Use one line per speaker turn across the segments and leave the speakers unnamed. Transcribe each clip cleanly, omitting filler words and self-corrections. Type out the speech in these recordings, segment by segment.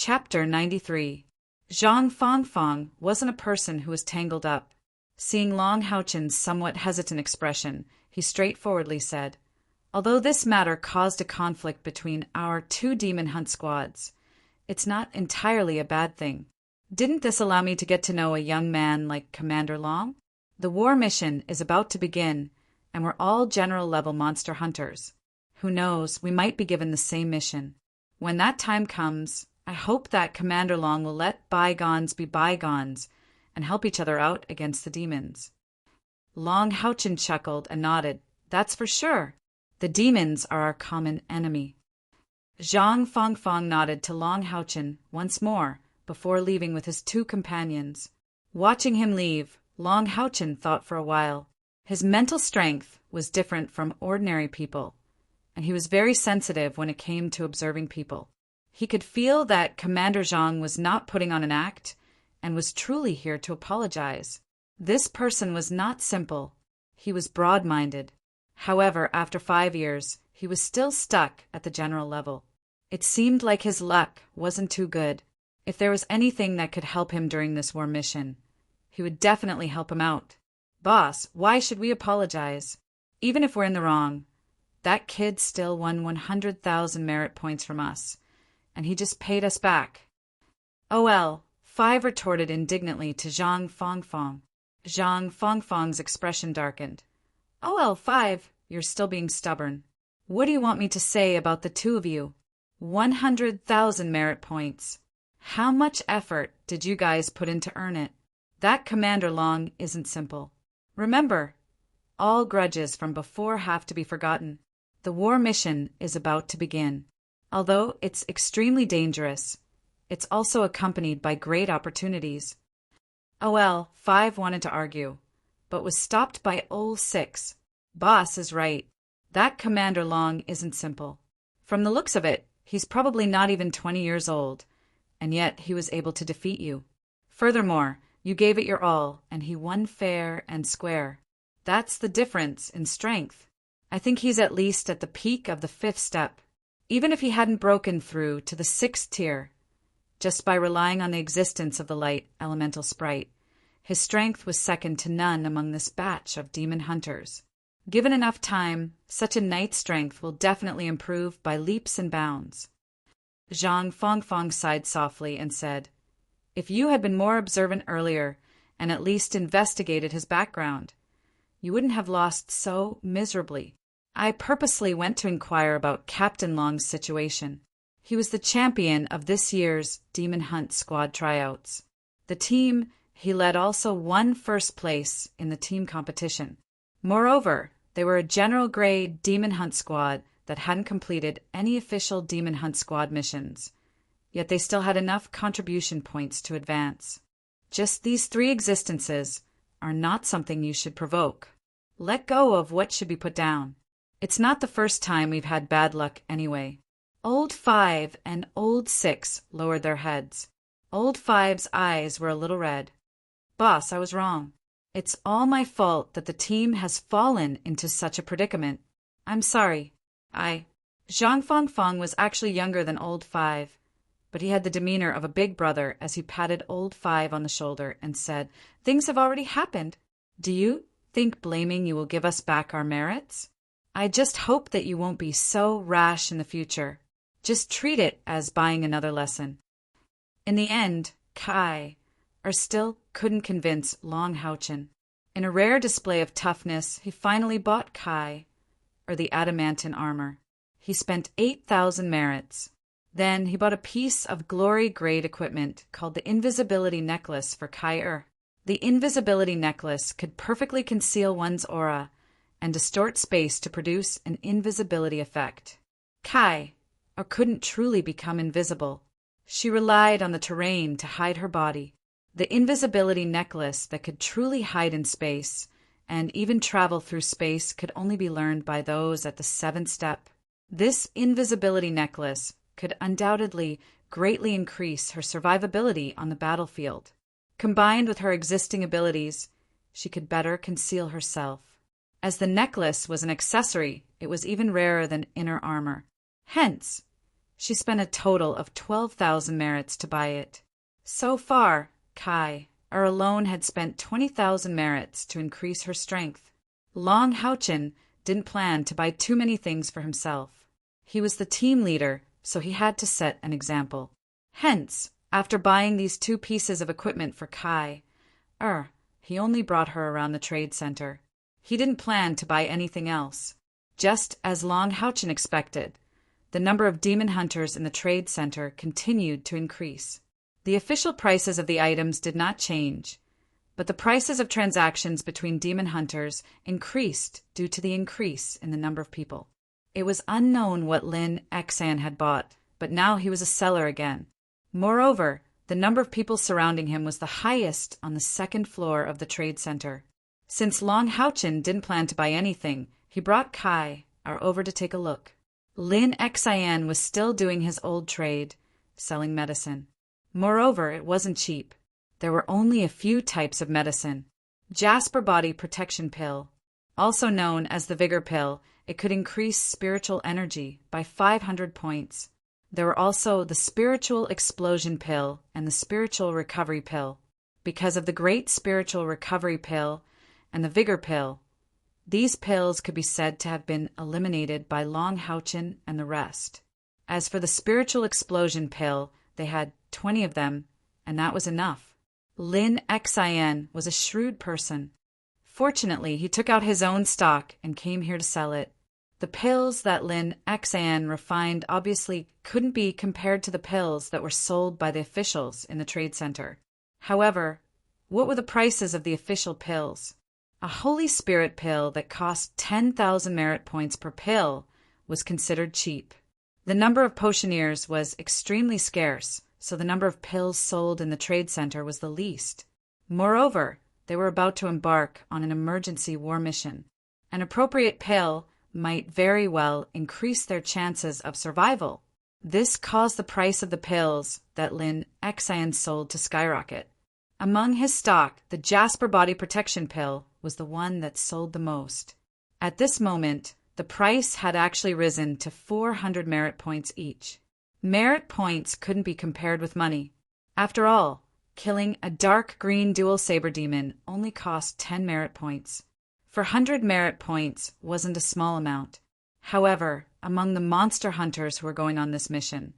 Chapter 93. Zhang Fangfang wasn't a person who was tangled up. Seeing Long Haochen's somewhat hesitant expression, he straightforwardly said, "Although this matter caused a conflict between our two demon hunt squads, it's not entirely a bad thing. Didn't this allow me to get to know a young man like Commander Long? The war mission is about to begin, and we're all general-level monster hunters. Who knows, we might be given the same mission. When that time comes, I hope that Commander Long will let bygones be bygones and help each other out against the demons." Long Haochen chuckled and nodded. "That's for sure. The demons are our common enemy." Zhang Fangfang nodded to Long Haochen once more before leaving with his two companions. Watching him leave, Long Haochen thought for a while. His mental strength was different from ordinary people, and he was very sensitive when it came to observing people. He could feel that Commander Zhang was not putting on an act and was truly here to apologize. This person was not simple. He was broad-minded. However, after 5 years, he was still stuck at the general level. It seemed like his luck wasn't too good. If there was anything that could help him during this war mission, he would definitely help him out. "Boss, why should we apologize? Even if we're in the wrong, that kid still won 100,000 merit points from us, and he just paid us back." "Oh well," Five retorted indignantly to Zhang Fangfang. Zhang Fangfang's expression darkened. "Oh well, Five, you're still being stubborn. What do you want me to say about the two of you? 100,000 merit points. How much effort did you guys put in to earn it? That Commander Long isn't simple. Remember, all grudges from before have to be forgotten. The war mission is about to begin. Although it's extremely dangerous, it's also accompanied by great opportunities." Oh well, Five wanted to argue, but was stopped by Old Six. "Boss is right. That Commander Long isn't simple. From the looks of it, he's probably not even 20 years old, and yet he was able to defeat you. Furthermore, you gave it your all, and he won fair and square. That's the difference in strength. I think he's at least at the peak of the 5th step. Even if he hadn't broken through to the 6th tier, just by relying on the existence of the light elemental sprite, his strength was second to none among this batch of demon hunters. Given enough time, such a knight's strength will definitely improve by leaps and bounds." Zhang Fangfang sighed softly and said, "If you had been more observant earlier and at least investigated his background, you wouldn't have lost so miserably. I purposely went to inquire about Captain Long's situation. He was the champion of this year's Demon Hunt Squad tryouts. The team he led also won first place in the team competition. Moreover, they were a general-grade Demon Hunt Squad that hadn't completed any official Demon Hunt Squad missions, yet they still had enough contribution points to advance. Just these 3 existences are not something you should provoke. Let go of what should be put down. It's not the first time we've had bad luck anyway." Old Five and Old Six lowered their heads. Old Five's eyes were a little red. "Boss, I was wrong. It's all my fault that the team has fallen into such a predicament. I'm sorry. Zhang Fangfang was actually younger than Old Five, but he had the demeanor of a big brother as he patted Old Five on the shoulder and said, "Things have already happened. Do you think blaming you will give us back our merits? I just hope that you won't be so rash in the future. Just treat it as buying another lesson." In the end, Kai still couldn't convince Long Haochen. In a rare display of toughness, he finally bought Kai, or the adamantine armor. He spent 8,000 merits. Then he bought a piece of glory-grade equipment called the Invisibility Necklace for Kai. The Invisibility Necklace could perfectly conceal one's aura and distort space to produce an invisibility effect. Kai couldn't truly become invisible. She relied on the terrain to hide her body. The invisibility necklace that could truly hide in space and even travel through space could only be learned by those at the 7th step. This invisibility necklace could undoubtedly greatly increase her survivability on the battlefield. Combined with her existing abilities, she could better conceal herself. As the necklace was an accessory, it was even rarer than inner armor. Hence, She spent a total of 12,000 merits to buy it. So far, Kai alone had spent 20,000 merits to increase her strength. Long Houchin didn't plan to buy too many things for himself. He was the team leader, so he had to set an example. Hence, after buying these 2 pieces of equipment for Kai, he only brought her around the trade center. He didn't plan to buy anything else. Just as Long Houchin expected, the number of demon hunters in the trade center continued to increase. The official prices of the items did not change, but the prices of transactions between demon hunters increased due to the increase in the number of people. It was unknown what Lin Xan had bought, but now he was a seller again. Moreover, the number of people surrounding him was the highest on the 2nd floor of the trade center. Since Long Houchin didn't plan to buy anything, he brought Kai over to take a look. Lin Xian was still doing his old trade, selling medicine. Moreover, it wasn't cheap. There were only a few types of medicine. Jasper Body Protection Pill, also known as the Vigor Pill, it could increase spiritual energy by 500 points. There were also the Spiritual Explosion Pill and the Spiritual Recovery Pill. Because of the Great Spiritual Recovery Pill and the Vigor Pill, these pills could be said to have been eliminated by Long Houchin and the rest. As for the Spiritual Explosion Pill, they had 20 of them, and that was enough. Lin Xian was a shrewd person. Fortunately, he took out his own stock and came here to sell it. The pills that Lin Xian refined obviously couldn't be compared to the pills that were sold by the officials in the trade center. However, what were the prices of the official pills? A Holy Spirit pill that cost 10,000 merit points per pill was considered cheap. The number of potioneers was extremely scarce, so the number of pills sold in the trade center was the least. Moreover, they were about to embark on an emergency war mission. An appropriate pill might very well increase their chances of survival. This caused the price of the pills that Lin Xian sold to skyrocket. Among his stock, the Jasper Body Protection Pill was the one that sold the most. At this moment, the price had actually risen to 400 merit points each. Merit points couldn't be compared with money. After all, killing a dark green dual saber demon only cost 10 merit points. 400 merit points wasn't a small amount. However, among the monster hunters who were going on this mission,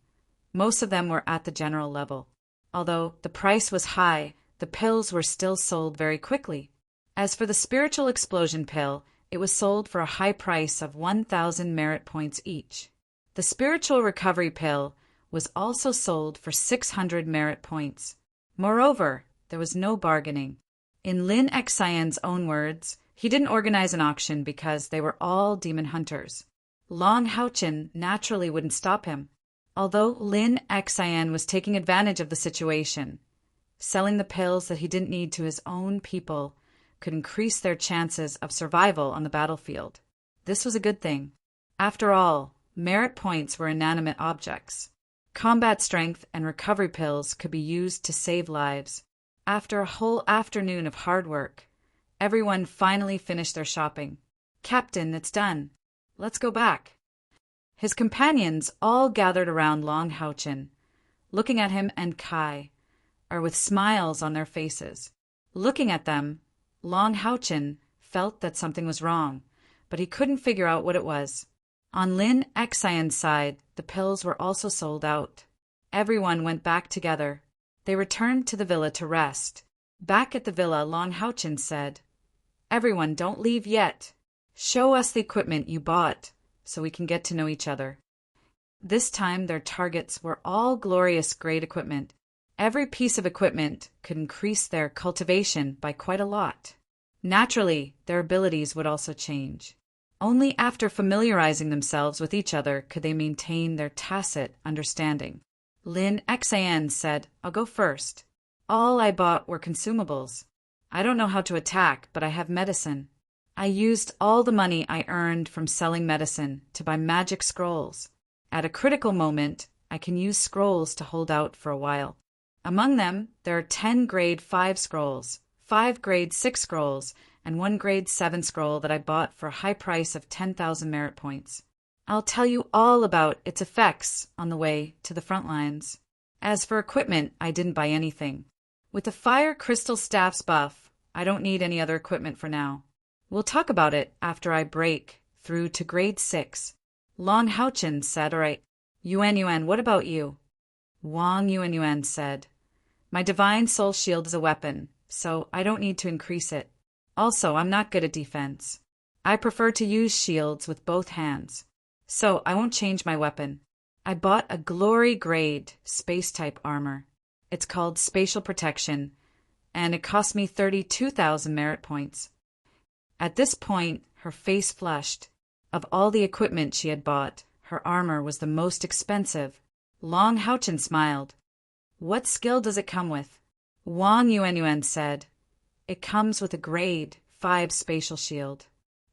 most of them were at the general level. Although the price was high, the pills were still sold very quickly. As for the Spiritual Explosion Pill, it was sold for a high price of 1,000 merit points each. The Spiritual Recovery Pill was also sold for 600 merit points. Moreover, there was no bargaining. In Lin Xian's own words, he didn't organize an auction because they were all demon hunters. Long Houchin naturally wouldn't stop him. Although Lin Xian was taking advantage of the situation, selling the pills that he didn't need to his own people could increase their chances of survival on the battlefield. This was a good thing. After all, merit points were inanimate objects. Combat strength and recovery pills could be used to save lives. After a whole afternoon of hard work, everyone finally finished their shopping. "Captain, it's done. Let's go back." His companions all gathered around Long Houchin, looking at him and Kai, with smiles on their faces. Looking at them, Long Houchin felt that something was wrong, but he couldn't figure out what it was. On Lin Xian's side, the pills were also sold out. Everyone went back together. They returned to the villa to rest. Back at the villa, Long Houchin said, "Everyone, don't leave yet. Show us the equipment you bought so we can get to know each other." This time their targets were all glorious great equipment. Every piece of equipment could increase their cultivation by quite a lot. Naturally, their abilities would also change. Only after familiarizing themselves with each other could they maintain their tacit understanding. Lin Xian said, "I'll go first. All I bought were consumables. I don't know how to attack, but I have medicine. I used all the money I earned from selling medicine to buy magic scrolls. At a critical moment, I can use scrolls to hold out for a while. Among them, there are 10 grade 5 scrolls, 5 grade 6 scrolls, and 1 grade 7 scroll that I bought for a high price of 10,000 merit points. I'll tell you all about its effects on the way to the front lines. As for equipment, I didn't buy anything. With the fire crystal staff's buff, I don't need any other equipment for now. We'll talk about it after I break through to grade 6. Long Houchin said, all right. Yuan, what about you? Wang Yuan said, my divine soul shield is a weapon, so I don't need to increase it. Also, I'm not good at defense. I prefer to use shields with both hands, so I won't change my weapon. I bought a glory grade space-type armor. It's called Spatial Protection, and it cost me 32,000 merit points. At this point, her face flushed. Of all the equipment she had bought, her armor was the most expensive. Long Houchin smiled. What skill does it come with? Wang Yuan said, it comes with a grade 5 spatial shield.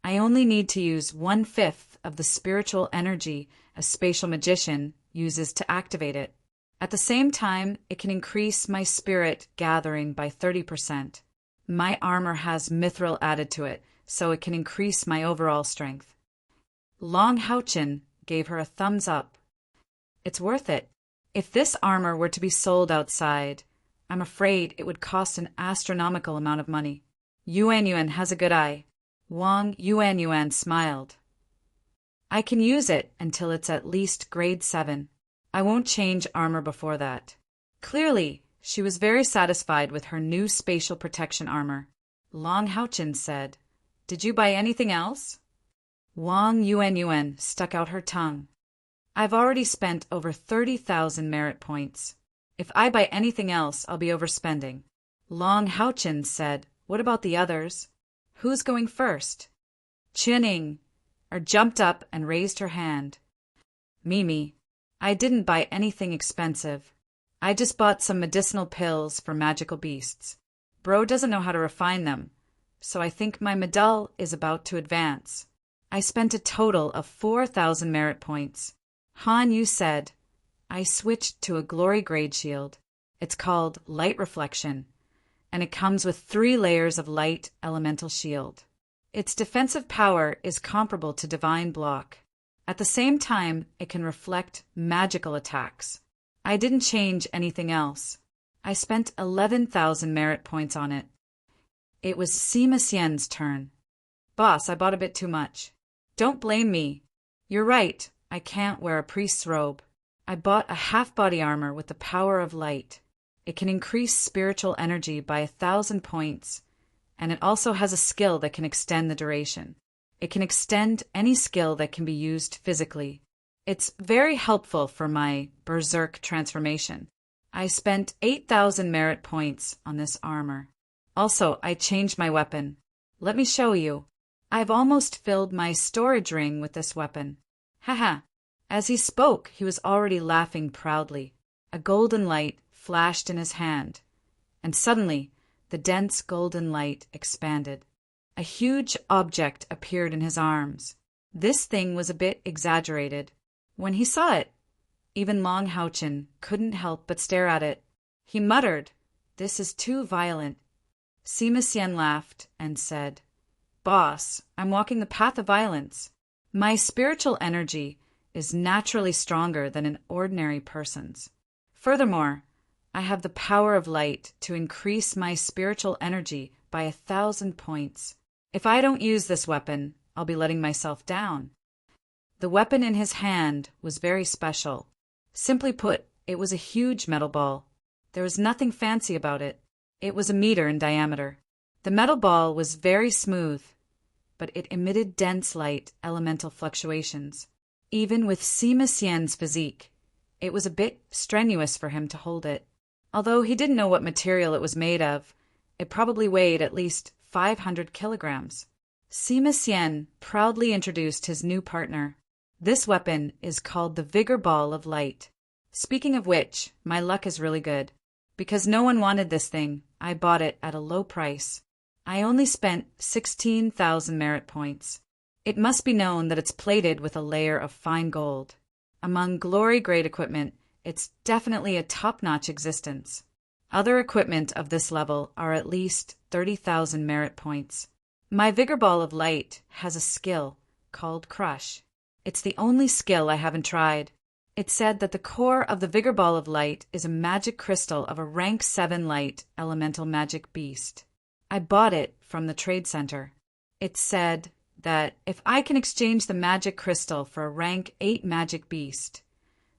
I only need to use 1/5 of the spiritual energy a spatial magician uses to activate it. At the same time, it can increase my spirit gathering by 30%. My armor has mithril added to it, so it can increase my overall strength. Long Houchin gave her a thumbs up. It's worth it. If this armor were to be sold outside, I'm afraid it would cost an astronomical amount of money. Yuan has a good eye. Wang Yuan smiled. I can use it until it's at least grade 7. I won't change armor before that. Clearly, she was very satisfied with her new spatial protection armor. Long Houchin said, did you buy anything else? Wang Yuan stuck out her tongue. I've already spent over 30,000 merit points. If I buy anything else, I'll be overspending. Long Houchin said, what about the others? Who's going first? Chining jumped up and raised her hand. Mimi, I didn't buy anything expensive. I just bought some medicinal pills for magical beasts. Bro doesn't know how to refine them, so I think my medal is about to advance. I spent a total of 4,000 merit points. Han Yu said, I switched to a glory grade shield. It's called Light Reflection, and it comes with 3 layers of light elemental shield. Its defensive power is comparable to Divine Block. At the same time, it can reflect magical attacks. I didn't change anything else. I spent 11,000 merit points on it. It was Sima Xian's turn. Boss, I bought a bit too much. Don't blame me. You're right, I can't wear a priest's robe. I bought a half-body armor with the power of light. It can increase spiritual energy by 1,000 points, and it also has a skill that can extend the duration. It can extend any skill that can be used physically. It's very helpful for my berserk transformation. I spent 8,000 merit points on this armor. Also, I changed my weapon. Let me show you. I've almost filled my storage ring with this weapon. Haha. As he spoke, he was already laughing proudly. A golden light flashed in his hand, and suddenly the dense golden light expanded. A huge object appeared in his arms. This thing was a bit exaggerated. When he saw it, even Long Houchin couldn't help but stare at it. He muttered, this is too violent. Sima Xian laughed and said, Boss, I'm walking the path of violence. My spiritual energy is naturally stronger than an ordinary person's. Furthermore, I have the power of light to increase my spiritual energy by 1,000 points. If I don't use this weapon, I'll be letting myself down. The weapon in his hand was very special. Simply put, it was a huge metal ball. There was nothing fancy about it. It was 1 meter in diameter. The metal ball was very smooth, but it emitted dense light elemental fluctuations. Even with Sima Xian's physique, it was a bit strenuous for him to hold it. Although he didn't know what material it was made of, it probably weighed at least 500 kilograms. Sima Xian proudly introduced his new partner. This weapon is called the Vigor Ball of Light. Speaking of which, my luck is really good. Because no one wanted this thing, I bought it at a low price. I only spent 16,000 merit points. It must be known that it's plated with a layer of fine gold. Among glory-grade equipment, it's definitely a top-notch existence. Other equipment of this level are at least 30,000 merit points. My Vigor Ball of Light has a skill called Crush. It's the only skill I haven't tried. It said that the core of the Vigor Ball of Light is a magic crystal of a rank 7 light elemental magic beast. I bought it from the trade center. It said that if I can exchange the magic crystal for a rank 8 magic beast,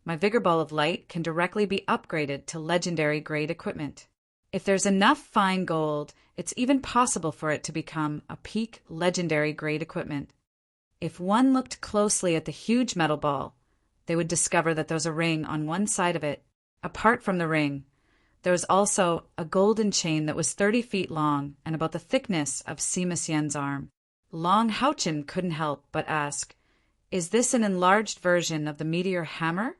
my Vigor Ball of Light can directly be upgraded to legendary grade equipment. If there's enough fine gold, it's even possible for it to become a peak legendary grade equipment. If one looked closely at the huge metal ball, they would discover that there's a ring on one side of it. Apart from the ring, there was also a golden chain that was 30 feet long and about the thickness of Sima Xian's arm. Long Haochen couldn't help but ask, "Is this an enlarged version of the meteor hammer?"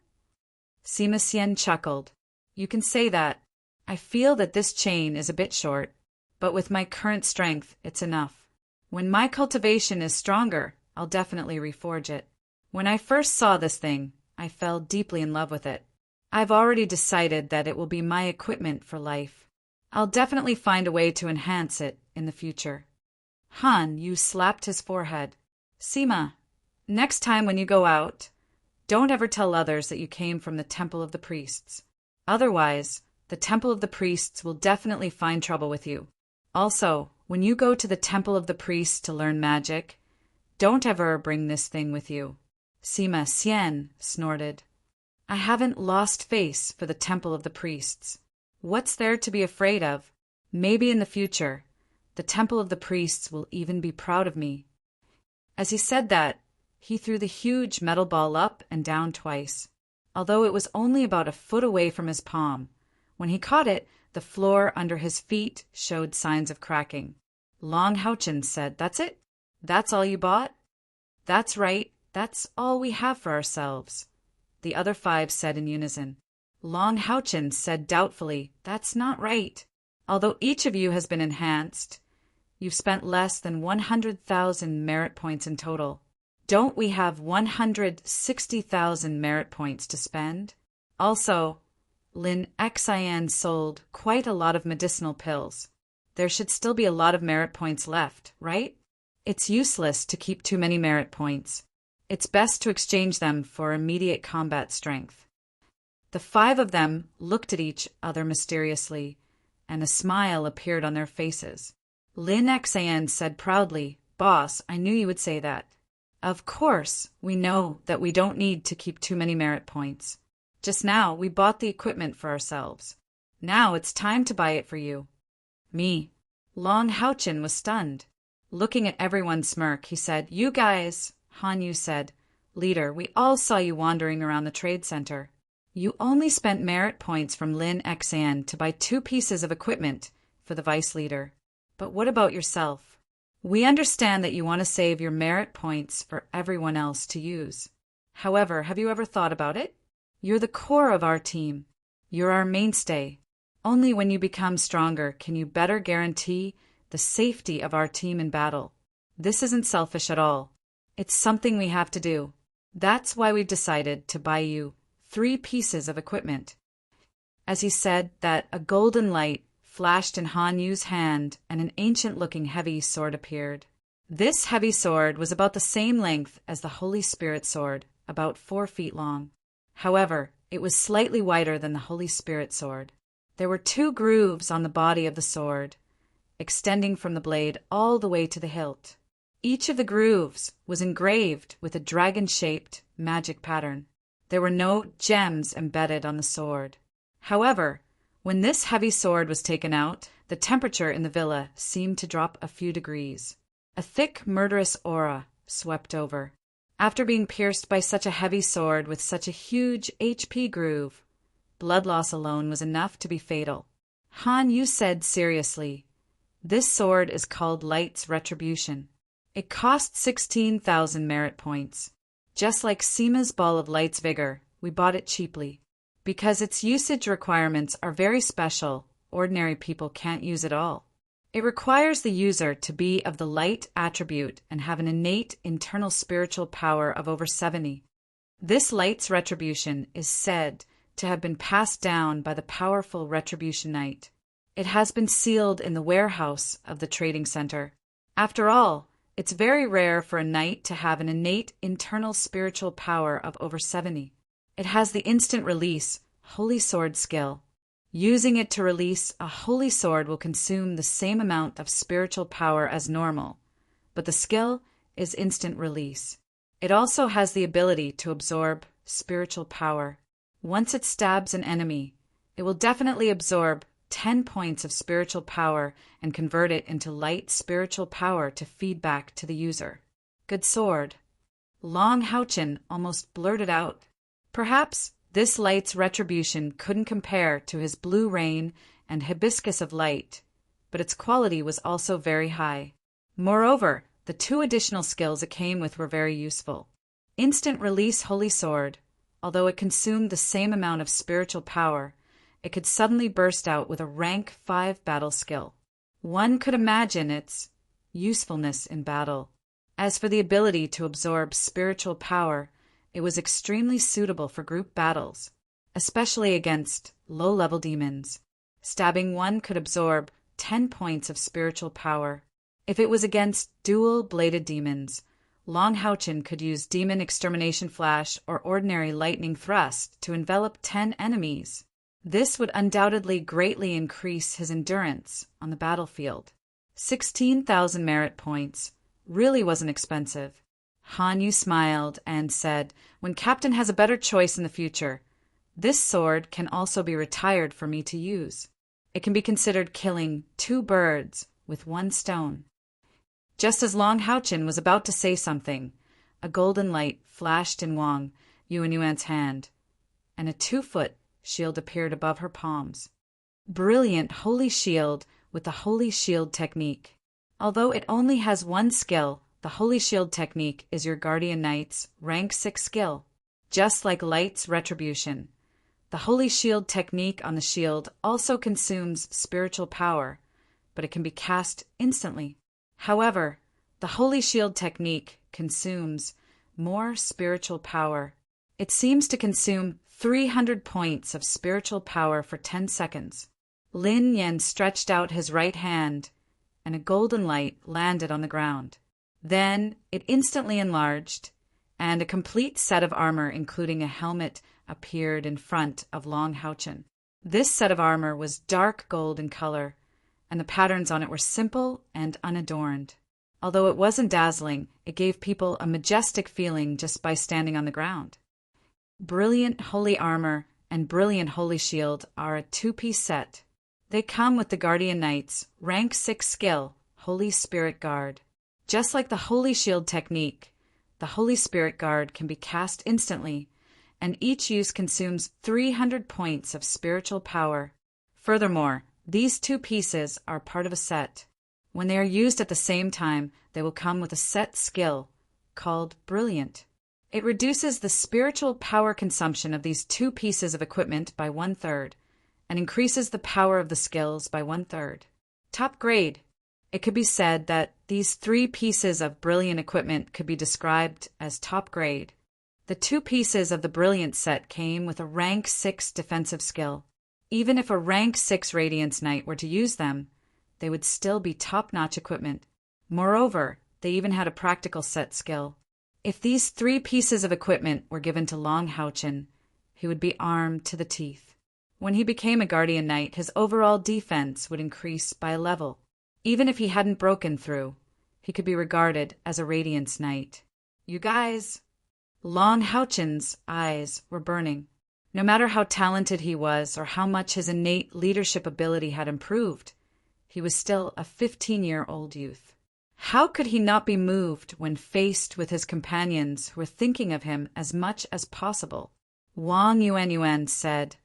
Sima Xian chuckled. "You can say that. I feel that this chain is a bit short, but with my current strength, it's enough. When my cultivation is stronger, I'll definitely reforge it. When I first saw this thing, I fell deeply in love with it. I've already decided that it will be my equipment for life. I'll definitely find a way to enhance it in the future." Han Yu slapped his forehead. "Sima, next time when you go out, don't ever tell others that you came from the Temple of the Priests. Otherwise, the Temple of the Priests will definitely find trouble with you. Also, when you go to the Temple of the Priests to learn magic, don't ever bring this thing with you." Sima Xian snorted. "I haven't lost face for the Temple of the Priests. What's there to be afraid of? Maybe in the future, the Temple of the Priests will even be proud of me." As he said that, he threw the huge metal ball up and down twice, although it was only about a foot away from his palm. When he caught it, the floor under his feet showed signs of cracking. Long Haochen said, "That's it? That's all you bought?" "That's right. That's all we have for ourselves," the other 5 said in unison. Long Haochen said doubtfully, "That's not right. Although each of you has been enhanced, you've spent less than 100,000 merit points in total. Don't we have 160,000 merit points to spend? Also, Lin Xian sold quite a lot of medicinal pills. There should still be a lot of merit points left, right? It's useless to keep too many merit points. It's best to exchange them for immediate combat strength." The 5 of them looked at each other mysteriously, and a smile appeared on their faces. Lin Xian said proudly, "Boss, I knew you would say that. Of course, we know that we don't need to keep too many merit points. Just now, we bought the equipment for ourselves. Now it's time to buy it for you." "Me." Long Haochen was stunned. Looking at everyone smirk, he said, "You guys," Han Yu said, "Leader, we all saw you wandering around the trade center. You only spent merit points from Lin Xian to buy 2 pieces of equipment for the vice leader. But what about yourself? We understand that you want to save your merit points for everyone else to use. However, have you ever thought about it? You're the core of our team. You're our mainstay. Only when you become stronger can you better guarantee the safety of our team in battle. This isn't selfish at all. It's something we have to do. That's why we've decided to buy you 3 pieces of equipment." As he said that, a golden light flashed in Han Yu's hand and an ancient-looking heavy sword appeared. This heavy sword was about the same length as the Holy Spirit sword, about 4 feet long. However, it was slightly wider than the Holy Spirit sword. There were 2 grooves on the body of the sword, extending from the blade all the way to the hilt. Each of the grooves was engraved with a dragon-shaped magic pattern. There were no gems embedded on the sword. However, when this heavy sword was taken out, the temperature in the villa seemed to drop a few degrees. A thick, murderous aura swept over. After being pierced by such a heavy sword with such a huge HP groove, blood loss alone was enough to be fatal. Han Yu said seriously, "This sword is called Light's Retribution. It cost 16,000 merit points. Just like Sima's Ball of Light's Vigor, we bought it cheaply. Because its usage requirements are very special, ordinary people can't use it all. It requires the user to be of the light attribute and have an innate internal spiritual power of over 70. This Light's Retribution is said to have been passed down by the powerful Retribution Knight. It has been sealed in the warehouse of the trading center. After all, It's very rare for a knight to have an innate internal spiritual power of over 70. It has the instant release, holy sword skill. Using it to release a holy sword will consume the same amount of spiritual power as normal, but the skill is instant release. It also has the ability to absorb spiritual power. Once it stabs an enemy, it will definitely absorb 10 points of spiritual power and convert it into light spiritual power to feed back to the user. Good sword. Long Houchen almost blurted out. Perhaps this light's retribution couldn't compare to his blue rain and hibiscus of light, but its quality was also very high. Moreover, the 2 additional skills it came with were very useful. Instant release holy sword. Although it consumed the same amount of spiritual power, it could suddenly burst out with a rank 5 battle skill. One could imagine its usefulness in battle. As for the ability to absorb spiritual power, it was extremely suitable for group battles, especially against low-level demons. Stabbing one could absorb 10 points of spiritual power. If it was against dual-bladed demons, Long Houchen could use Demon Extermination Flash or ordinary Lightning Thrust to envelop 10 enemies. This would undoubtedly greatly increase his endurance on the battlefield. 16,000 merit points really wasn't expensive. Han Yu smiled and said, "When Captain has a better choice in the future, this sword can also be retired for me to use. It can be considered killing 2 birds with 1 stone." Just as Long Houchen was about to say something, a golden light flashed in Wang Yuanyuan's hand, and a 2-foot shield appeared above her palms. Brilliant holy shield with the holy shield technique. Although it only has 1 skill, the holy shield technique is your guardian knight's rank 6 skill. Just like light's retribution, the holy shield technique on the shield also consumes spiritual power, but it can be cast instantly. However, the holy shield technique consumes more spiritual power. It seems to consume 300 points of spiritual power for 10 seconds. Lin Yan stretched out his right hand, and a golden light landed on the ground. Then it instantly enlarged, and a complete set of armor, including a helmet, appeared in front of Long Houchen. This set of armor was dark gold in color, and the patterns on it were simple and unadorned. Although it wasn't dazzling, it gave people a majestic feeling just by standing on the ground. Brilliant holy armor and brilliant holy shield are a 2-piece set. They come with the Guardian Knight's rank 6 skill, Holy Spirit Guard. Just like the Holy Shield technique, the Holy Spirit Guard can be cast instantly, and each use consumes 300 points of spiritual power. Furthermore, these 2 pieces are part of a set. When they are used at the same time, they will come with a set skill called Brilliant. It reduces the spiritual power consumption of these 2 pieces of equipment by 1/3 and increases the power of the skills by 1/3. Top grade. It could be said that these 3 pieces of brilliant equipment could be described as top grade. The 2 pieces of the brilliant set came with a rank 6 defensive skill. Even if a rank 6 Radiance Knight were to use them, they would still be top-notch equipment. Moreover, they even had a practical set skill. If these 3 pieces of equipment were given to Long Houchen, he would be armed to the teeth. When he became a Guardian Knight, his overall defense would increase by a level. Even if he hadn't broken through, he could be regarded as a Radiance Knight. You guys! Long Houchen's eyes were burning. No matter how talented he was or how much his innate leadership ability had improved, he was still a 15-year-old youth. How could he not be moved when faced with his companions who were thinking of him as much as possible? Wang Yuanyuan said,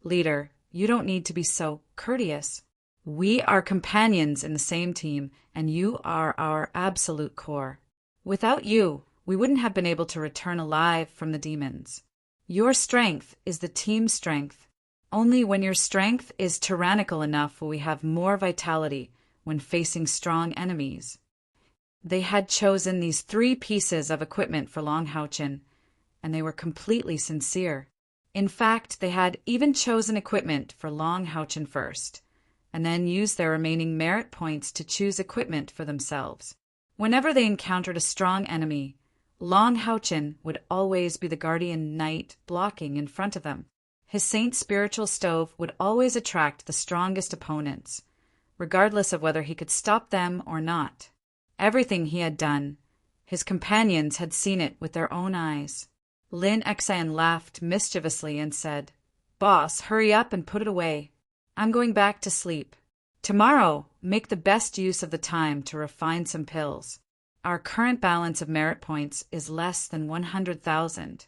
"Leader, you don't need to be so courteous. We are companions in the same team, and you are our absolute core. Without you, we wouldn't have been able to return alive from the demons. Your strength is the team's strength. Only when your strength is tyrannical enough will we have more vitality when facing strong enemies." They had chosen these 3 pieces of equipment for Long Houchen, and they were completely sincere. In fact, they had even chosen equipment for Long Houchen first, and then used their remaining merit points to choose equipment for themselves. Whenever they encountered a strong enemy, Long Houchin would always be the guardian knight blocking in front of them. His saint's spiritual stove would always attract the strongest opponents, regardless of whether he could stop them or not. Everything he had done, his companions had seen it with their own eyes. Lin Exan laughed mischievously and said, "Boss, hurry up and put it away. I'm going back to sleep. Tomorrow, make the best use of the time to refine some pills. Our current balance of merit points is less than 100,000.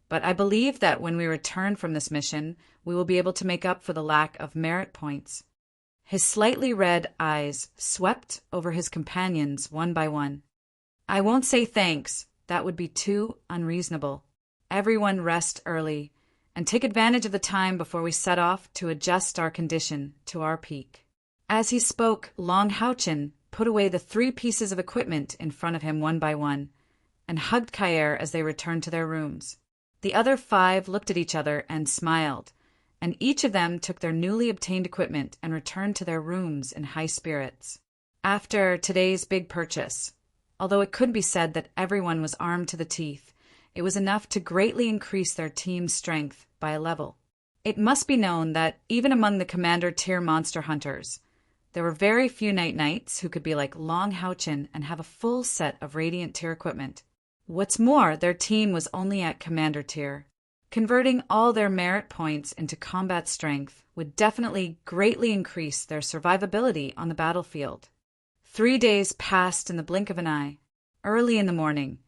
But I believe that when we return from this mission, we will be able to make up for the lack of merit points." His slightly red eyes swept over his companions one by one. "I won't say thanks. That would be too unreasonable. Everyone rest early, and take advantage of the time before we set off to adjust our condition to our peak." As he spoke, Long Houchin put away the 3 pieces of equipment in front of him one by one, and hugged Kair as they returned to their rooms. The other 5 looked at each other and smiled, and each of them took their newly obtained equipment and returned to their rooms in high spirits. After today's big purchase, although it could be said that everyone was armed to the teeth, it was enough to greatly increase their team's strength by a level. It must be known that even among the commander-tier monster hunters, there were very few Night Knights who could be like Long Houchin and have a full set of Radiant tier equipment. What's more, their team was only at commander tier. Converting all their merit points into combat strength would definitely greatly increase their survivability on the battlefield. 3 days passed in the blink of an eye. Early in the morning,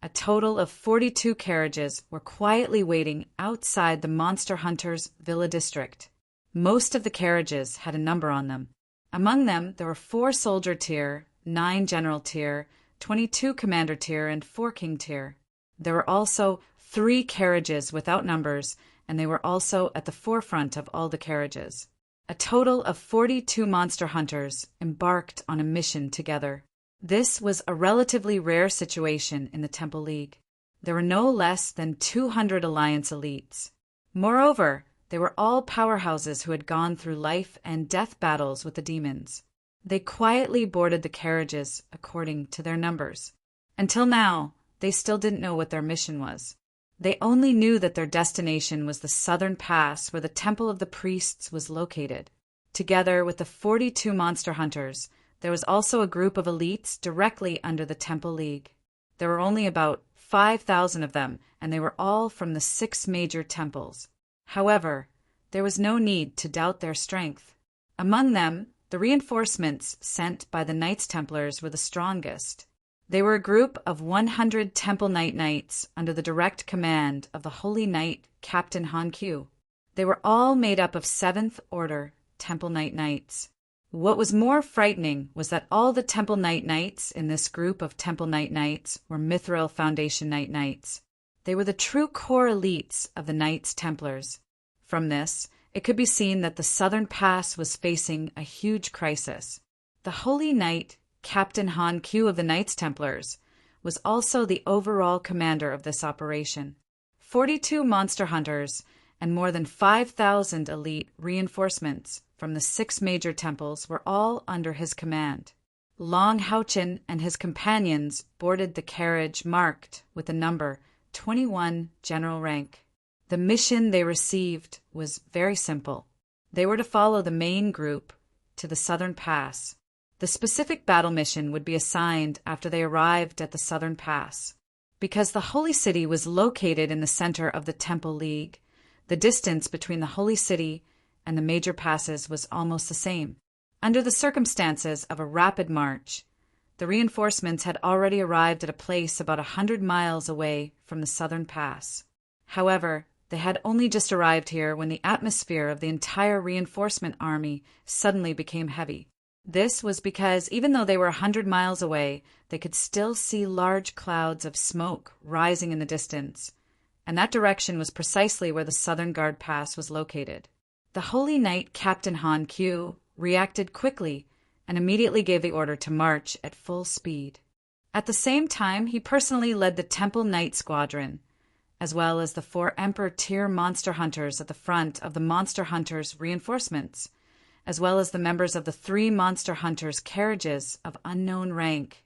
a total of 42 carriages were quietly waiting outside the Monster Hunters' Villa District. Most of the carriages had a number on them. Among them, there were 4 Soldier Tier, 9 General Tier, 22 Commander Tier, and 4 King Tier. There were also 3 carriages without numbers, and they were also at the forefront of all the carriages. A total of 42 monster hunters embarked on a mission together. This was a relatively rare situation in the Temple League. There were no less than 200 Alliance elites. Moreover, they were all powerhouses who had gone through life and death battles with the demons. They quietly boarded the carriages according to their numbers. Until now, they still didn't know what their mission was. They only knew that their destination was the southern pass where the Temple of the Priests was located. Together with the 42 monster hunters, there was also a group of elites directly under the Temple League. There were only about 5,000 of them, and they were all from the 6 major temples. However, there was no need to doubt their strength. Among them, the reinforcements sent by the Knights Templars were the strongest. They were a group of 100 Temple Night Knights under the direct command of the Holy Knight Captain Han Q. They were all made up of 7th Order Temple Night Knights. What was more frightening was that all the Temple Night Knights in this group of Temple Night Knights were Mithril Foundation Night Knights. They were the true core elites of the Knights Templars. From this, it could be seen that the Southern Pass was facing a huge crisis. The Holy Knight Captain Han Q of the Knights Templars was also the overall commander of this operation. 42 monster hunters and more than 5,000 elite reinforcements from the 6 major temples were all under his command. Long Houchin and his companions boarded the carriage marked with the number 21 general rank. The mission they received was very simple. They were to follow the main group to the Southern Pass. The specific battle mission would be assigned after they arrived at the Southern Pass. Because the Holy City was located in the center of the Temple League, the distance between the Holy City and the major passes was almost the same. Under the circumstances of a rapid march, the reinforcements had already arrived at a place about 100 miles away from the Southern Pass. However, they had only just arrived here when the atmosphere of the entire reinforcement army suddenly became heavy. This was because even though they were 100 miles away, they could still see large clouds of smoke rising in the distance, and that direction was precisely where the Southern Guard Pass was located. The Holy Knight Captain Han Q reacted quickly and immediately gave the order to march at full speed. At the same time, he personally led the Temple Knight Squadron, as well as the 4 Emperor tier monster hunters at the front of the monster hunters' reinforcements, as well as the members of the 3 monster hunters' carriages of unknown rank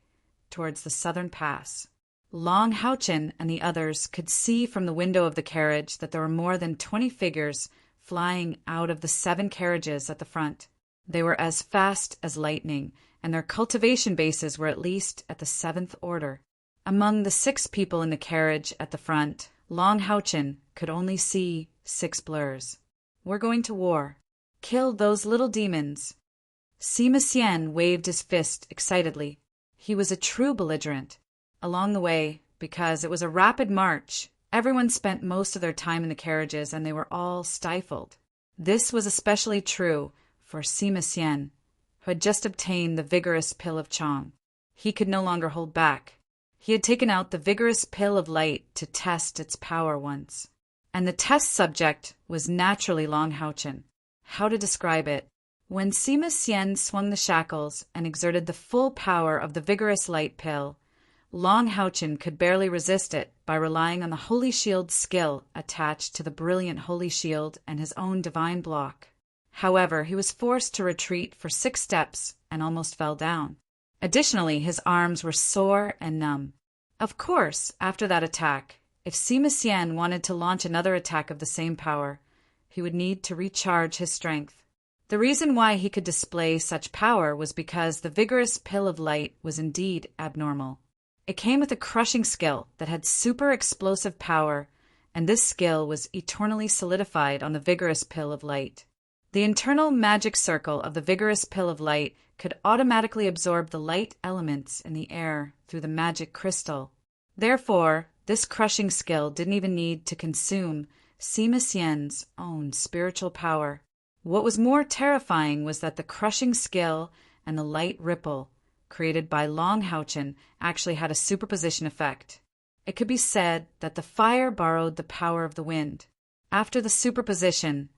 towards the southern pass. Long Houchin and the others could see from the window of the carriage that there were more than 20 figures flying out of the 7 carriages at the front. They were as fast as lightning, and their cultivation bases were at least at the 7th order. Among the 6 people in the carriage at the front, Long Houchin could only see 6 blurs. "We're going to war. Kill those little demons." Sima Xian waved his fist excitedly. He was a true belligerent. Along the way, because it was a rapid march, everyone spent most of their time in the carriages and they were all stifled. This was especially true for Sima Xian, who had just obtained the vigorous pill of Chong. He could no longer hold back. He had taken out the vigorous pill of light to test its power once. And the test subject was naturally Long Houchin. How to describe it? When Sima Xian swung the shackles and exerted the full power of the vigorous light pill, Long Houchin could barely resist it by relying on the Holy Shield's skill attached to the brilliant Holy Shield and his own divine block. However, he was forced to retreat for 6 steps and almost fell down. Additionally, his arms were sore and numb. Of course, after that attack, if Sima Xian wanted to launch another attack of the same power, he would need to recharge his strength. The reason why he could display such power was because the vigorous pill of light was indeed abnormal. It came with a crushing skill that had super explosive power, and this skill was eternally solidified on the vigorous pill of light. The internal magic circle of the vigorous pill of light could automatically absorb the light elements in the air through the magic crystal. Therefore, this crushing skill didn't even need to consume Sima Xian's own spiritual power. What was more terrifying was that the crushing skill and the light ripple created by Long Houchin actually had a superposition effect. It could be said that the fire borrowed the power of the wind. After the superposition,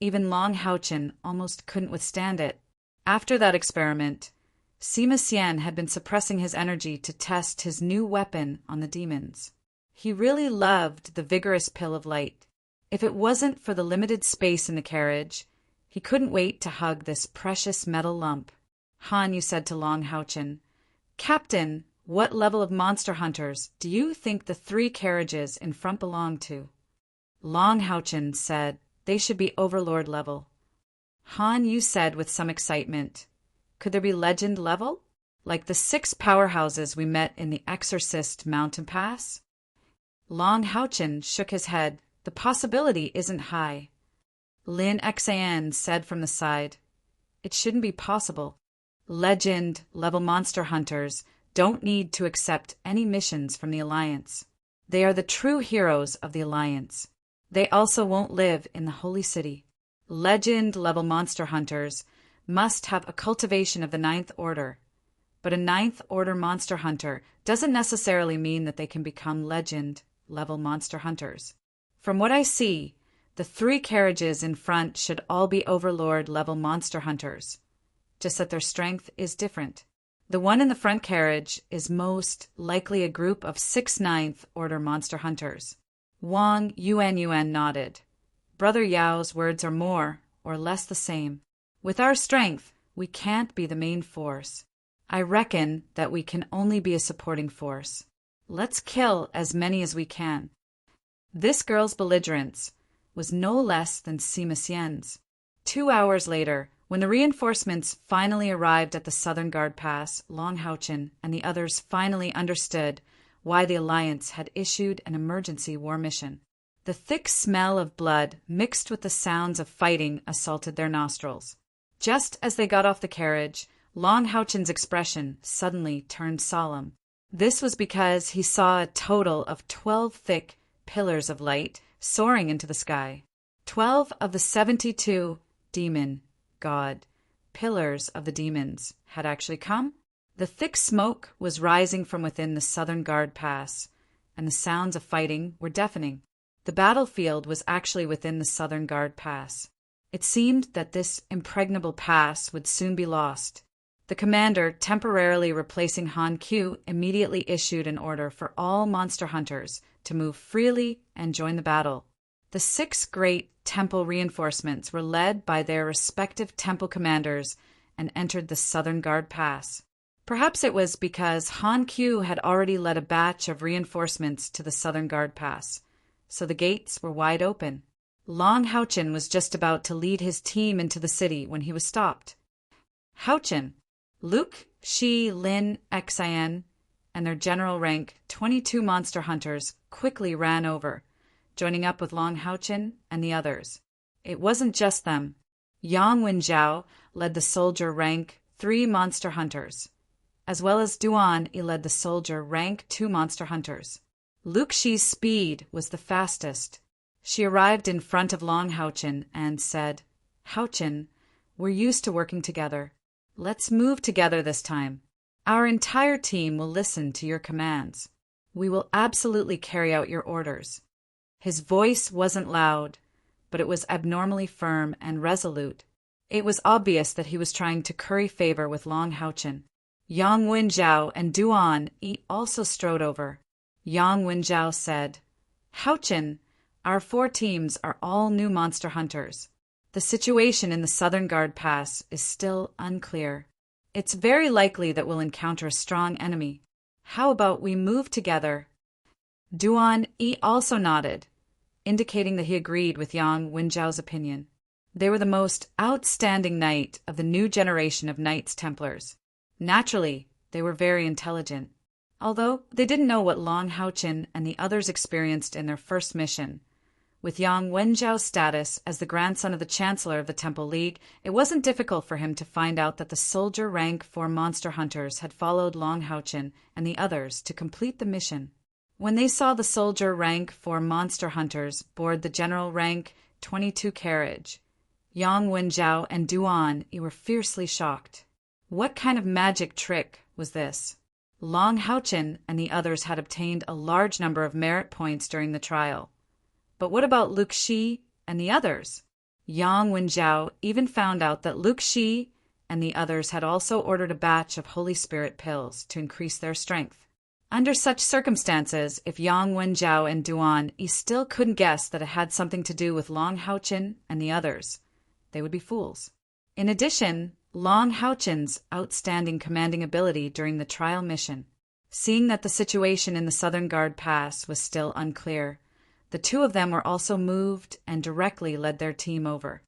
even Long Houchin almost couldn't withstand it. After that experiment, Sima Xian had been suppressing his energy to test his new weapon on the demons. He really loved the vigorous pill of light. If it wasn't for the limited space in the carriage, he couldn't wait to hug this precious metal lump. Han Yu said to Long Houchin, "Captain, what level of monster hunters do you think the 3 carriages in front belong to?" Long Houchin said they should be Overlord level. Han Yu said with some excitement, "Could there be Legend level? Like the 6 powerhouses we met in the Exorcist Mountain Pass?" Long Houchin shook his head. "The possibility isn't high." Lin Xan said from the side, "It shouldn't be possible. Legend level monster hunters don't need to accept any missions from the Alliance. They are the true heroes of the Alliance. They also won't live in the Holy City. Legend level monster hunters must have a cultivation of the 9th order. But a 9th order monster hunter doesn't necessarily mean that they can become legend level monster hunters. From what I see, the 3 carriages in front should all be Overlord level monster hunters, just that their strength is different. The one in the front carriage is most likely a group of 6 9th order monster hunters." Wang Yuan nodded. Brother Yao's words are more or less the same. "With our strength, we can't be the main force. I reckon that we can only be a supporting force. Let's kill as many as we can." This girl's belligerence was no less than Sima Xian's. 2 hours later, when the reinforcements finally arrived at the Southern Guard Pass, Long Houchin and the others finally understood why the Alliance had issued an emergency war mission. The thick smell of blood mixed with the sounds of fighting assaulted their nostrils. Just as they got off the carriage, Long Houchin's expression suddenly turned solemn. This was because he saw a total of 12 thick pillars of light soaring into the sky. 12 of the 72 pillars of the demons had actually come. The thick smoke was rising from within the Southern Guard Pass, and the sounds of fighting were deafening. The battlefield was actually within the Southern Guard Pass. It seemed that this impregnable pass would soon be lost. The commander, temporarily replacing Han Q, immediately issued an order for all monster hunters to move freely and join the battle. The 6 great temple reinforcements were led by their respective temple commanders and entered the Southern Guard Pass. Perhaps it was because Han Q had already led a batch of reinforcements to the southern guard pass, so the gates were wide open. Long Houchin was just about to lead his team into the city when he was stopped. Houchin, Luke, Shi, Lin, Xin, and their general rank 22 monster hunters quickly ran over, joining up with Long Houchin and the others. It wasn't just them. Yang Wenjiao led the soldier rank 3 monster hunters, as well as Duan led the soldier rank 2 monster hunters. Luke Shi's speed was the fastest. She arrived in front of Long Houchin and said, "Houchin, we're used to working together. Let's move together this time. Our entire team will listen to your commands. We will absolutely carry out your orders." His voice wasn't loud, but it was abnormally firm and resolute. It was obvious that he was trying to curry favor with Long Houchin. Yang Wenjiao and Duan also strode over. Yang Wenjiao said, "Houchin, our 4 teams are all new monster hunters. The situation in the Southern Guard Pass is still unclear. It's very likely that we'll encounter a strong enemy. How about we move together?" Duan also nodded, indicating that he agreed with Yang Wenjiao's opinion. They were the most outstanding knight of the new generation of Knights Templars. Naturally, they were very intelligent, although they didn't know what Long Houchin and the others experienced in their first mission. With Yang Wenjiao's status as the grandson of the Chancellor of the Temple League, it wasn't difficult for him to find out that the soldier rank 4 monster hunters had followed Long Houchin and the others to complete the mission. When they saw the soldier rank 4 monster hunters board the general rank 22 carriage, Yang Wenjiao and Duan were fiercely shocked. What kind of magic trick was this? Long Houchin and the others had obtained a large number of merit points during the trial. But what about Luke Shi and the others? Yang Wenjiao even found out that Luke Shi and the others had also ordered a batch of Holy Spirit pills to increase their strength. Under such circumstances, if Yang Wenjiao and Duan still couldn't guess that it had something to do with Long Houchin and the others, they would be fools. In addition, Long Houchin's outstanding commanding ability during the trial mission. Seeing that the situation in the Southern Guard Pass was still unclear, the 2 of them were also moved and directly led their team over.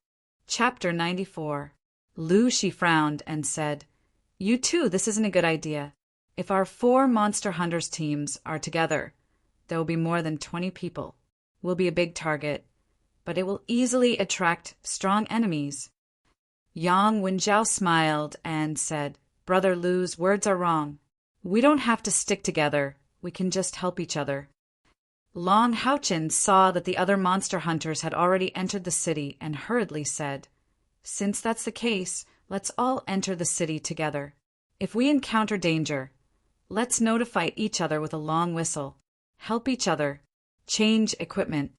Chapter 94. Lu Shi frowned and said, "You too, this isn't a good idea. If our 4 monster hunters teams are together, there will be more than 20 people. We'll be a big target, but it will easily attract strong enemies." Yang Wenjiao smiled and said, "Brother Lu's words are wrong. We don't have to stick together. We can just help each other." Long Houchin saw that the other monster hunters had already entered the city and hurriedly said, "Since that's the case, let's all enter the city together. If we encounter danger, let's notify each other with a long whistle. Help each other. Change equipment."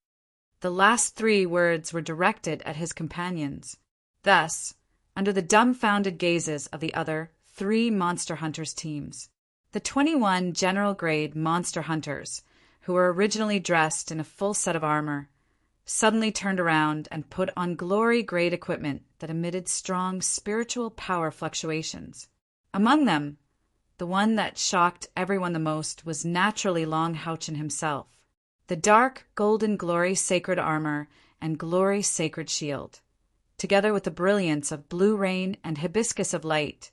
The last 3 words were directed at his companions. Thus, under the dumbfounded gazes of the other 3 monster hunters teams, the 21 general-grade monster hunters, who were originally dressed in a full set of armor, suddenly turned around and put on glory-grade equipment that emitted strong spiritual power fluctuations. Among them, the one that shocked everyone the most was naturally Long Houchin himself. The dark golden glory sacred armor and glory sacred shield, together with the brilliance of blue rain and hibiscus of light,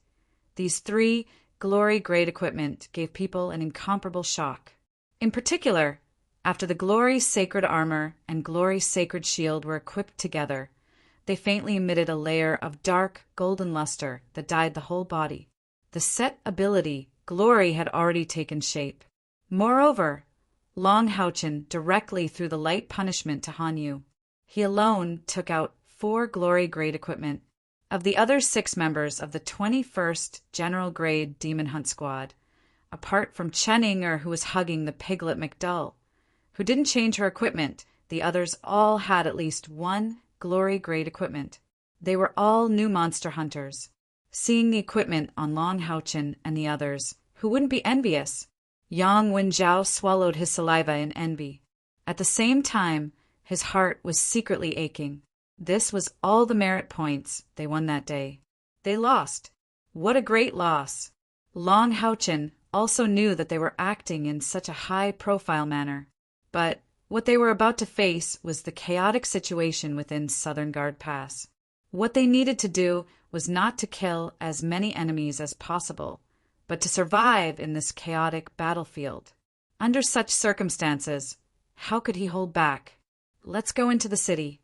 these 3 glory-grade equipment gave people an incomparable shock. In particular, after the glory sacred armor and glory sacred shield were equipped together, they faintly emitted a layer of dark golden luster that dyed the whole body. The set ability, glory, had already taken shape. Moreover, Long Houchin directly threw the light punishment to Hanyu. He alone took out 4 glory-grade equipment. Of the other 6 members of the 21st General-Grade Demon Hunt Squad, apart from Cheninger, who was hugging the piglet McDull, who didn't change her equipment, the others all had at least 1 glory-grade equipment. They were all new monster hunters. Seeing the equipment on Long Houchin and the others, who wouldn't be envious, Yang Wenjiao swallowed his saliva in envy. At the same time, his heart was secretly aching. This was all the merit points they won that day. They lost. What a great loss! Long Haochen also knew that they were acting in such a high-profile manner, but what they were about to face was the chaotic situation within Southern Guard Pass. What they needed to do was not to kill as many enemies as possible, but to survive in this chaotic battlefield. Under such circumstances, how could he hold back? Let's go into the city.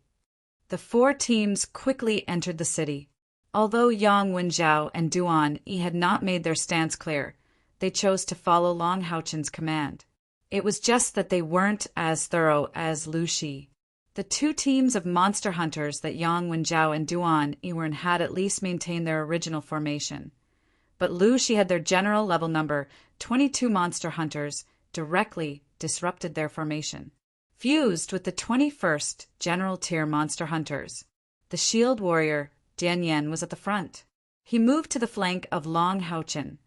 The four teams quickly entered the city. Although Yang Wenjiao and Duan Yi had not made their stance clear, they chose to follow Long Haochen's command. It was just that they weren't as thorough as Lu Shi. The two teams of monster hunters that Yang Wenjiao and Duan Yi were in had at least maintained their original formation. But Lu Shi had their general level number 22 monster hunters directly disrupted their formation. Fused with the 21st general tier monster hunters, the shield warrior Dian Yan was at the front. He moved to the flank of Long Haochen,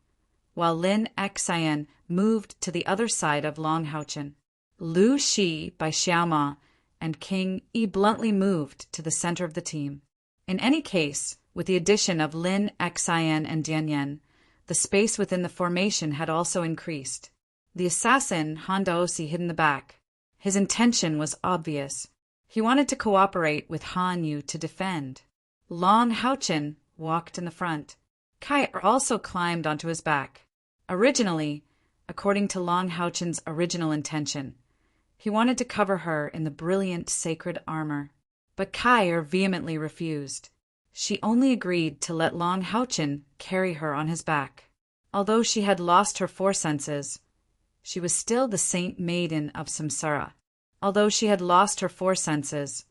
while Lin Xian moved to the other side of Long Haochen. Lu Shi by Xiaoma and King Yi bluntly moved to the center of the team. In any case, with the addition of Lin Xian and Dian Yan, the space within the formation had also increased. The assassin Han Daosi hid in the back. His intention was obvious. He wanted to cooperate with Han Yu to defend. Long Haochen walked in the front. Kai also climbed onto his back. Originally, according to Long Haochen's original intention, he wanted to cover her in the brilliant sacred armor. But Kai vehemently refused. She only agreed to let Long Haochen carry her on his back. Although she had lost her four senses, she was still the Saint Maiden of Samsara. Although she had lost her four senses,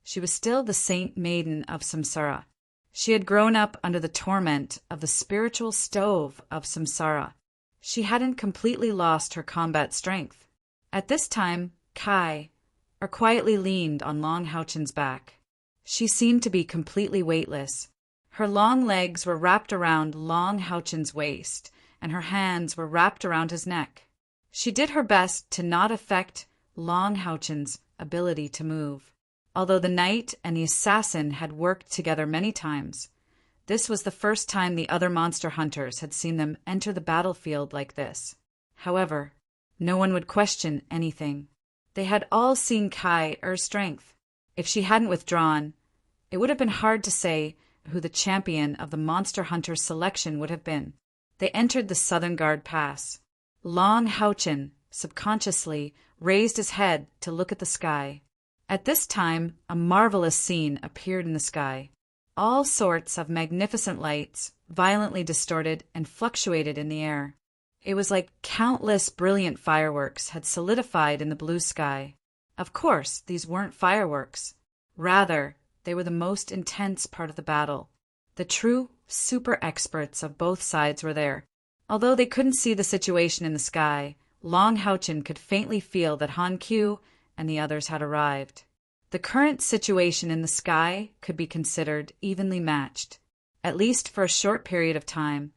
she was still the Saint Maiden of Samsara. She had grown up under the torment of the spiritual stove of Samsara. She hadn't completely lost her combat strength. At this time, Kai quietly leaned on Long Haochen's back. She seemed to be completely weightless. Her long legs were wrapped around Long Haochen's waist, and her hands were wrapped around his neck. She did her best to not affect Long Haochen's ability to move. Although the knight and the assassin had worked together many times, this was the first time the other monster hunters had seen them enter the battlefield like this. However, no one would question anything. They had all seen Kai's strength. If she hadn't withdrawn, it would have been hard to say who the champion of the monster hunter selection would have been. They entered the Southern Guard Pass. Long Haochen subconsciously raised his head to look at the sky. At this time, a marvelous scene appeared in the sky. All sorts of magnificent lights, violently distorted and fluctuated in the air. It was like countless brilliant fireworks had solidified in the blue sky. Of course, these weren't fireworks. Rather, they were the most intense part of the battle. The true super experts of both sides were there. Although they couldn't see the situation in the sky, Long Haochen could faintly feel that Han Qiu and the others had arrived. The current situation in the sky could be considered evenly matched. At least for a short period of time,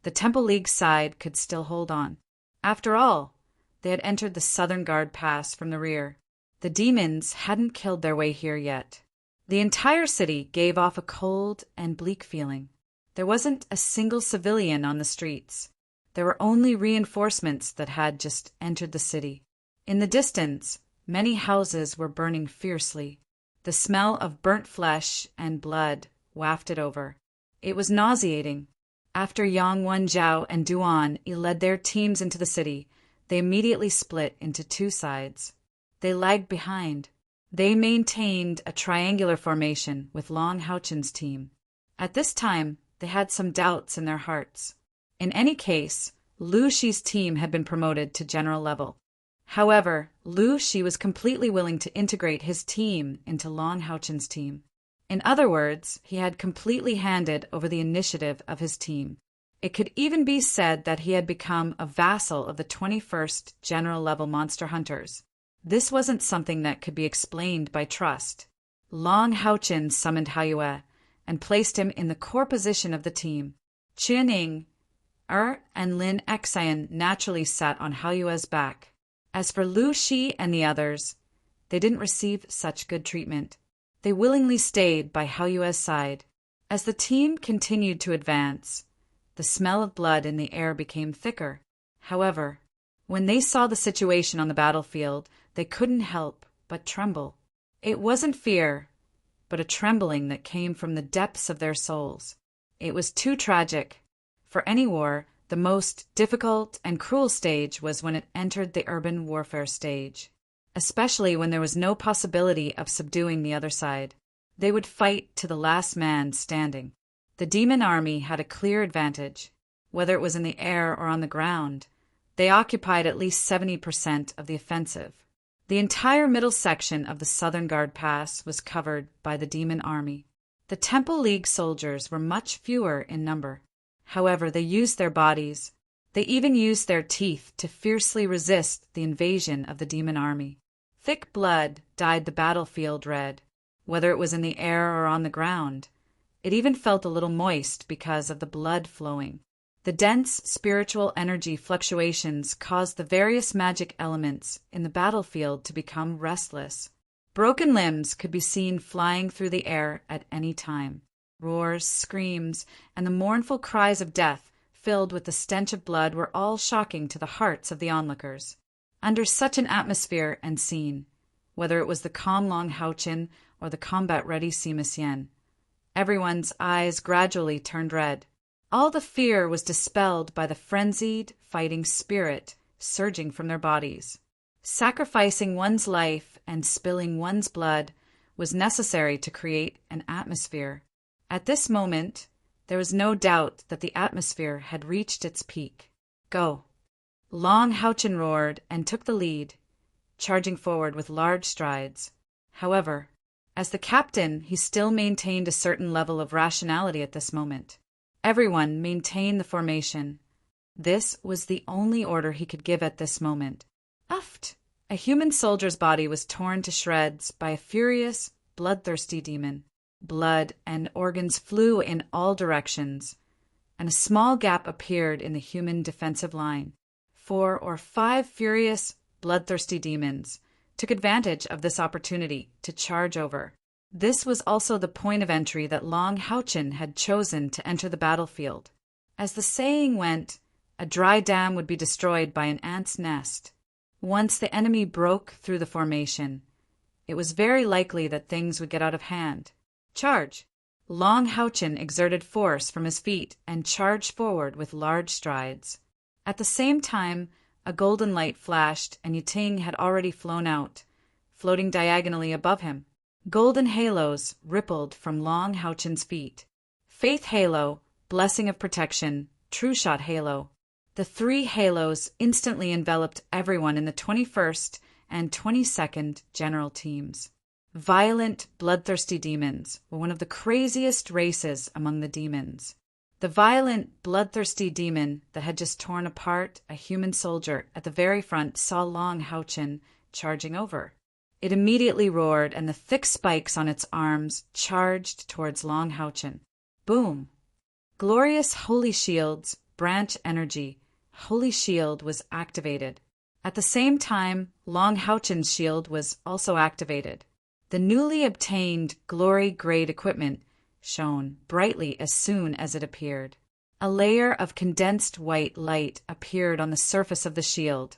the Temple League side could still hold on. After all, they had entered the Southern Guard Pass from the rear. The demons hadn't killed their way here yet. The entire city gave off a cold and bleak feeling. There wasn't a single civilian on the streets. There were only reinforcements that had just entered the city. In the distance, many houses were burning fiercely. The smell of burnt flesh and blood wafted over. It was nauseating. After Yang Wenjiao and Duan Yi led their teams into the city, they immediately split into two sides. They lagged behind. They maintained a triangular formation with Long Haochen's team. At this time, they had some doubts in their hearts. In any case, Lu Shi's team had been promoted to general level. However, Lu Shi was completely willing to integrate his team into Long Haochen's team. In other words, he had completely handed over the initiative of his team. It could even be said that he had become a vassal of the 21st general level monster hunters. This wasn't something that could be explained by trust. Long Haochen summoned Haoyue and placed him in the core position of the team. Qianing, and Lin Xian naturally sat on Haoyue's back. As for Lu Shi and the others, they didn't receive such good treatment. They willingly stayed by Haoyue's side. As the team continued to advance, the smell of blood in the air became thicker. However, when they saw the situation on the battlefield, they couldn't help but tremble. It wasn't fear, but a trembling that came from the depths of their souls. It was too tragic. For any war, the most difficult and cruel stage was when it entered the urban warfare stage, especially when there was no possibility of subduing the other side. They would fight to the last man standing. The demon army had a clear advantage. Whether it was in the air or on the ground, they occupied at least 70% of the offensive. The entire middle section of the Southern Guard Pass was covered by the demon army. The Temple League soldiers were much fewer in number. However, they used their bodies. They even used their teeth to fiercely resist the invasion of the demon army. Thick blood dyed the battlefield red, whether it was in the air or on the ground. It even felt a little moist because of the blood flowing. The dense spiritual energy fluctuations caused the various magic elements in the battlefield to become restless. Broken limbs could be seen flying through the air at any time. Roars, screams, and the mournful cries of death, filled with the stench of blood, were all shocking to the hearts of the onlookers. Under such an atmosphere and scene, whether it was the calm Long Houchin or the combat-ready Sima Xian, everyone's eyes gradually turned red. All the fear was dispelled by the frenzied, fighting spirit surging from their bodies. Sacrificing one's life and spilling one's blood was necessary to create an atmosphere. At this moment, there was no doubt that the atmosphere had reached its peak. Go! Long Houchin roared and took the lead, charging forward with large strides. However, as the captain, he still maintained a certain level of rationality at this moment. Everyone maintained the formation. This was the only order he could give at this moment. Uft! A human soldier's body was torn to shreds by a furious, bloodthirsty demon. Blood and organs flew in all directions, and a small gap appeared in the human defensive line. 4 or 5 furious, bloodthirsty demons took advantage of this opportunity to charge over. This was also the point of entry that Long Houchin had chosen to enter the battlefield. As the saying went, a dry dam would be destroyed by an ant's nest. Once the enemy broke through the formation, it was very likely that things would get out of hand. Charge! Long Houchin exerted force from his feet and charged forward with large strides. At the same time, a golden light flashed, and Yiting had already flown out, floating diagonally above him. Golden halos rippled from Long Houchin's feet. Faith Halo, Blessing of Protection, True Shot Halo. The 3 halos instantly enveloped everyone in the 21st and 22nd General Teams. Violent, bloodthirsty demons were one of the craziest races among the demons. The violent, bloodthirsty demon that had just torn apart a human soldier at the very front saw Long Houchin charging over. It immediately roared, and the thick spikes on its arms charged towards Long Houchin. Boom! Glorious Holy Shield's branch energy, Holy Shield, was activated. At the same time, Long Houchin's shield was also activated. The newly obtained glory-grade equipment shone brightly as soon as it appeared. A layer of condensed white light appeared on the surface of the shield,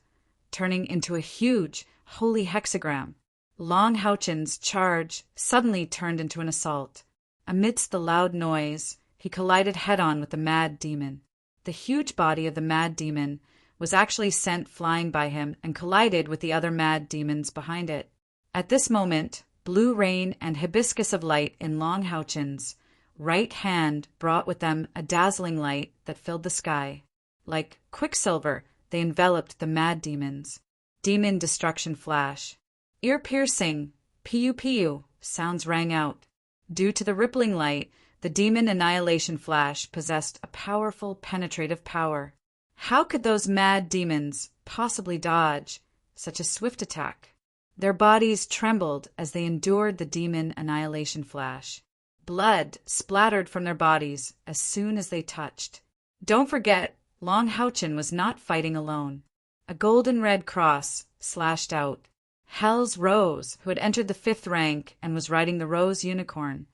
turning into a huge, holy hexagram. Long Houchin's charge suddenly turned into an assault. Amidst the loud noise, he collided head-on with the mad demon. The huge body of the mad demon was actually sent flying by him and collided with the other mad demons behind it. At this moment, blue rain and hibiscus of light in Long Houchin's right hand brought with them a dazzling light that filled the sky. Like quicksilver, they enveloped the mad demons. Demon destruction flash. Ear-piercing, piu-piu, sounds rang out. Due to the rippling light, the demon annihilation flash possessed a powerful penetrative power. How could those mad demons possibly dodge such a swift attack? Their bodies trembled as they endured the demon annihilation flash. Blood splattered from their bodies as soon as they touched. Don't forget, Long Houchin was not fighting alone. A golden red cross slashed out. Hell's Rose, who had entered the 5th rank and was riding the Rose Unicorn,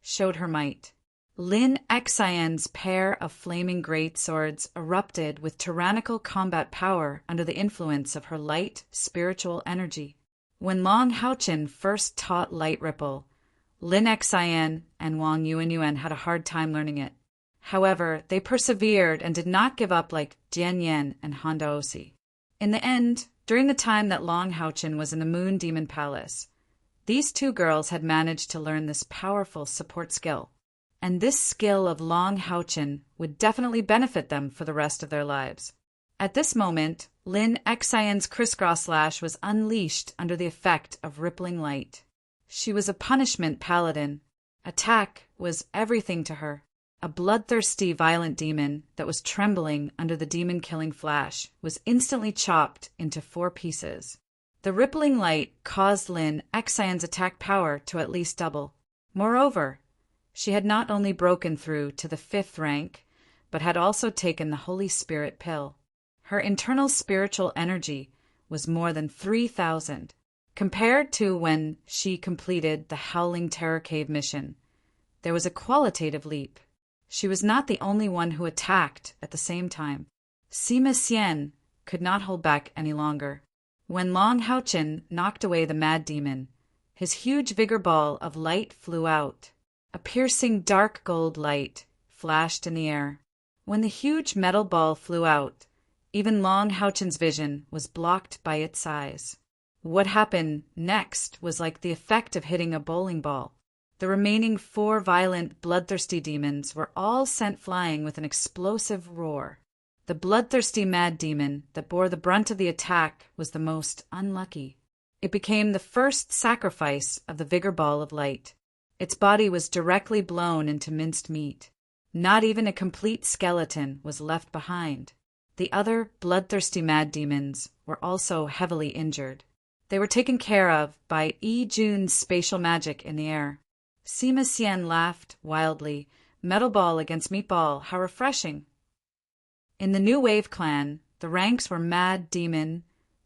showed her might. Lin Xian's pair of flaming greatswords erupted with tyrannical combat power under the influence of her light, spiritual energy. When Long Haochen first taught Light Ripple, Lin Xian and Wang Yuanyuan had a hard time learning it. However, they persevered and did not give up like Jian Yan and Han Daosi. In the end, during the time that Long Haochen was in the Moon Demon Palace, these two girls had managed to learn this powerful support skill. And this skill of Long Haochen would definitely benefit them for the rest of their lives. At this moment, Lin Xian's crisscross slash was unleashed under the effect of rippling light. She was a punishment paladin. Attack was everything to her. A bloodthirsty, violent demon that was trembling under the demon-killing flash was instantly chopped into 4 pieces. The rippling light caused Lin Xian's attack power to at least double. Moreover, she had not only broken through to the 5th rank, but had also taken the Holy Spirit pill. Her internal spiritual energy was more than 3,000. Compared to when she completed the Howling Terror Cave mission, there was a qualitative leap. She was not the only one who attacked at the same time. Sima Xian could not hold back any longer. When Long Haochen knocked away the mad demon, his huge vigor ball of light flew out. A piercing dark gold light flashed in the air. When the huge metal ball flew out, even Long Haochen's vision was blocked by its size. What happened next was like the effect of hitting a bowling ball. The remaining 4 violent, bloodthirsty demons were all sent flying with an explosive roar. The bloodthirsty mad demon that bore the brunt of the attack was the most unlucky. It became the first sacrifice of the vigor ball of light. Its body was directly blown into minced meat. Not even a complete skeleton was left behind. The other bloodthirsty mad demons were also heavily injured. They were taken care of by Yi Jun's spatial magic in the air. Sima Xian laughed wildly. Metal ball against meatball, how refreshing. In the New Wave clan, the ranks were Mad Demon,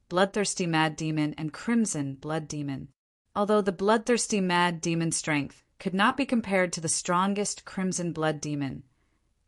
Bloodthirsty Mad Demon, and Crimson Blood Demon. Although the Bloodthirsty Mad Demon strength could not be compared to the strongest Crimson Blood Demon,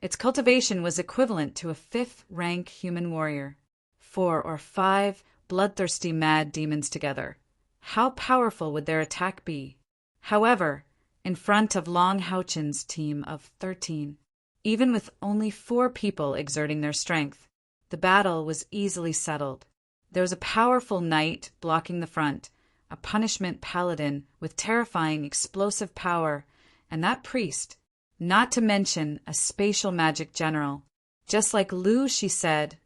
its cultivation was equivalent to a 5th rank human warrior. 4 or 5 bloodthirsty mad demons together. How powerful would their attack be? However, in front of Long Haochen's team of 13, even with only 4 people exerting their strength, the battle was easily settled. There was a powerful knight blocking the front, a punishment paladin with terrifying explosive power, and that priest, not to mention a spatial magic general. Just like Lu, she said,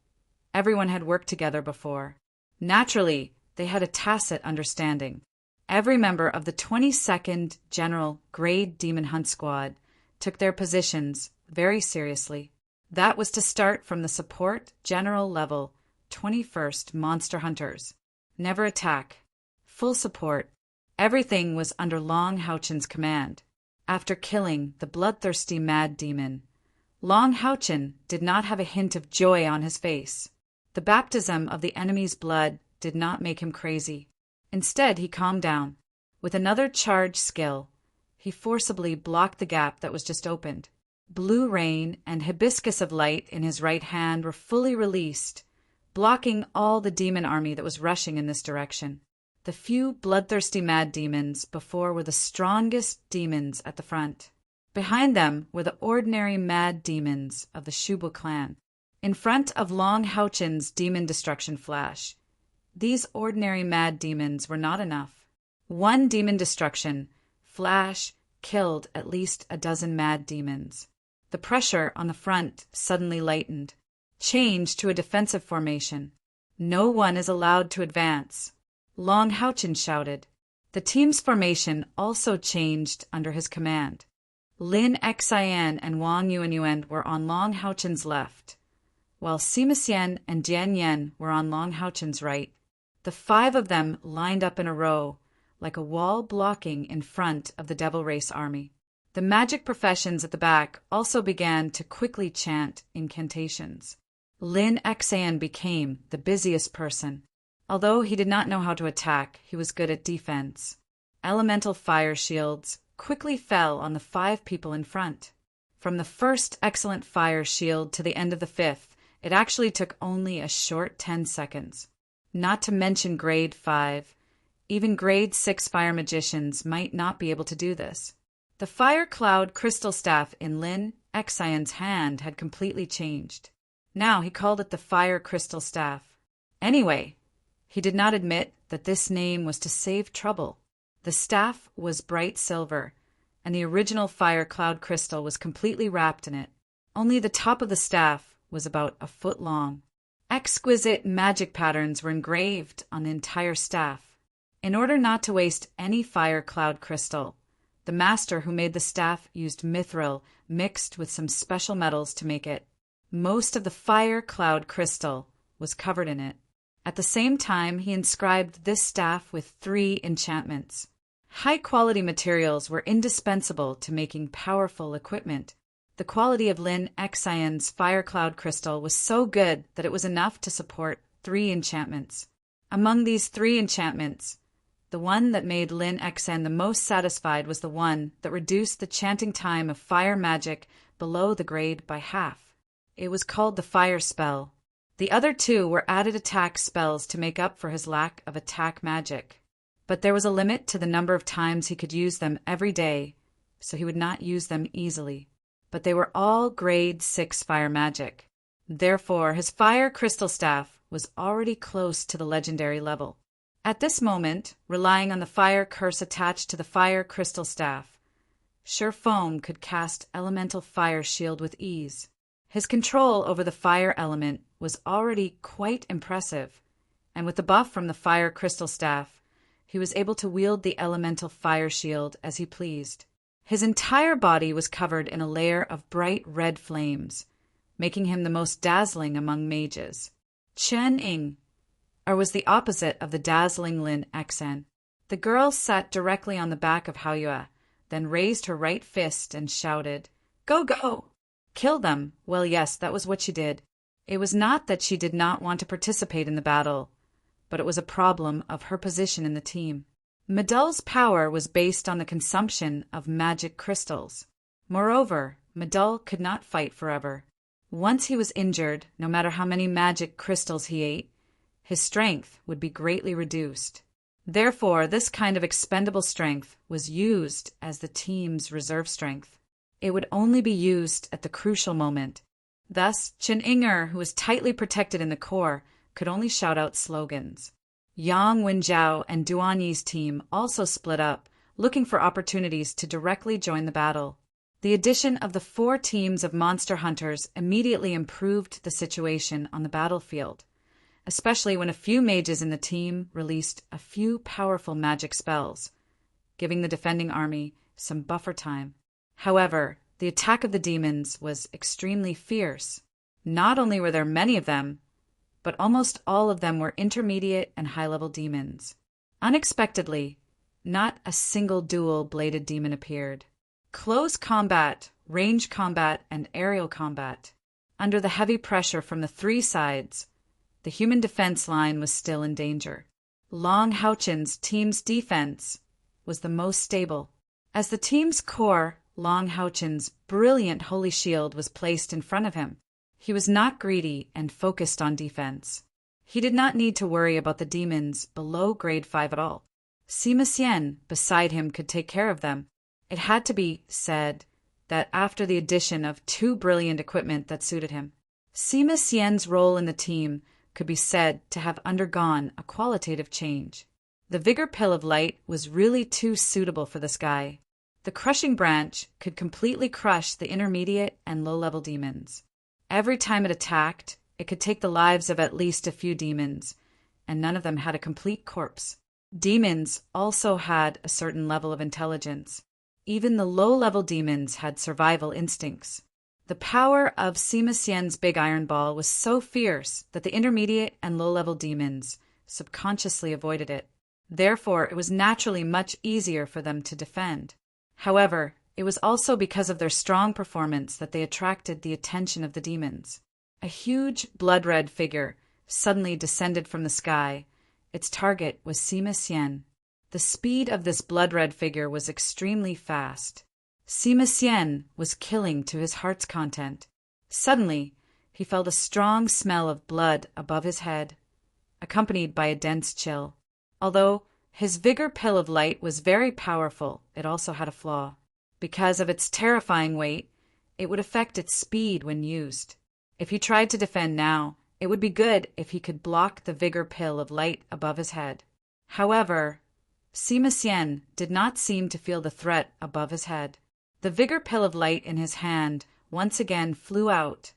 everyone had worked together before. Naturally, they had a tacit understanding. Every member of the 22nd General Grade Demon Hunt Squad took their positions very seriously. That was to start from the support general level 21st Monster Hunters. Never attack. Full support. Everything was under Long Haochen's command. After killing the bloodthirsty mad demon, Long Haochen did not have a hint of joy on his face. The baptism of the enemy's blood did not make him crazy. Instead, he calmed down. With another charge skill, he forcibly blocked the gap that was just opened. Blue rain and hibiscus of light in his right hand were fully released, blocking all the demon army that was rushing in this direction. The few bloodthirsty mad demons before were the strongest demons at the front. Behind them were the ordinary mad demons of the Shubu clan. In front of Long Haochen's demon destruction flash, these ordinary mad demons were not enough. 1 demon destruction flash killed at least a dozen mad demons. The pressure on the front suddenly lightened, changed to a defensive formation. No one is allowed to advance. Long Haochen shouted. The team's formation also changed under his command. Lin Xian and Wang Yuanyuan were on Long Haochen's left, while Sima Xian and Jian Yan were on Long Haochen's right. The 5 of them lined up in a row, like a wall blocking in front of the Devil Race army. The magic professions at the back also began to quickly chant incantations. Lin Xian became the busiest person. Although he did not know how to attack, he was good at defense. Elemental fire shields quickly fell on the 5 people in front. From the first excellent fire shield to the end of the fifth, it actually took only a short 10 seconds. Not to mention grade 5. Even grade 6 fire magicians might not be able to do this. The fire cloud crystal staff in Lin Xian's hand had completely changed. Now he called it the fire crystal staff. Anyway, he did not admit that this name was to save trouble. The staff was bright silver, and the original fire cloud crystal was completely wrapped in it. Only the top of the staff was about a foot long. Exquisite magic patterns were engraved on the entire staff. In order not to waste any fire cloud crystal, the master who made the staff used mithril mixed with some special metals to make it. Most of the fire cloud crystal was covered in it. At the same time, he inscribed this staff with 3 enchantments. High-quality materials were indispensable to making powerful equipment. The quality of Lin Xian's fire cloud crystal was so good that it was enough to support 3 enchantments. Among these 3 enchantments, the one that made Lin Xian the most satisfied was the one that reduced the chanting time of fire magic below the grade by half. It was called the fire spell. The other 2 were added attack spells to make up for his lack of attack magic. But there was a limit to the number of times he could use them every day, so he would not use them easily. But they were all grade 6 fire magic. Therefore, his fire crystal staff was already close to the legendary level. At this moment, relying on the fire curse attached to the fire crystal staff, Sure Foam could cast elemental fire shield with ease. His control over the fire element was already quite impressive, and with the buff from the fire crystal staff, he was able to wield the elemental fire shield as he pleased. His entire body was covered in a layer of bright red flames, making him the most dazzling among mages. Chen Ying, or was the opposite of the dazzling Lin Xian. The girl sat directly on the back of Haoyue, then raised her right fist and shouted, "Go, go!" Kill them. Well, yes, that was what she did. It was not that she did not want to participate in the battle, but it was a problem of her position in the team. Medul's power was based on the consumption of magic crystals. Moreover, Medul could not fight forever. Once he was injured, no matter how many magic crystals he ate, his strength would be greatly reduced. Therefore, this kind of expendable strength was used as the team's reserve strength. It would only be used at the crucial moment. Thus, Chen Yinger, who was tightly protected in the core, could only shout out slogans. Yang Wenjiao and Duan Yi's team also split up, looking for opportunities to directly join the battle. The addition of the 4 teams of monster hunters immediately improved the situation on the battlefield, especially when a few mages in the team released a few powerful magic spells, giving the defending army some buffer time. However, the attack of the demons was extremely fierce. Not only were there many of them, but almost all of them were intermediate and high-level demons. Unexpectedly, not a single dual-bladed demon appeared. Close combat, range combat, and aerial combat. Under the heavy pressure from the 3 sides, the human defense line was still in danger. Long Haochen's team's defense was the most stable. As the team's core, Long Haochen's brilliant holy shield was placed in front of him. He was not greedy and focused on defense. He did not need to worry about the demons below grade 5 at all. Sima Xian beside him could take care of them. It had to be said that after the addition of 2 brilliant equipment that suited him, Sima Xian's role in the team could be said to have undergone a qualitative change. The Vigor Pill of Light was really too suitable for this guy. The Crushing Branch could completely crush the intermediate and low-level demons. Every time it attacked, it could take the lives of at least a few demons, and none of them had a complete corpse. Demons also had a certain level of intelligence. Even the low-level demons had survival instincts. The power of Sima Xian's Big Iron Ball was so fierce that the intermediate and low-level demons subconsciously avoided it. Therefore, it was naturally much easier for them to defend. However, it was also because of their strong performance that they attracted the attention of the demons. A huge blood-red figure suddenly descended from the sky. Its target was Sima Xian. The speed of this blood-red figure was extremely fast. Sima Xian was killing to his heart's content. Suddenly, he felt a strong smell of blood above his head, accompanied by a dense chill. Although his vigor pill of light was very powerful, it also had a flaw. Because of its terrifying weight, it would affect its speed when used. If he tried to defend now, it would be good if he could block the vigor pill of light above his head. However, Sima Xian did not seem to feel the threat above his head. The vigor pill of light in his hand once again flew out,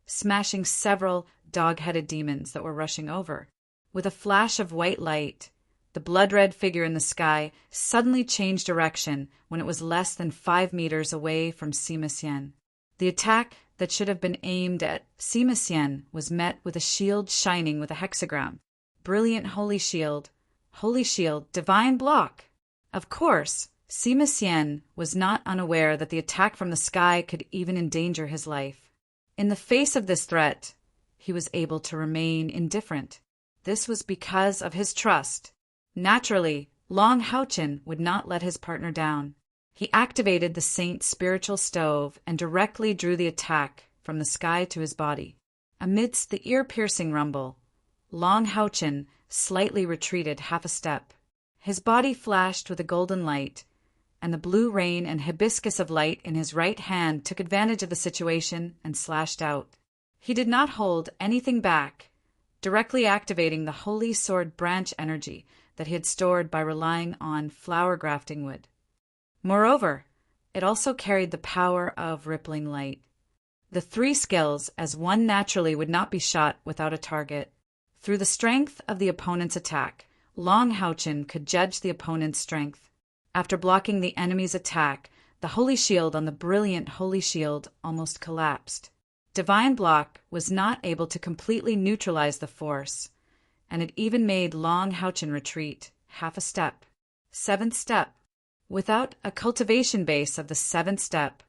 smashing several dog-headed demons that were rushing over. With a flash of white light, the blood-red figure in the sky suddenly changed direction when it was less than 5 meters away from Sima Xian. The attack that should have been aimed at Sima Xian was met with a shield shining with a hexagram. Brilliant holy shield, divine block. Of course, Sima Xian was not unaware that the attack from the sky could even endanger his life. In the face of this threat, he was able to remain indifferent. This was because of his trust. Naturally, Long Haochen would not let his partner down. He activated the saint's spiritual stove and directly drew the attack from the sky to his body. Amidst the ear-piercing rumble, Long Haochen slightly retreated half a step. His body flashed with a golden light, and the blue rain and hibiscus of light in his right hand took advantage of the situation and slashed out. He did not hold anything back, directly activating the holy sword branch energy that he had stored by relying on flower grafting wood. Moreover, it also carried the power of rippling light. The 3 skills as one naturally would not be shot without a target. Through the strength of the opponent's attack, Long Haochen could judge the opponent's strength. After blocking the enemy's attack, the holy shield on the brilliant holy shield almost collapsed. Divine block was not able to completely neutralize the force, and it even made Long Haochen retreat half a step. 7th step. Without a cultivation base of the 7th step,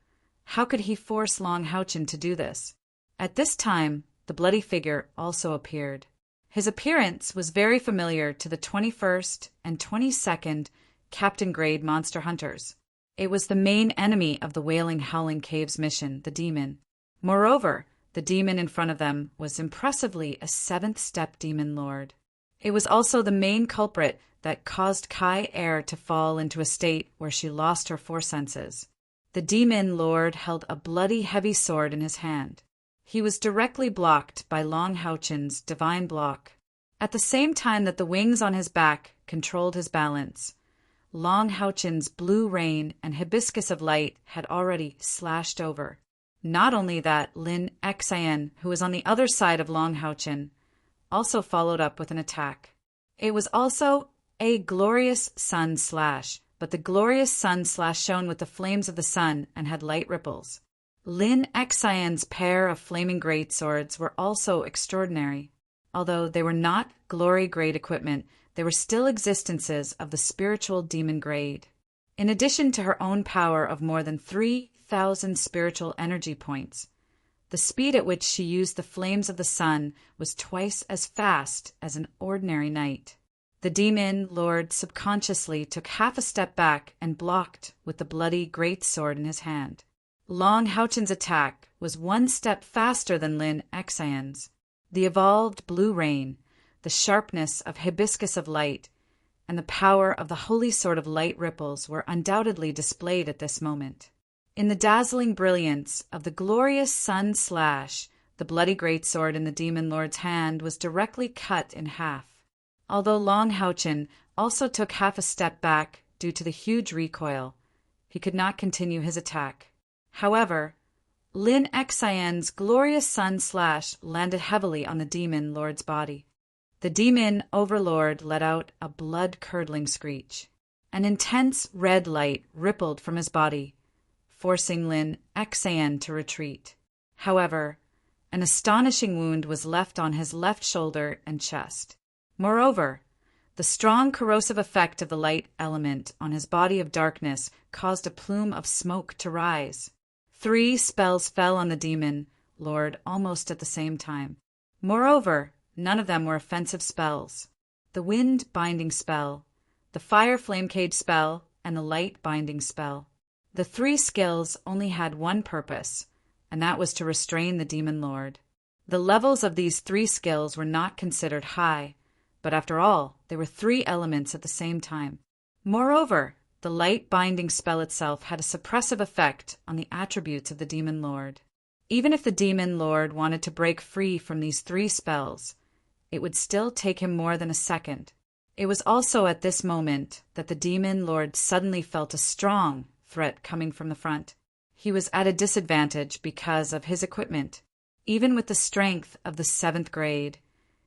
how could he force Long Haochen to do this? At this time, the bloody figure also appeared. His appearance was very familiar to the 21st and 22nd Captain Grade monster hunters. It was the main enemy of the Wailing Howling Caves mission, the demon. Moreover, the demon in front of them was impressively a 7th step demon lord. It was also the main culprit that caused Kai Air to fall into a state where she lost her 4 senses. The demon lord held a bloody heavy sword in his hand. He was directly blocked by Long Haochen's divine block. At the same time that the wings on his back controlled his balance, Long Haochen's blue rain and hibiscus of light had already slashed over. Not only that, Lin Xian, who was on the other side of Long Haochen, also followed up with an attack. It was also a glorious sun slash, but the glorious sun slash shone with the flames of the sun and had light ripples. Lin Xian's pair of flaming greatswords were also extraordinary. Although they were not glory grade equipment, they were still existences of the spiritual demon grade. In addition to her own power of more than 3,000 spiritual energy points, the speed at which she used the flames of the sun was twice as fast as an ordinary knight. The demon lord subconsciously took half a step back and blocked with the bloody greatsword in his hand. Long Haochen's attack was 1 step faster than Lin Xian's. The evolved blue rain, the sharpness of hibiscus of light, and the power of the holy sword of light ripples were undoubtedly displayed at this moment. In the dazzling brilliance of the glorious sun slash, the bloody greatsword in the demon lord's hand was directly cut in half. Although Long Haochen also took half a step back due to the huge recoil, he could not continue his attack. However, Lin Xian's glorious sun slash landed heavily on the demon lord's body. The demon overlord let out a blood-curdling screech. An intense red light rippled from his body, forcing Lin Xian to retreat. However, an astonishing wound was left on his left shoulder and chest. Moreover, the strong corrosive effect of the light element on his body of darkness caused a plume of smoke to rise. 3 spells fell on the demon lord almost at the same time. Moreover, none of them were offensive spells. The wind binding spell, the fire flame cage spell, and the light binding spell. The 3 skills only had one purpose, and that was to restrain the demon lord. The levels of these 3 skills were not considered high, but after all, they were 3 elements at the same time. Moreover, the light binding spell itself had a suppressive effect on the attributes of the demon lord. Even if the demon lord wanted to break free from these 3 spells, it would still take him more than a second. It was also at this moment that the demon lord suddenly felt a strong threat coming from the front. He was at a disadvantage because of his equipment. Even with the strength of the 7th grade,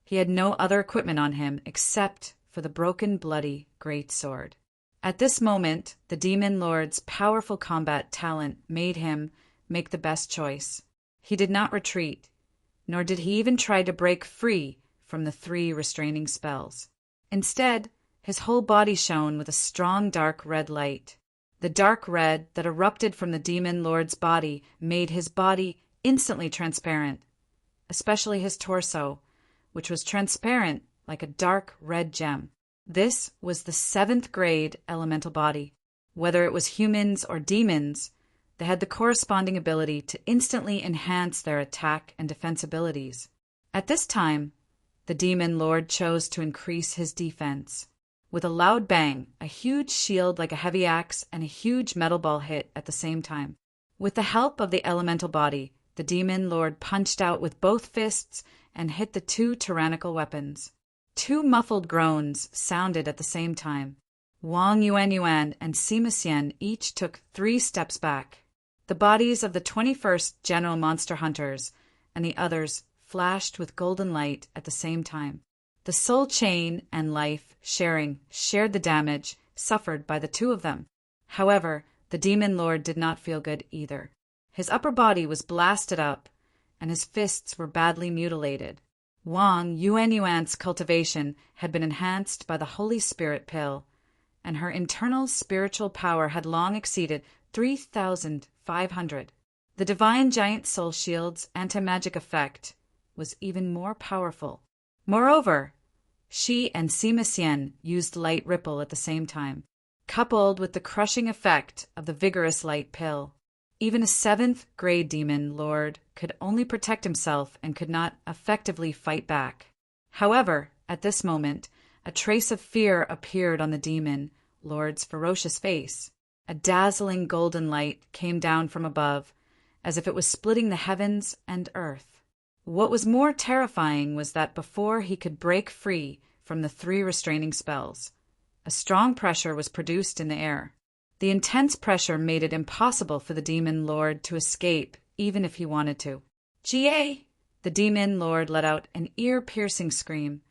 he had no other equipment on him except for the broken, bloody great sword. At this moment, the demon lord's powerful combat talent made him make the best choice. He did not retreat, nor did he even try to break free from the 3 restraining spells. Instead, his whole body shone with a strong dark red light. The dark red that erupted from the demon lord's body made his body instantly transparent, especially his torso, which was transparent like a dark red gem. This was the 7th grade elemental body. Whether it was humans or demons, they had the corresponding ability to instantly enhance their attack and defense abilities. At this time, the demon lord chose to increase his defense. With a loud bang, a huge shield like a heavy axe and a huge metal ball hit at the same time. With the help of the elemental body, the demon lord punched out with both fists and hit the 2 tyrannical weapons. 2 muffled groans sounded at the same time. Wang Yuanyuan and Sima Xian each took 3 steps back. The bodies of the 21st General Monster Hunters and the others flashed with golden light at the same time. The soul chain and life shared the damage suffered by the 2 of them. However, the demon lord did not feel good either. His upper body was blasted up, and his fists were badly mutilated. Wang Yuanyuan's cultivation had been enhanced by the Holy Spirit pill, and her internal spiritual power had long exceeded 3,500. The Divine Giant Soul Shield's anti-magic effect was even more powerful. Moreover, she and Sima Xian used light ripple at the same time, coupled with the crushing effect of the vigorous light pill. Even a 7th grade demon lord could only protect himself and could not effectively fight back. However, at this moment, a trace of fear appeared on the demon lord's ferocious face. A dazzling golden light came down from above, as if it was splitting the heavens and earth. What was more terrifying was that before he could break free from the 3 restraining spells, a strong pressure was produced in the air. The intense pressure made it impossible for the demon lord to escape, even if he wanted to. "Jie!" The demon lord let out an ear-piercing scream,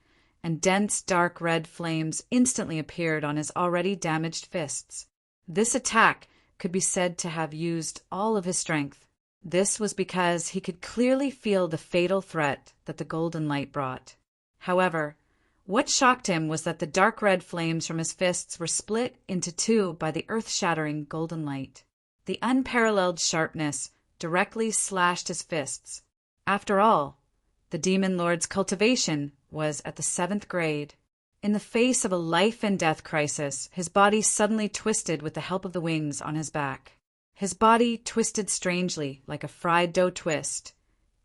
and dense dark red flames instantly appeared on his already damaged fists. This attack could be said to have used all of his strength. This was because he could clearly feel the fatal threat that the golden light brought. However, what shocked him was that the dark red flames from his fists were split into 2 by the earth-shattering golden light. The unparalleled sharpness directly slashed his fists. After all, the demon lord's cultivation was at the 7th grade. In the face of a life-and-death crisis, his body suddenly twisted with the help of the wings on his back. His body twisted strangely, like a fried dough twist,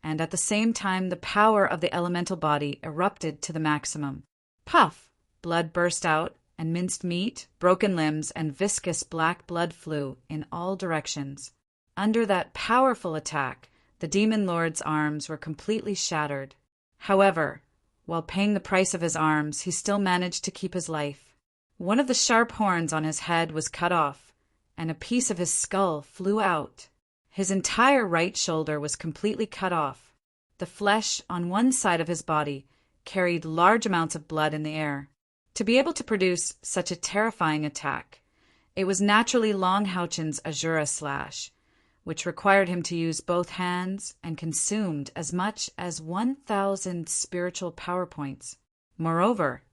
and at the same time the power of the elemental body erupted to the maximum. Puff! Blood burst out, and minced meat, broken limbs, and viscous black blood flew in all directions. Under that powerful attack, the demon lord's arms were completely shattered. However, while paying the price of his arms, he still managed to keep his life. One of the sharp horns on his head was cut off, and a piece of his skull flew out. His entire right shoulder was completely cut off. The flesh on one side of his body carried large amounts of blood in the air. To be able to produce such a terrifying attack, it was naturally Long Houchen's Azura Slash, which required him to use both hands and consumed as much as 1,000 spiritual power points. Moreover,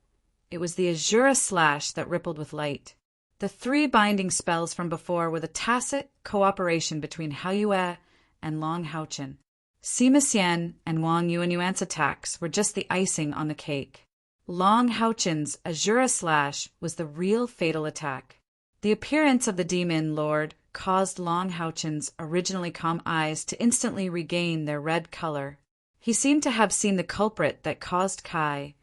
it was the Azura Slash that rippled with light. The 3 binding spells from before were the tacit cooperation between Hao Yue and Long Houchen. Sima Xian and Wang Yuanyuan's attacks were just the icing on the cake. Long Houchen's Azura Slash was the real fatal attack. The appearance of the demon lord caused Long Houchen's originally calm eyes to instantly regain their red color. He seemed to have seen the culprit that caused Kai,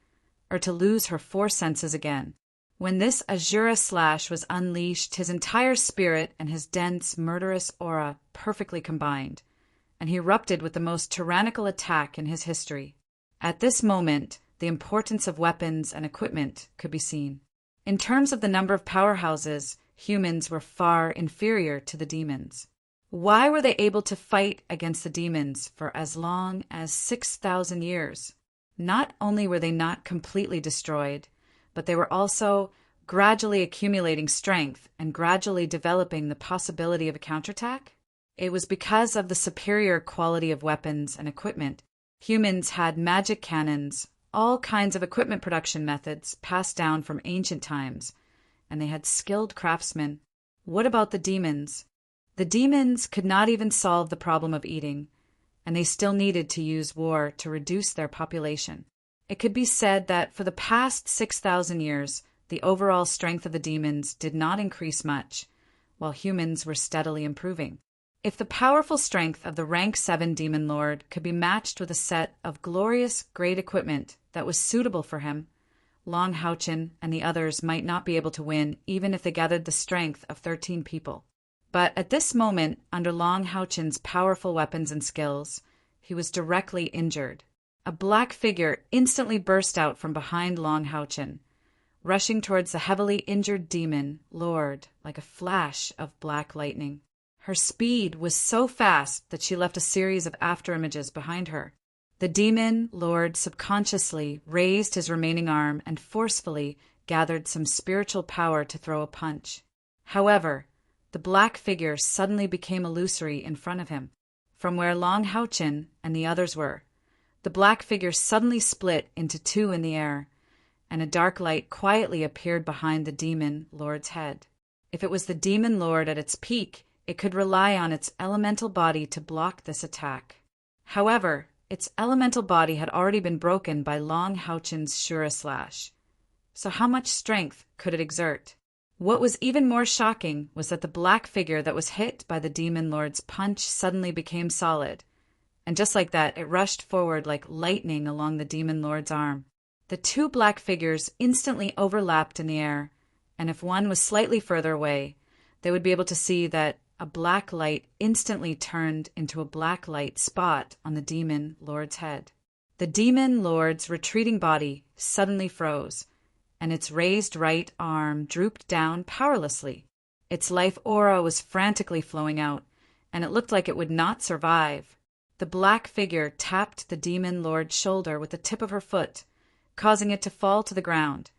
or to lose her four senses again. When this Azura slash was unleashed, his entire spirit and his dense, murderous aura perfectly combined, and he erupted with the most tyrannical attack in his history. At this moment, the importance of weapons and equipment could be seen. In terms of the number of powerhouses, humans were far inferior to the demons. Why were they able to fight against the demons for as long as 6,000 years? Not only were they not completely destroyed, but they were also gradually accumulating strength and gradually developing the possibility of a counterattack. It was because of the superior quality of weapons and equipment. Humans had magic cannons, all kinds of equipment production methods passed down from ancient times, and they had skilled craftsmen. What about the demons? The demons could not even solve the problem of eating, and they still needed to use war to reduce their population. It could be said that for the past 6,000 years, the overall strength of the demons did not increase much, while humans were steadily improving. If the powerful strength of the rank 7 demon lord could be matched with a set of glorious, great equipment that was suitable for him, Long Houchen and the others might not be able to win even if they gathered the strength of 13 people. But at this moment, under Long Houchen's powerful weapons and skills, he was directly injured. A black figure instantly burst out from behind Long Houchen, rushing towards the heavily injured demon lord like a flash of black lightning. Her speed was so fast that she left a series of afterimages behind her. The demon lord subconsciously raised his remaining arm and forcefully gathered some spiritual power to throw a punch. However, the black figure suddenly became illusory in front of him. From where Long Houchen and the others were, the black figure suddenly split into two in the air, and a dark light quietly appeared behind the demon lord's head. If it was the demon lord at its peak, it could rely on its elemental body to block this attack. However, its elemental body had already been broken by Long Houchen's Shura slash. So how much strength could it exert? What was even more shocking was that the black figure that was hit by the demon lord's punch suddenly became solid, and just like that, it rushed forward like lightning along the demon lord's arm. The two black figures instantly overlapped in the air, and if one was slightly further away, they would be able to see that a black light instantly turned into a black light spot on the demon lord's head. The demon lord's retreating body suddenly froze, and its raised right arm drooped down powerlessly. Its life aura was frantically flowing out, and it looked like it would not survive. The black figure tapped the demon lord's shoulder with the tip of her foot, causing it to fall to the ground,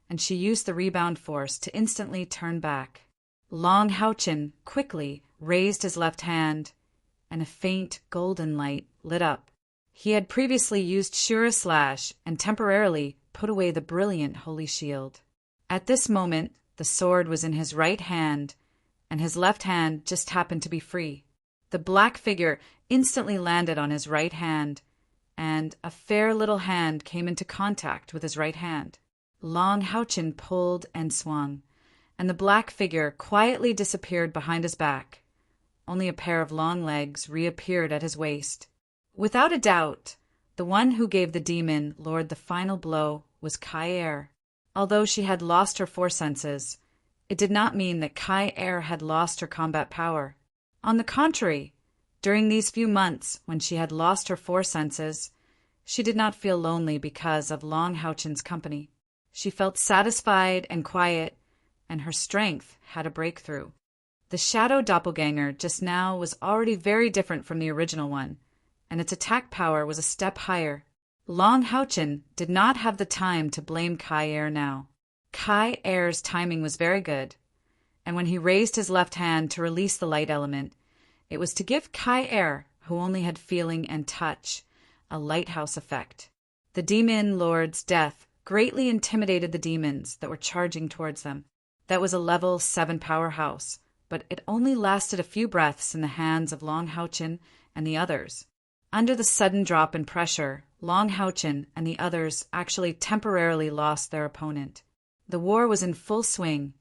and she used the rebound force to instantly turn back. Long Houchen quickly raised his left hand, and a faint golden light lit up. He had previously used Shura slash and temporarily put away the brilliant holy shield. At this moment, the sword was in his right hand, and his left hand just happened to be free. The black figure instantly landed on his right hand, and a fair little hand came into contact with his right hand. Long Houchen pulled and swung, and the black figure quietly disappeared behind his back. Only a pair of long legs reappeared at his waist. Without a doubt, the one who gave the demon lord the final blow was Kai. Although she had lost her four senses, it did not mean that Kai had lost her combat power. On the contrary, during these few months when she had lost her four senses, she did not feel lonely because of Long Houchen's company. She felt satisfied and quiet, and her strength had a breakthrough. The shadow doppelganger just now was already very different from the original one, and its attack power was a step higher. Long Houchen did not have the time to blame Kai now. Kai-Er's timing was very good, and when he raised his left hand to release the light element, it was to give Kai, who only had feeling and touch, a lighthouse effect. The demon lord's death greatly intimidated the demons that were charging towards them. That was a level 7 powerhouse, but it only lasted a few breaths in the hands of Long Houchen and the others. Under the sudden drop in pressure, Long Houchen and the others actually temporarily lost their opponent. The war was in full swing,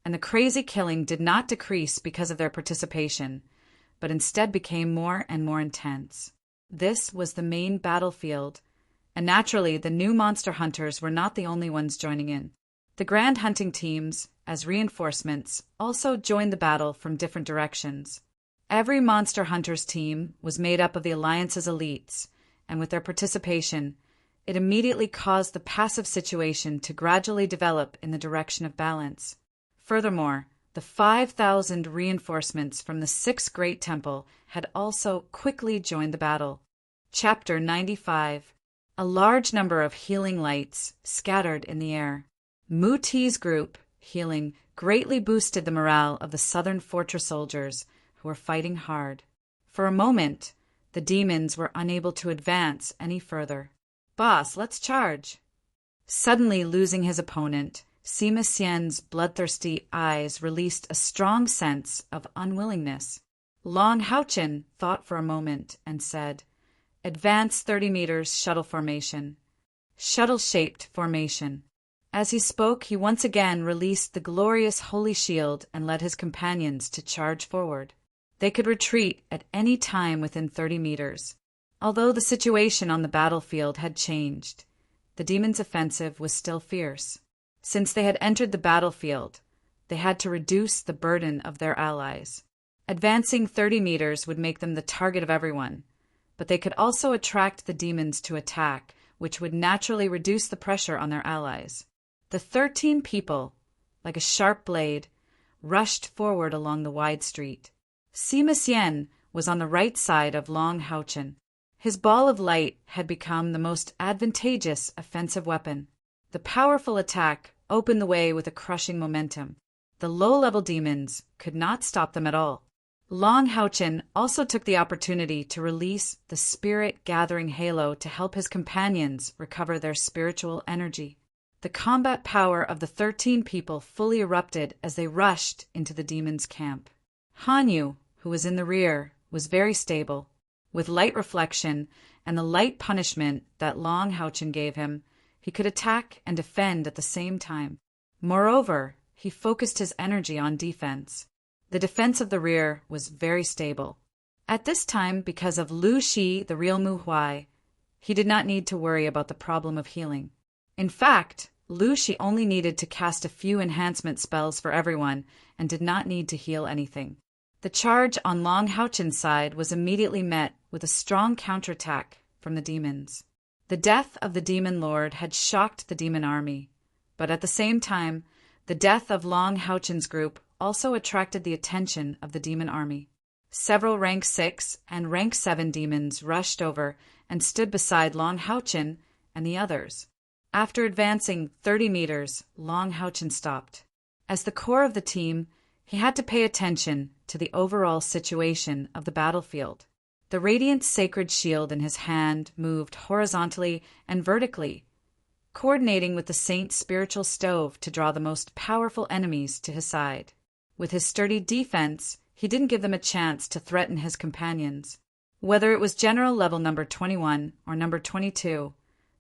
and the crazy killing did not decrease because of their participation, but instead became more and more intense. This was the main battlefield, and naturally the new monster hunters were not the only ones joining in. The grand hunting teams, as reinforcements, also joined the battle from different directions. Every monster hunters team was made up of the Alliance's elites, and with their participation, it immediately caused the passive situation to gradually develop in the direction of balance. Furthermore, the 5,000 reinforcements from the Sixth Great Temple had also quickly joined the battle. Chapter 95. A large number of healing lights scattered in the air. Muti's group, healing, greatly boosted the morale of the southern fortress soldiers, who were fighting hard. For a moment, the demons were unable to advance any further. "Boss, let's charge." Suddenly losing his opponent, Sima Xian's bloodthirsty eyes released a strong sense of unwillingness. Long Haochen thought for a moment and said, "Advance 30 meters, shuttle formation." Shuttle-shaped formation. As he spoke, he once again released the glorious holy shield and led his companions to charge forward. They could retreat at any time within 30 meters. Although the situation on the battlefield had changed, the demons' offensive was still fierce. Since they had entered the battlefield, they had to reduce the burden of their allies. Advancing 30 meters would make them the target of everyone, but they could also attract the demons to attack, which would naturally reduce the pressure on their allies. The 13 people, like a sharp blade, rushed forward along the wide street. Sima Xian was on the right side of Long Haochen. His ball of light had become the most advantageous offensive weapon. The powerful attack opened the way with a crushing momentum. The low-level demons could not stop them at all. Long Haochen also took the opportunity to release the spirit-gathering halo to help his companions recover their spiritual energy. The combat power of the 13 people fully erupted as they rushed into the demons' camp. Hanyu, who was in the rear, was very stable. With light reflection and the light punishment that Long Haochen gave him, he could attack and defend at the same time. Moreover, he focused his energy on defense. The defense of the rear was very stable. At this time, because of Lu Shi, the real Mu Huai, he did not need to worry about the problem of healing. In fact, Lu Shi only needed to cast a few enhancement spells for everyone and did not need to heal anything. The charge on Long Haochen's side was immediately met with a strong counterattack from the demons. The death of the demon lord had shocked the demon army, but at the same time, the death of Long Haochen's group also attracted the attention of the demon army. Several rank 6 and rank 7 demons rushed over and stood beside Long Haochen and the others. After advancing 30 meters, Long Haochen stopped. As the core of the team, he had to pay attention to the overall situation of the battlefield. The radiant sacred shield in his hand moved horizontally and vertically, coordinating with the saint's spiritual stove to draw the most powerful enemies to his side. With his sturdy defense, he didn't give them a chance to threaten his companions. Whether it was General Level number 21 or number 22,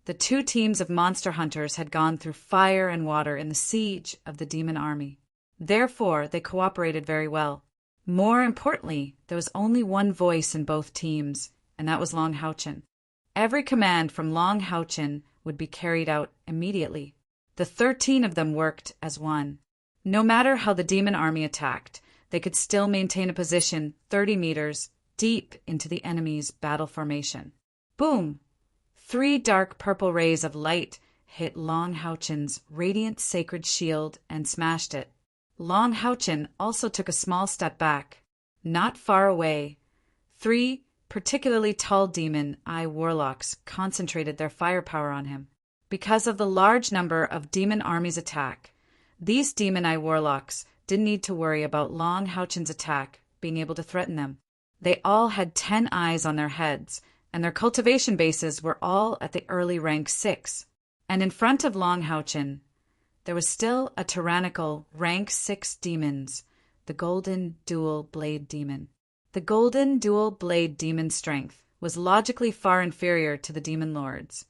the two teams of monster hunters had gone through fire and water in the siege of the demon army. Therefore, they cooperated very well. More importantly, there was only one voice in both teams, and that was Long Haochen. Every command from Long Haochen would be carried out immediately. The 13 of them worked as one. No matter how the demon army attacked, they could still maintain a position 30 meters deep into the enemy's battle formation. Boom! 3 dark purple rays of light hit Long Haochen's radiant sacred shield and smashed it. Long Haochen also took a small step back. Not far away, 3 particularly tall demon eye warlocks concentrated their firepower on him. Because of the large number of demon armies' attack, these demon eye warlocks didn't need to worry about Long Haochen's attack being able to threaten them. They all had 10 eyes on their heads, and their cultivation bases were all at the early rank 6. And in front of Long Haochen, there was still a tyrannical rank 6 demons, the Golden Dual Blade Demon. The Golden Dual Blade Demon's strength was logically far inferior to the Demon Lord's,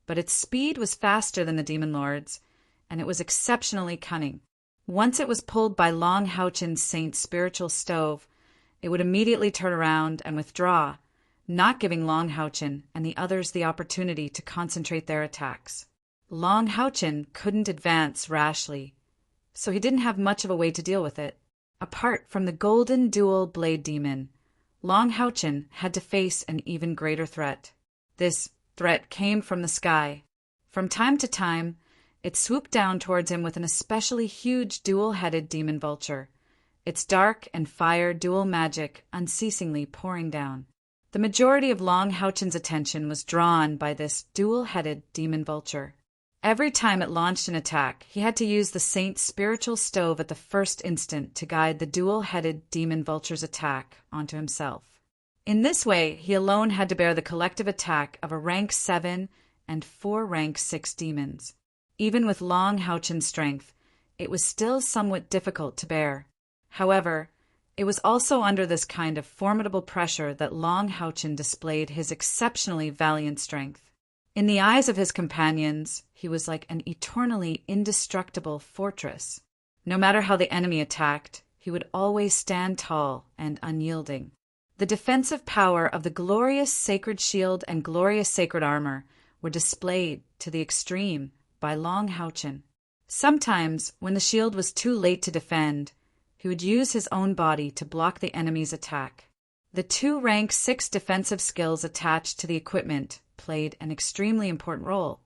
but its speed was faster than the Demon Lord's, and it was exceptionally cunning. Once it was pulled by Long Houchen's Saint's spiritual stove, it would immediately turn around and withdraw, not giving Long Houchen and the others the opportunity to concentrate their attacks. Long Houchen couldn't advance rashly, so he didn't have much of a way to deal with it. Apart from the golden dual blade demon, Long Houchen had to face an even greater threat. This threat came from the sky. From time to time, it swooped down towards him with an especially huge dual-headed demon vulture, its dark and fire dual magic unceasingly pouring down. The majority of Long Houchen's attention was drawn by this dual-headed demon vulture. Every time it launched an attack, he had to use the Saint's spiritual stove at the first instant to guide the dual-headed demon vulture's attack onto himself. In this way, he alone had to bear the collective attack of a rank 7 and 4 rank 6 demons. Even with Long Houchen's strength, it was still somewhat difficult to bear. However, it was also under this kind of formidable pressure that Long Houchen displayed his exceptionally valiant strength. In the eyes of his companions, he was like an eternally indestructible fortress. No matter how the enemy attacked, he would always stand tall and unyielding. The defensive power of the glorious sacred shield and glorious sacred armor were displayed to the extreme by Long Houchen. Sometimes, when the shield was too late to defend, he would use his own body to block the enemy's attack. The 2 rank 6 defensive skills attached to the equipment played an extremely important role,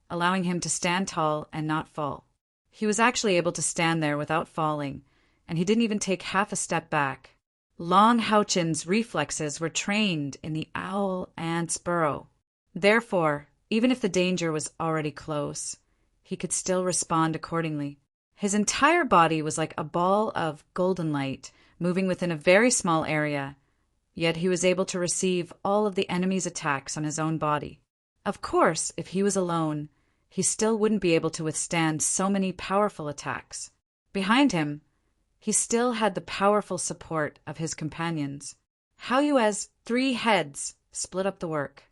allowing him to stand tall and not fall. He was actually able to stand there without falling, and he didn't even take half a step back. Long Houchen's reflexes were trained in the owl ant's burrow. Therefore, even if the danger was already close, he could still respond accordingly. His entire body was like a ball of golden light moving within a very small area, yet he was able to receive all of the enemy's attacks on his own body. Of course, if he was alone, he still wouldn't be able to withstand so many powerful attacks. Behind him, he still had the powerful support of his companions. Hao Yue's 3 heads split up the work.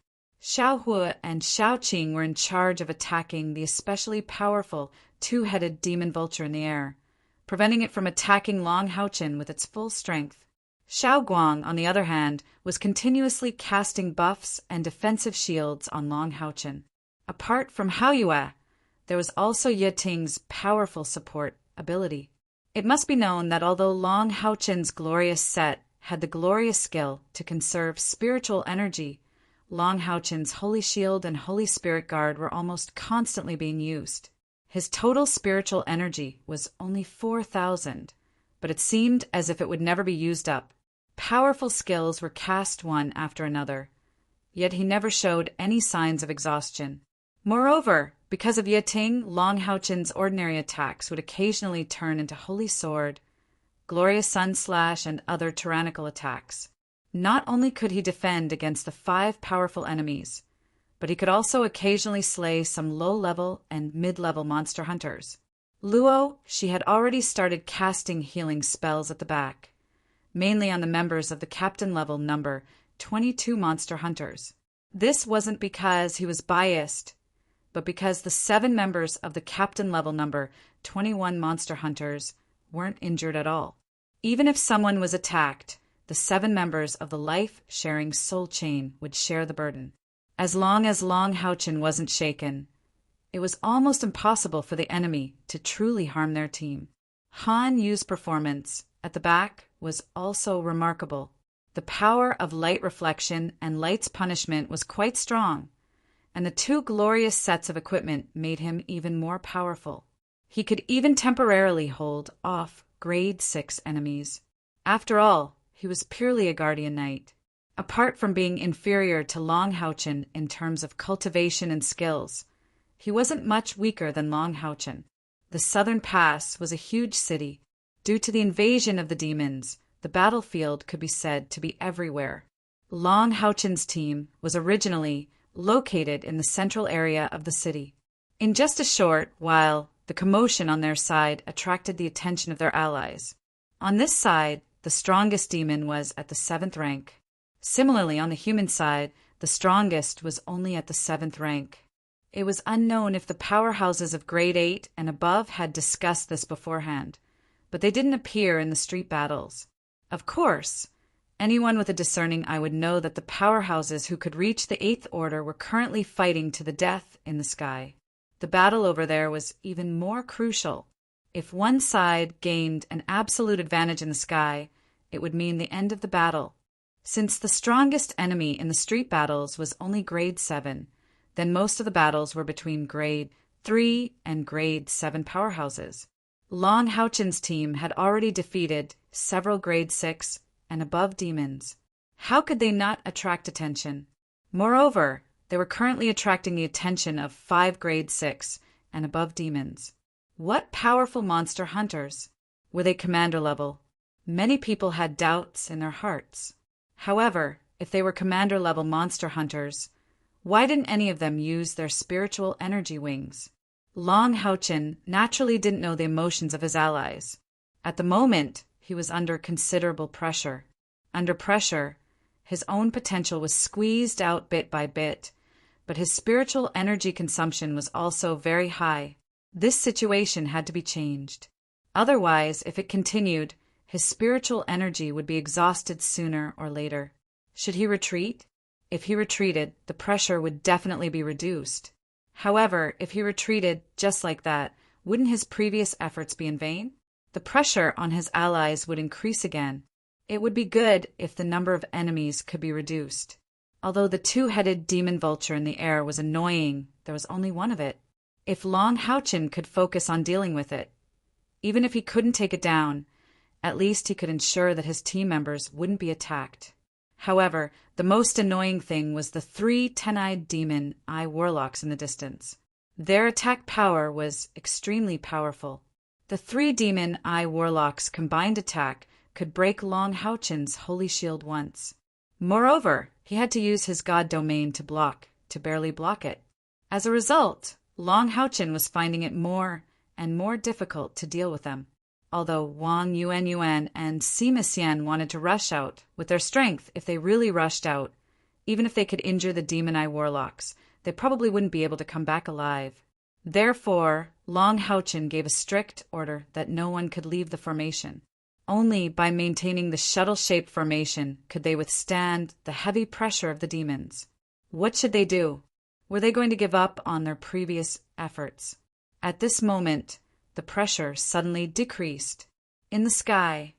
Xiao Hua and Xiao Qing were in charge of attacking the especially powerful 2-headed demon vulture in the air, preventing it from attacking Long Houchen with its full strength. Xiao Guang, on the other hand, was continuously casting buffs and defensive shields on Long Houchen. Apart from Hao Yue, there was also Ye Ting's powerful support ability. It must be known that although Long Houchen's glorious set had the glorious skill to conserve spiritual energy, Long Houchen's Holy Shield and Holy Spirit Guard were almost constantly being used. His total spiritual energy was only 4,000, but it seemed as if it would never be used up. Powerful skills were cast one after another, yet he never showed any signs of exhaustion. Moreover, because of Ye Ting, Long Houchen's ordinary attacks would occasionally turn into Holy Sword, Glorious Sun Slash, and other tyrannical attacks. Not only could he defend against the 5 powerful enemies, but he could also occasionally slay some low-level and mid-level monster hunters. Luo, she had already started casting healing spells at the back, mainly on the members of the captain-level number 22 monster hunters. This wasn't because he was biased, but because the 7 members of the captain-level number 21 monster hunters weren't injured at all. Even if someone was attacked, the 7 members of the life-sharing soul chain would share the burden. As long as Long Houchen wasn't shaken, it was almost impossible for the enemy to truly harm their team. Han Yu's performance at the back was also remarkable. The power of light reflection and light's punishment was quite strong, and the 2 glorious sets of equipment made him even more powerful. He could even temporarily hold off grade 6 enemies. After all, he was purely a guardian knight. Apart from being inferior to Long Houchen in terms of cultivation and skills, he wasn't much weaker than Long Houchen. The Southern Pass was a huge city. Due to the invasion of the demons, the battlefield could be said to be everywhere. Long Houchen's team was originally located in the central area of the city. In just a short while, the commotion on their side attracted the attention of their allies. On this side, the strongest demon was at the 7th rank. Similarly, on the human side, the strongest was only at the 7th rank. It was unknown if the powerhouses of grade 8 and above had discussed this beforehand, but they didn't appear in the street battles. Of course, anyone with a discerning eye would know that the powerhouses who could reach the 8th order were currently fighting to the death in the sky. The battle over there was even more crucial. If one side gained an absolute advantage in the sky, it would mean the end of the battle. Since the strongest enemy in the street battles was only grade 7, then most of the battles were between grade 3 and grade 7 powerhouses. Long Houchin's team had already defeated several grade 6 and above demons. How could they not attract attention? Moreover, they were currently attracting the attention of 5 grade 6 and above demons. What powerful monster hunters! Were they commander level? Many people had doubts in their hearts. However, if they were commander level monster hunters, why didn't any of them use their spiritual energy wings? Long Houchin naturally didn't know the emotions of his allies. At the moment, he was under considerable pressure. Under pressure, his own potential was squeezed out bit by bit, but his spiritual energy consumption was also very high. This situation had to be changed. Otherwise, if it continued, his spiritual energy would be exhausted sooner or later. Should he retreat? If he retreated, the pressure would definitely be reduced. However, if he retreated just like that, wouldn't his previous efforts be in vain? The pressure on his allies would increase again. It would be good if the number of enemies could be reduced. Although the 2-headed demon vulture in the air was annoying, there was only one of it. If Long Houchin could focus on dealing with it, even if he couldn't take it down, at least he could ensure that his team members wouldn't be attacked. However, the most annoying thing was the 3 ten-eyed demon eye warlocks in the distance. Their attack power was extremely powerful. The 3 demon eye warlocks' combined attack could break Long Houchin's holy shield once. Moreover, he had to use his god domain to barely block it. As a result, Long Houchin was finding it more and more difficult to deal with them. Although Wang Yuan and Sima Xian wanted to rush out with their strength, if they really rushed out, even if they could injure the demon eye warlocks, they probably wouldn't be able to come back alive. Therefore, Long Houchin gave a strict order that no one could leave the formation. Only by maintaining the shuttle-shaped formation could they withstand the heavy pressure of the demons. What should they do? Were they going to give up on their previous efforts? At this moment, the pressure suddenly decreased. In the sky,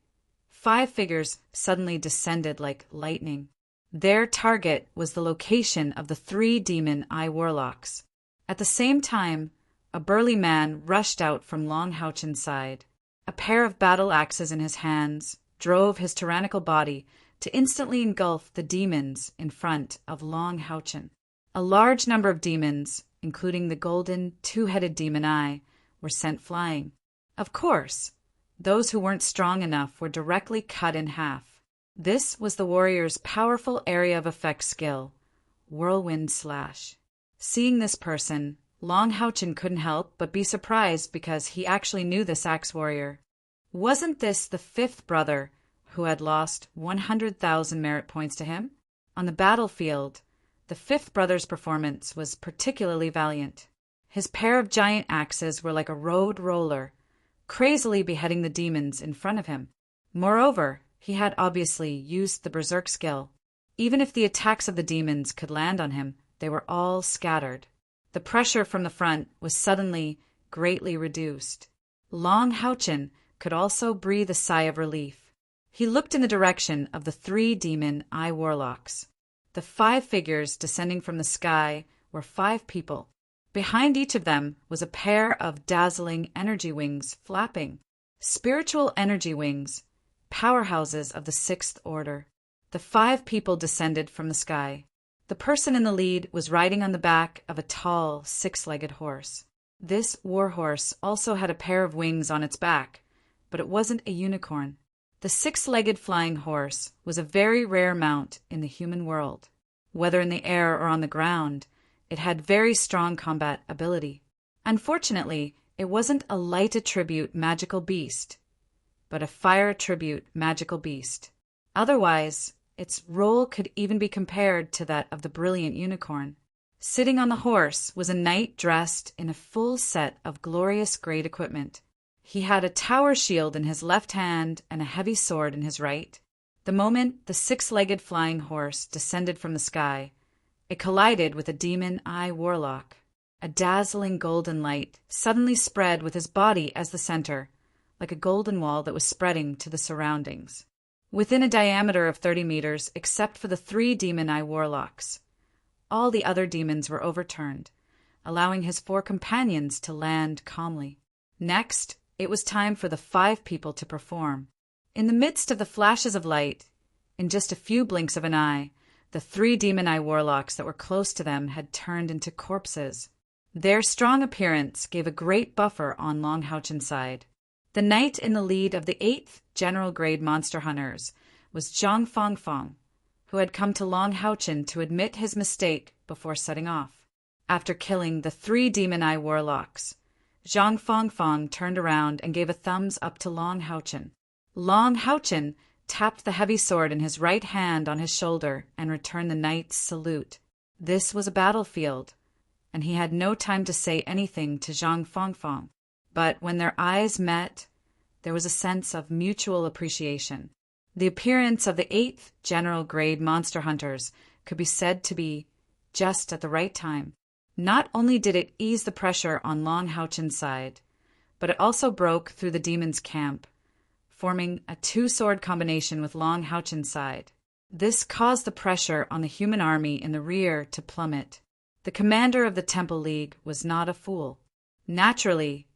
5 figures suddenly descended like lightning. Their target was the location of the 3 demon eye warlocks. At the same time, a burly man rushed out from Long Houchin's side. A pair of battle axes in his hands drove his tyrannical body to instantly engulf the demons in front of Long Houchin. A large number of demons, including the golden 2-headed demon eye, were sent flying. Of course, those who weren't strong enough were directly cut in half. This was the warrior's powerful area of effect skill, Whirlwind Slash. Seeing this person, Long Houchin couldn't help but be surprised because he actually knew this axe warrior. Wasn't this the 5th brother who had lost 100,000 merit points to him? On the battlefield, the 5th brother's performance was particularly valiant. His pair of giant axes were like a road roller, crazily beheading the demons in front of him. Moreover, he had obviously used the berserk skill. Even if the attacks of the demons could land on him, they were all scattered. The pressure from the front was suddenly greatly reduced. Long Houchin could also breathe a sigh of relief. He looked in the direction of the 3 demon eye warlocks. The 5 figures descending from the sky were 5 people. Behind each of them was a pair of dazzling energy wings flapping. Spiritual energy wings, powerhouses of the 6th order. The 5 people descended from the sky. The person in the lead was riding on the back of a tall, 6-legged horse. This war horse also had a pair of wings on its back, but it wasn't a unicorn. The 6-legged flying horse was a very rare mount in the human world. Whether in the air or on the ground, it had very strong combat ability. Unfortunately, it wasn't a light attribute magical beast, but a fire attribute magical beast. Otherwise, its role could even be compared to that of the brilliant unicorn. Sitting on the horse was a knight dressed in a full set of glorious great equipment. He had a tower shield in his left hand and a heavy sword in his right. The moment the six-legged flying horse descended from the sky, it collided with a demon-eye warlock. A dazzling golden light suddenly spread with his body as the center, like a golden wall that was spreading to the surroundings. Within a diameter of 30 meters, except for the 3 demon-eye warlocks, all the other demons were overturned, allowing his 4 companions to land calmly. Next, it was time for the 5 people to perform. In the midst of the flashes of light, in just a few blinks of an eye, the 3 demon-eye warlocks that were close to them had turned into corpses. Their strong appearance gave a great buffer on Long Houchen's side. The knight in the lead of the 8th General Grade Monster Hunters was Zhang Fangfang, who had come to Long Houchen to admit his mistake before setting off. After killing the 3 demon-eye warlocks, Zhang Fangfang turned around and gave a thumbs up to Long Houchen. Long Houchen tapped the heavy sword in his right hand on his shoulder and returned the knight's salute. This was a battlefield, and he had no time to say anything to Zhang Fangfang. But when their eyes met, there was a sense of mutual appreciation. The appearance of the 8th General Grade Monster Hunters could be said to be just at the right time. Not only did it ease the pressure on Long Houchen's side, but it also broke through the demon's camp, forming a 2-sword combination with Long Houchen's side. This caused the pressure on the human army in the rear to plummet. The commander of the Temple League was not a fool. Naturally,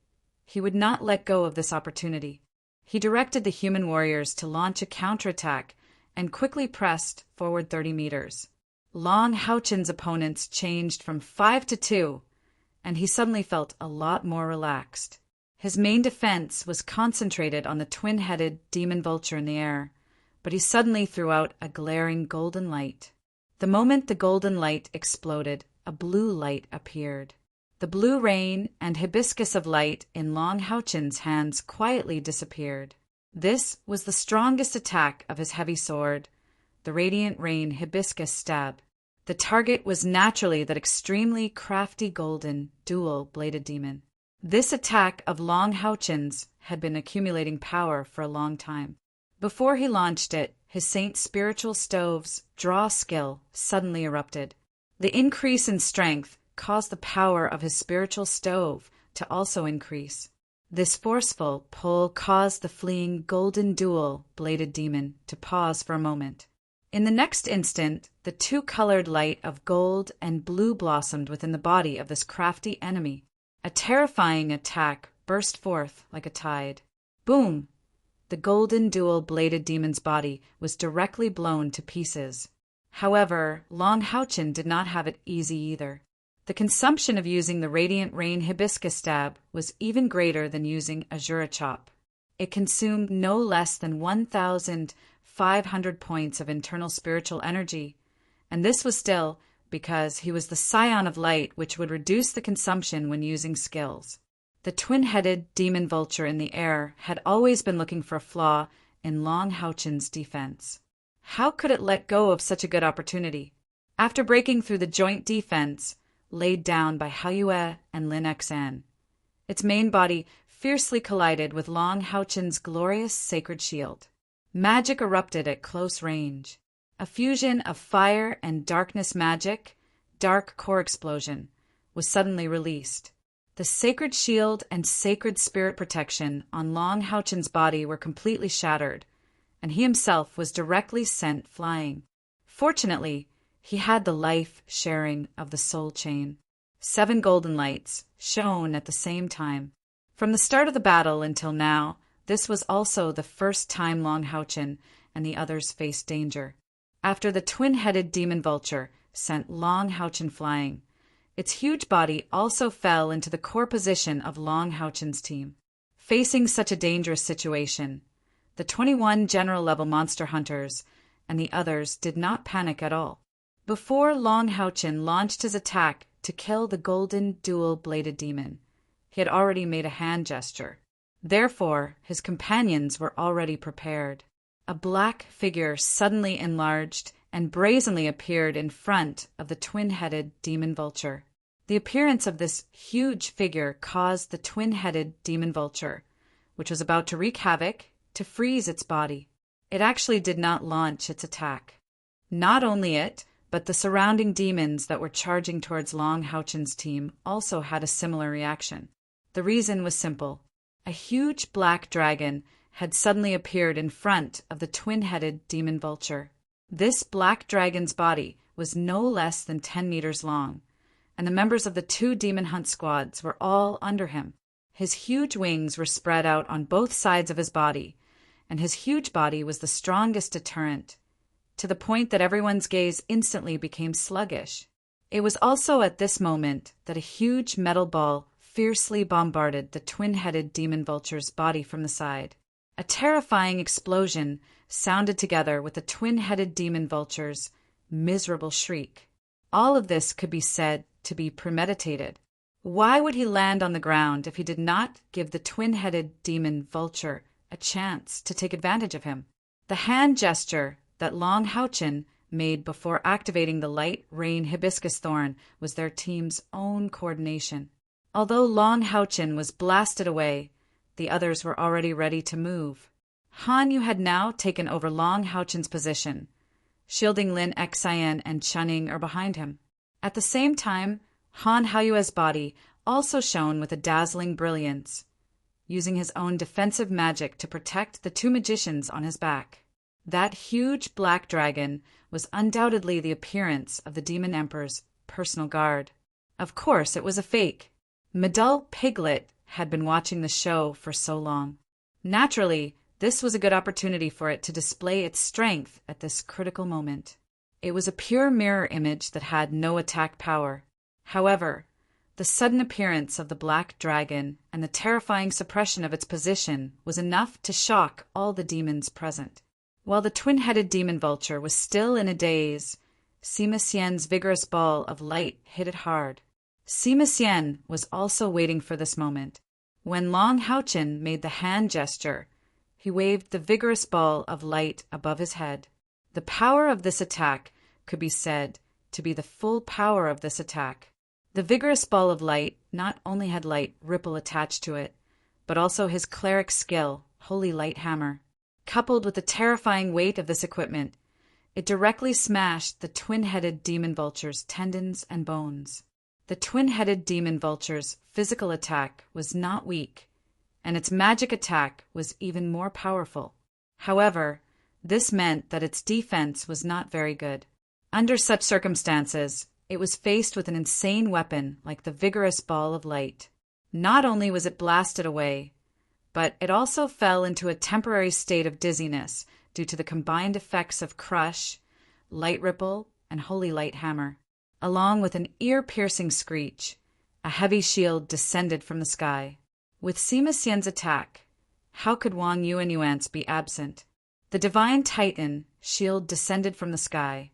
he would not let go of this opportunity. He directed the human warriors to launch a counterattack and quickly pressed forward 30 meters. Long Houchen's opponents changed from 5 to 2, and he suddenly felt a lot more relaxed. His main defense was concentrated on the twin-headed demon vulture in the air, but he suddenly threw out a glaring golden light. The moment the golden light exploded, a blue light appeared. The blue rain and hibiscus of light in Long Houchen's hands quietly disappeared. This was the strongest attack of his heavy sword, the Radiant Rain Hibiscus Stab. The target was naturally that extremely crafty golden, dual-bladed demon. This attack of Long Houchen's had been accumulating power for a long time. Before he launched it, his Saint's spiritual stove's draw skill suddenly erupted. The increase in strength caused the power of his spiritual stove to also increase. This forceful pull caused the fleeing golden dual-bladed demon to pause for a moment. In the next instant, the 2-colored light of gold and blue blossomed within the body of this crafty enemy. A terrifying attack burst forth like a tide. Boom! The golden dual-bladed demon's body was directly blown to pieces. However, Long Houchen did not have it easy either. The consumption of using the Radiant Rain Hibiscus Stab was even greater than using Azura Chop. It consumed no less than 1,500 points of internal spiritual energy, and this was still because he was the Scion of Light, which would reduce the consumption when using skills. The twin-headed demon vulture in the air had always been looking for a flaw in Long Houchen's defense. How could it let go of such a good opportunity? After breaking through the joint defense laid down by Haoyue and Lin Xan, its main body fiercely collided with Long Houchen's glorious sacred shield. Magic erupted at close range. A fusion of fire and darkness magic, dark core explosion, was suddenly released. The sacred shield and sacred spirit protection on Long Houchen's body were completely shattered, and he himself was directly sent flying. Fortunately, he had the life-sharing of the soul chain. 7 golden lights shone at the same time. From the start of the battle until now, this was also the first time Long Houchen and the others faced danger. After the twin-headed demon vulture sent Long Houchen flying, its huge body also fell into the core position of Long Houchen's team. Facing such a dangerous situation, the 21 general-level monster hunters and the others did not panic at all. Before Long Houchen launched his attack to kill the golden dual-bladed demon, he had already made a hand gesture. Therefore, his companions were already prepared. A black figure suddenly enlarged and brazenly appeared in front of the twin-headed demon vulture. The appearance of this huge figure caused the twin-headed demon vulture, which was about to wreak havoc, to freeze its body. It actually did not launch its attack. Not only it, but the surrounding demons that were charging towards Long Houchen's team also had a similar reaction. The reason was simple. A huge black dragon had suddenly appeared in front of the twin-headed demon vulture. This black dragon's body was no less than 10 meters long, and the members of the 2 demon hunt squads were all under him. His huge wings were spread out on both sides of his body, and his huge body was the strongest deterrent, to the point that everyone's gaze instantly became sluggish. It was also at this moment that a huge metal ball fiercely bombarded the twin-headed demon vulture's body from the side. A terrifying explosion sounded together with the twin-headed demon vulture's miserable shriek. All of this could be said to be premeditated. Why would he land on the ground if he did not give the twin-headed demon vulture a chance to take advantage of him? The hand gesture that Long Houchen made before activating the light rain hibiscus thorn was their team's own coordination. Although Long Houchen was blasted away, the others were already ready to move. Han Yu had now taken over Long Houchen's position, shielding Lin Xian and Chunning are behind him. At the same time, Han Haoyue's body also shone with a dazzling brilliance, using his own defensive magic to protect the 2 magicians on his back. That huge black dragon was undoubtedly the appearance of the Demon Emperor's personal guard. Of course, it was a fake. Madul Piglet had been watching the show for so long. Naturally, this was a good opportunity for it to display its strength at this critical moment. It was a pure mirror image that had no attack power. However, the sudden appearance of the black dragon and the terrifying suppression of its position was enough to shock all the demons present. While the twin-headed demon vulture was still in a daze, Sima Xian's vigorous ball of light hit it hard. Sima Xian was also waiting for this moment. When Long Houchen made the hand gesture, he waved the vigorous ball of light above his head. The power of this attack could be said to be the full power of this attack. The vigorous ball of light not only had light ripple attached to it, but also his cleric skill, Holy Light Hammer. Coupled with the terrifying weight of this equipment, it directly smashed the twin-headed demon vulture's tendons and bones. The twin-headed demon vulture's physical attack was not weak, and its magic attack was even more powerful. However, this meant that its defense was not very good. Under such circumstances, it was faced with an insane weapon like the vigorous ball of light. Not only was it blasted away, but it also fell into a temporary state of dizziness due to the combined effects of Crush, Light Ripple, and Holy Light Hammer. Along with an ear-piercing screech, a heavy shield descended from the sky. With Sima Xian's attack, how could Wang Yuanyuan's be absent? The Divine Titan shield descended from the sky,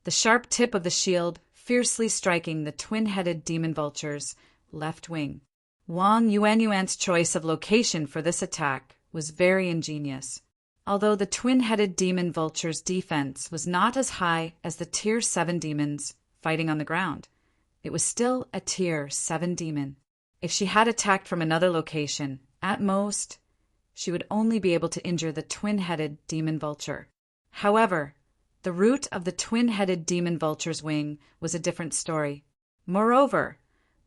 the sharp tip of the shield fiercely striking the twin-headed demon vulture's left wing. Wang Yuanyuan's choice of location for this attack was very ingenious. Although the twin-headed demon vulture's defense was not as high as the Tier 7 demons fighting on the ground, it was still a Tier 7 demon. If she had attacked from another location, at most, she would only be able to injure the twin-headed demon vulture. However, the root of the twin-headed demon vulture's wing was a different story. Moreover,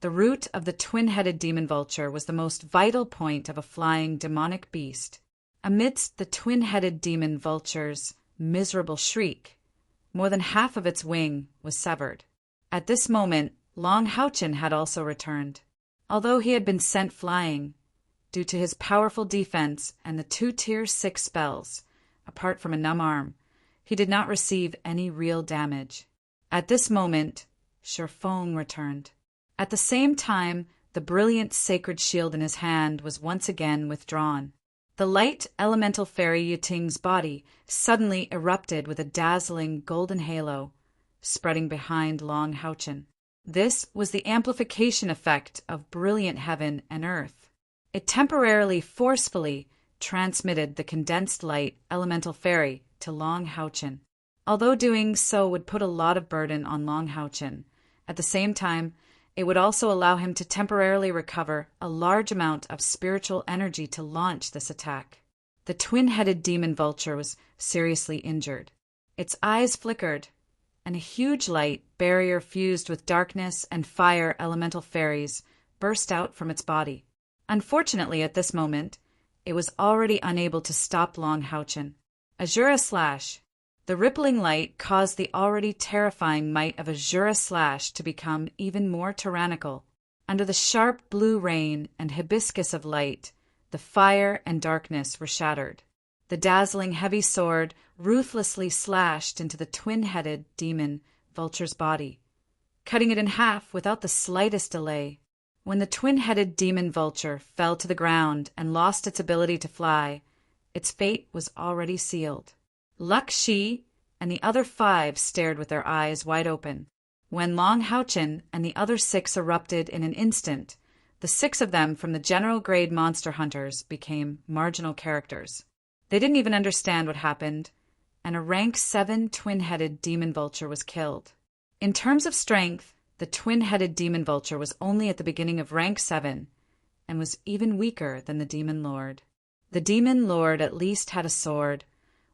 the root of the twin-headed demon vulture was the most vital point of a flying demonic beast. Amidst the twin-headed demon vulture's miserable shriek, more than half of its wing was severed. At this moment, Long Houchen had also returned. Although he had been sent flying, due to his powerful defense and the 2 Tier 6 spells, apart from a numb arm, he did not receive any real damage. At this moment, Shifeng returned. At the same time, the brilliant sacred shield in his hand was once again withdrawn. The light elemental fairy Yiting's body suddenly erupted with a dazzling golden halo, spreading behind Long Houchen. This was the amplification effect of brilliant heaven and earth. It temporarily forcefully transmitted the condensed light elemental fairy to Long Houchen. although doing so would put a lot of burden on Long Hao-Chen. At the same time, it would also allow him to temporarily recover a large amount of spiritual energy to launch this attack. The twin-headed demon vulture was seriously injured. Its eyes flickered, and a huge light barrier fused with darkness and fire elemental fairies burst out from its body. Unfortunately, at this moment, it was already unable to stop Long Hao-Chen. Azura Slash. The rippling light caused the already terrifying might of Azura Slash to become even more tyrannical. Under the sharp blue rain and hibiscus of light, the fire and darkness were shattered. The dazzling heavy sword ruthlessly slashed into the twin-headed demon vulture's body, cutting it in half without the slightest delay. When the twin-headed demon vulture fell to the ground and lost its ability to fly, its fate was already sealed. Luck Shi and the other 5 stared with their eyes wide open. When Long Hao-Chen and the other 6 erupted in an instant, the 6 of them from the general grade monster hunters became marginal characters. They didn't even understand what happened, and a rank 7 twin-headed demon vulture was killed. In terms of strength, the twin-headed demon vulture was only at the beginning of rank 7 and was even weaker than the demon lord. The demon lord at least had a sword,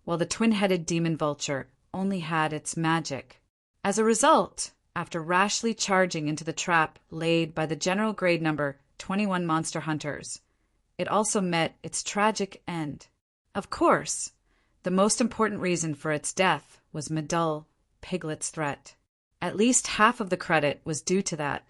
while the twin-headed demon vulture only had its magic. As a result, after rashly charging into the trap laid by the general grade number 21 monster hunters, it also met its tragic end. Of course, the most important reason for its death was Medul Piglet's threat. At least half of the credit was due to that.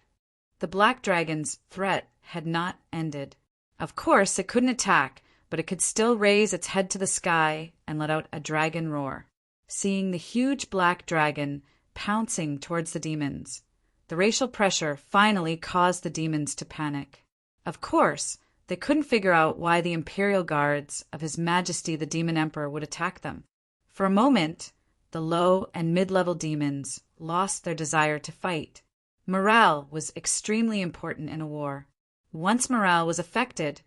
The Black Dragon's threat had not ended. Of course, it couldn't attack, but it could still raise its head to the sky and let out a dragon roar. Seeing the huge black dragon pouncing towards the demons, the racial pressure finally caused the demons to panic. Of course, they couldn't figure out why the Imperial Guards of His Majesty the Demon Emperor would attack them. For a moment, the low and mid-level demons lost their desire to fight. Morale was extremely important in a war. Once morale was affected,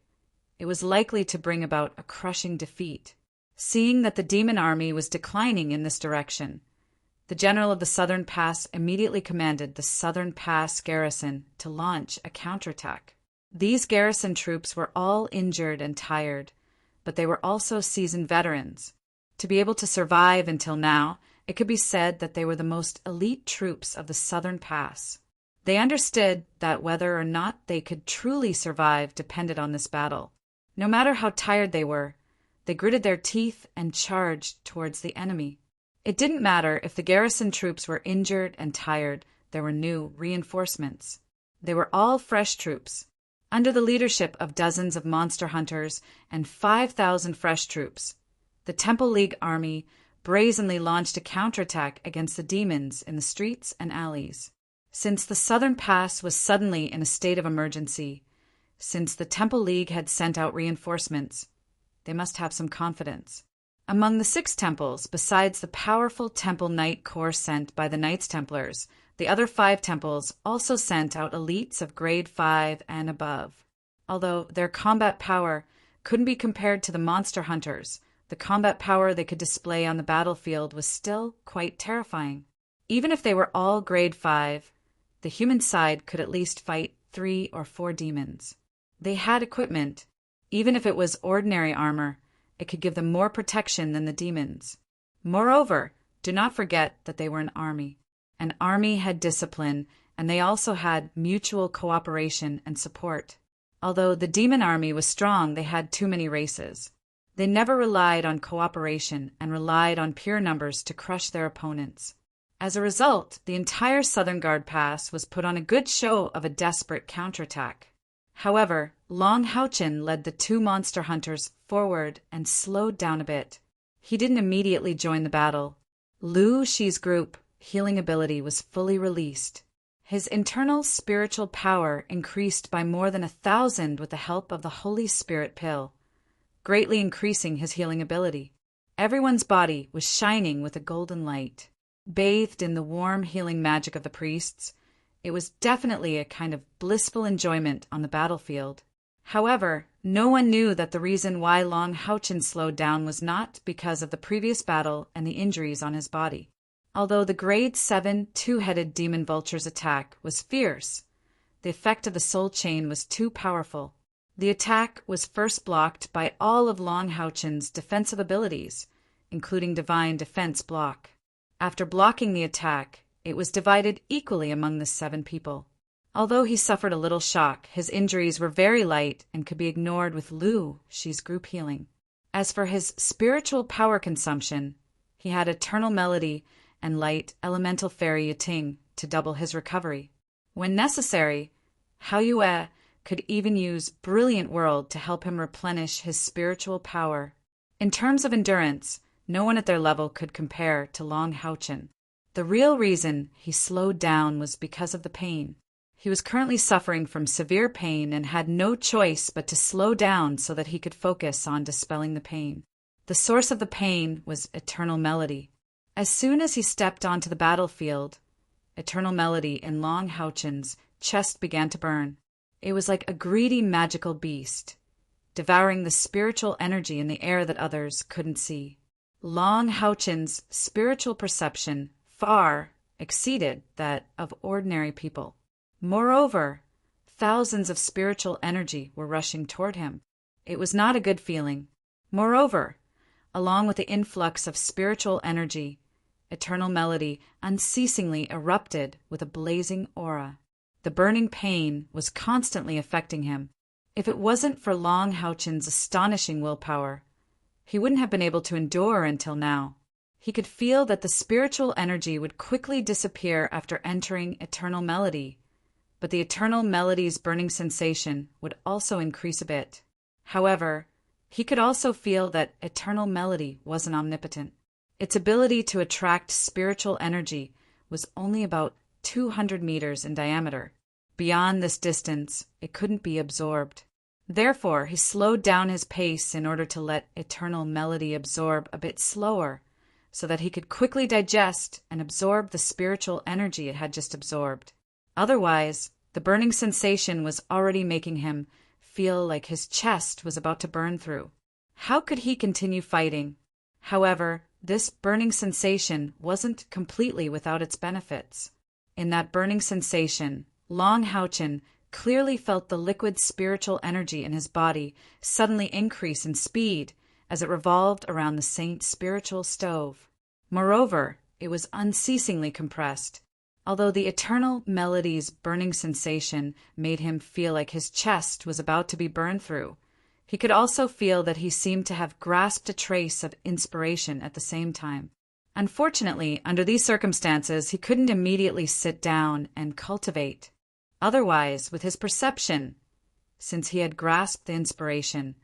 it was likely to bring about a crushing defeat. Seeing that the demon army was declining in this direction, the general of the Southern Pass immediately commanded the Southern Pass garrison to launch a counterattack. These garrison troops were all injured and tired, but they were also seasoned veterans. To be able to survive until now, it could be said that they were the most elite troops of the Southern Pass. They understood that whether or not they could truly survive depended on this battle. No matter how tired they were, they gritted their teeth and charged towards the enemy. It didn't matter if the garrison troops were injured and tired, there were new reinforcements. They were all fresh troops. Under the leadership of dozens of monster hunters and 5,000 fresh troops, the Temple League army brazenly launched a counterattack against the demons in the streets and alleys. Since the Southern Pass was suddenly in a state of emergency, since the Temple League had sent out reinforcements, they must have some confidence. Among the 6 temples, besides the powerful Temple Knight Corps sent by the Knights Templars, the other 5 temples also sent out elites of grade 5 and above. Although their combat power couldn't be compared to the monster hunters, the combat power they could display on the battlefield was still quite terrifying. Even if they were all grade 5, the human side could at least fight 3 or 4 demons. They had equipment. Even if it was ordinary armor, it could give them more protection than the demons. Moreover, do not forget that they were an army. An army had discipline, and they also had mutual cooperation and support. Although the demon army was strong, they had too many races. They never relied on cooperation and relied on pure numbers to crush their opponents. As a result, the entire Southern Guard Pass was put on a good show of a desperate counterattack. However, Long Hao-Chen led the 2 monster hunters forward and slowed down a bit. He didn't immediately join the battle. Lu Shi's group healing ability was fully released. His internal spiritual power increased by more than 1,000 with the help of the Holy Spirit pill, greatly increasing his healing ability. Everyone's body was shining with a golden light. Bathed in the warm healing magic of the priests, it was definitely a kind of blissful enjoyment on the battlefield. However, no one knew that the reason why Long Houchin slowed down was not because of the previous battle and the injuries on his body. Although the Grade 7 two-headed demon vulture's attack was fierce, the effect of the soul chain was too powerful. The attack was first blocked by all of Long Houchin's defensive abilities, including Divine Defense Block. After blocking the attack, it was divided equally among the 7 people. Although he suffered a little shock, his injuries were very light and could be ignored with Lu Shi's group healing. As for his spiritual power consumption, he had Eternal Melody and Light Elemental Fairy Yating to double his recovery. When necessary, Hao Yue could even use Brilliant World to help him replenish his spiritual power. In terms of endurance, no one at their level could compare to Long Houchin. The real reason he slowed down was because of the pain. He was currently suffering from severe pain and had no choice but to slow down so that he could focus on dispelling the pain. The source of the pain was Eternal Melody. As soon as he stepped onto the battlefield, Eternal Melody in Long Houchin's chest began to burn. It was like a greedy magical beast, devouring the spiritual energy in the air that others couldn't see. Long Houchin's spiritual perception far exceeded that of ordinary people. Moreover, thousands of spiritual energy were rushing toward him. It was not a good feeling. Moreover, along with the influx of spiritual energy, Eternal Melody unceasingly erupted with a blazing aura. The burning pain was constantly affecting him. If it wasn't for Long Houchin's astonishing willpower, he wouldn't have been able to endure until now. He could feel that the spiritual energy would quickly disappear after entering Eternal Melody, but the Eternal Melody's burning sensation would also increase a bit. However, he could also feel that Eternal Melody wasn't omnipotent. Its ability to attract spiritual energy was only about 200 meters in diameter. Beyond this distance, it couldn't be absorbed. Therefore, he slowed down his pace in order to let Eternal Melody absorb a bit slower, so that he could quickly digest and absorb the spiritual energy it had just absorbed. Otherwise, the burning sensation was already making him feel like his chest was about to burn through. How could he continue fighting? However, this burning sensation wasn't completely without its benefits. In that burning sensation, Long Houchin clearly felt the liquid spiritual energy in his body suddenly increase in speed as it revolved around the saint's spiritual stove. Moreover, it was unceasingly compressed. Although the Eternal Melody's burning sensation made him feel like his chest was about to be burned through, he could also feel that he seemed to have grasped a trace of inspiration at the same time. Unfortunately, under these circumstances, he couldn't immediately sit down and cultivate. Otherwise, with his perception, since he had grasped the inspiration,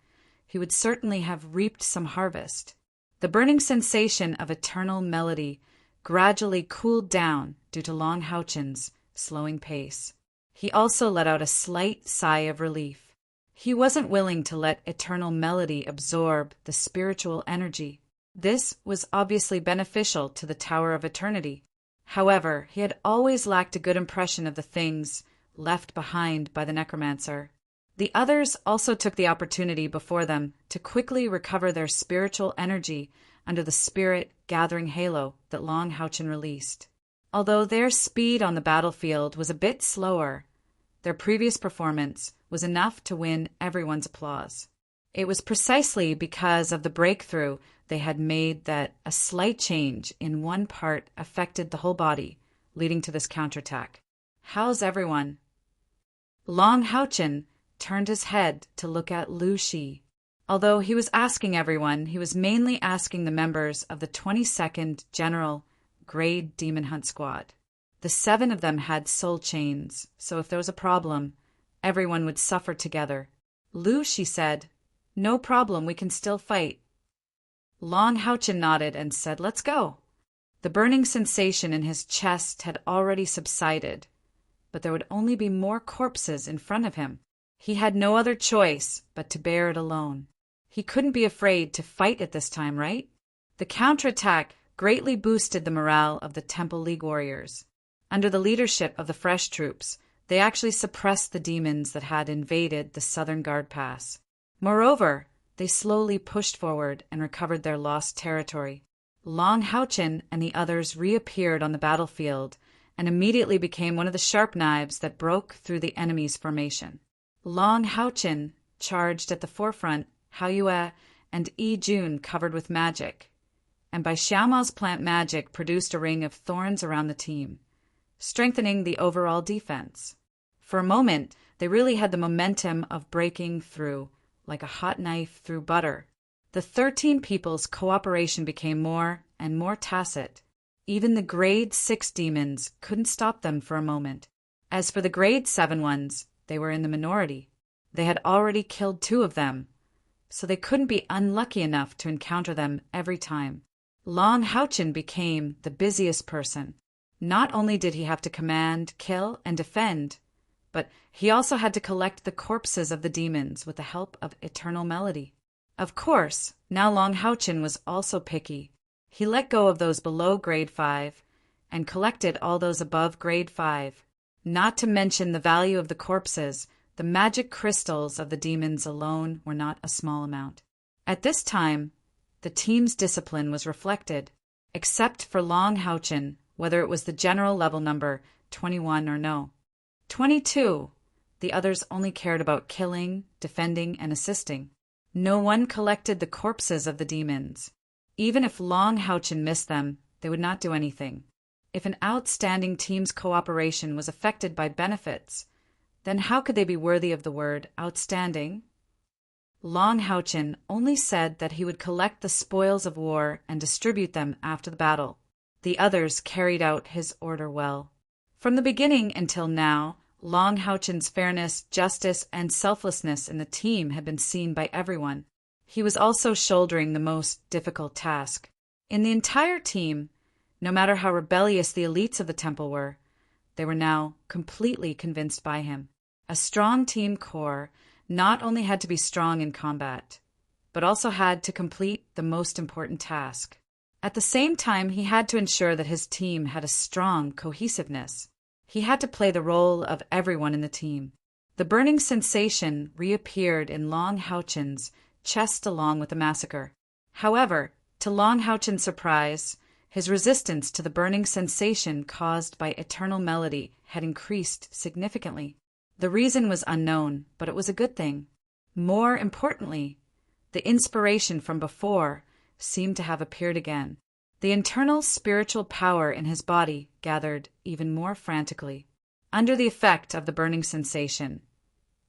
he would certainly have reaped some harvest. The burning sensation of Eternal Melody gradually cooled down due to Long Houchin's slowing pace. He also let out a slight sigh of relief. He wasn't willing to let Eternal Melody absorb the spiritual energy. This was obviously beneficial to the Tower of Eternity. However, he had always lacked a good impression of the things left behind by the necromancer. The others also took the opportunity before them to quickly recover their spiritual energy under the spirit gathering halo that Long Houchin released. Although their speed on the battlefield was a bit slower, their previous performance was enough to win everyone's applause. It was precisely because of the breakthrough they had made that a slight change in one part affected the whole body, leading to this counterattack. "How's everyone?" Long Houchin turned his head to look at Lu Shi. Although he was asking everyone, he was mainly asking the members of the 22nd General Grade Demon Hunt Squad. The 7 of them had soul chains, so if there was a problem, everyone would suffer together. Lu Shi said, "No problem, we can still fight." Long Houchin nodded and said, "Let's go." The burning sensation in his chest had already subsided, but there would only be more corpses in front of him. He had no other choice but to bear it alone. He couldn't be afraid to fight at this time, right? The counterattack greatly boosted the morale of the Temple League warriors. Under the leadership of the fresh troops, They actually suppressed the demons that had invaded the southern guard pass. Moreover, they slowly pushed forward and recovered their lost territory. Long Houchin and the others reappeared on the battlefield and immediately became one of the sharp knives that broke through the enemy's formation. Long Houchin charged at the forefront, Hao Yue and Yi Jun covered with magic, and by Xiaomao's plant magic produced a ring of thorns around the team, strengthening the overall defense. For a moment, they really had the momentum of breaking through, like a hot knife through butter. The 13 people's cooperation became more and more tacit. Even the grade 6 demons couldn't stop them for a moment. As for the grade 7 ones, they were in the minority. They had already killed 2 of them, so they couldn't be unlucky enough to encounter them every time. Long Houchin became the busiest person. Not only did he have to command, kill, and defend, but he also had to collect the corpses of the demons with the help of Eternal Melody. Of course, now Long Houchin was also picky. He let go of those below grade 5 and collected all those above grade 5. Not to mention the value of the corpses, the magic crystals of the demons alone were not a small amount. At this time, the team's discipline was reflected, except for Long Houchin, whether it was the general level number 21 or no. 22. The others only cared about killing, defending, and assisting. No one collected the corpses of the demons. Even if Long Houchin missed them, they would not do anything. If an outstanding team's cooperation was affected by benefits, then how could they be worthy of the word outstanding? Long Houchin only said that he would collect the spoils of war and distribute them after the battle. The others carried out his order well. From the beginning until now, Long Houchin's fairness, justice, and selflessness in the team had been seen by everyone. He was also shouldering the most difficult task. In the entire team, no matter how rebellious the elites of the temple were, they were now completely convinced by him. A strong team core not only had to be strong in combat, but also had to complete the most important task. At the same time, he had to ensure that his team had a strong cohesiveness. He had to play the role of everyone in the team. The burning sensation reappeared in Long Houchin's chest along with the massacre. However, to Long Houchin's surprise, his resistance to the burning sensation caused by Eternal Melody had increased significantly. The reason was unknown, but it was a good thing. More importantly, the inspiration from before seemed to have appeared again. The internal spiritual power in his body gathered even more frantically. Under the effect of the burning sensation,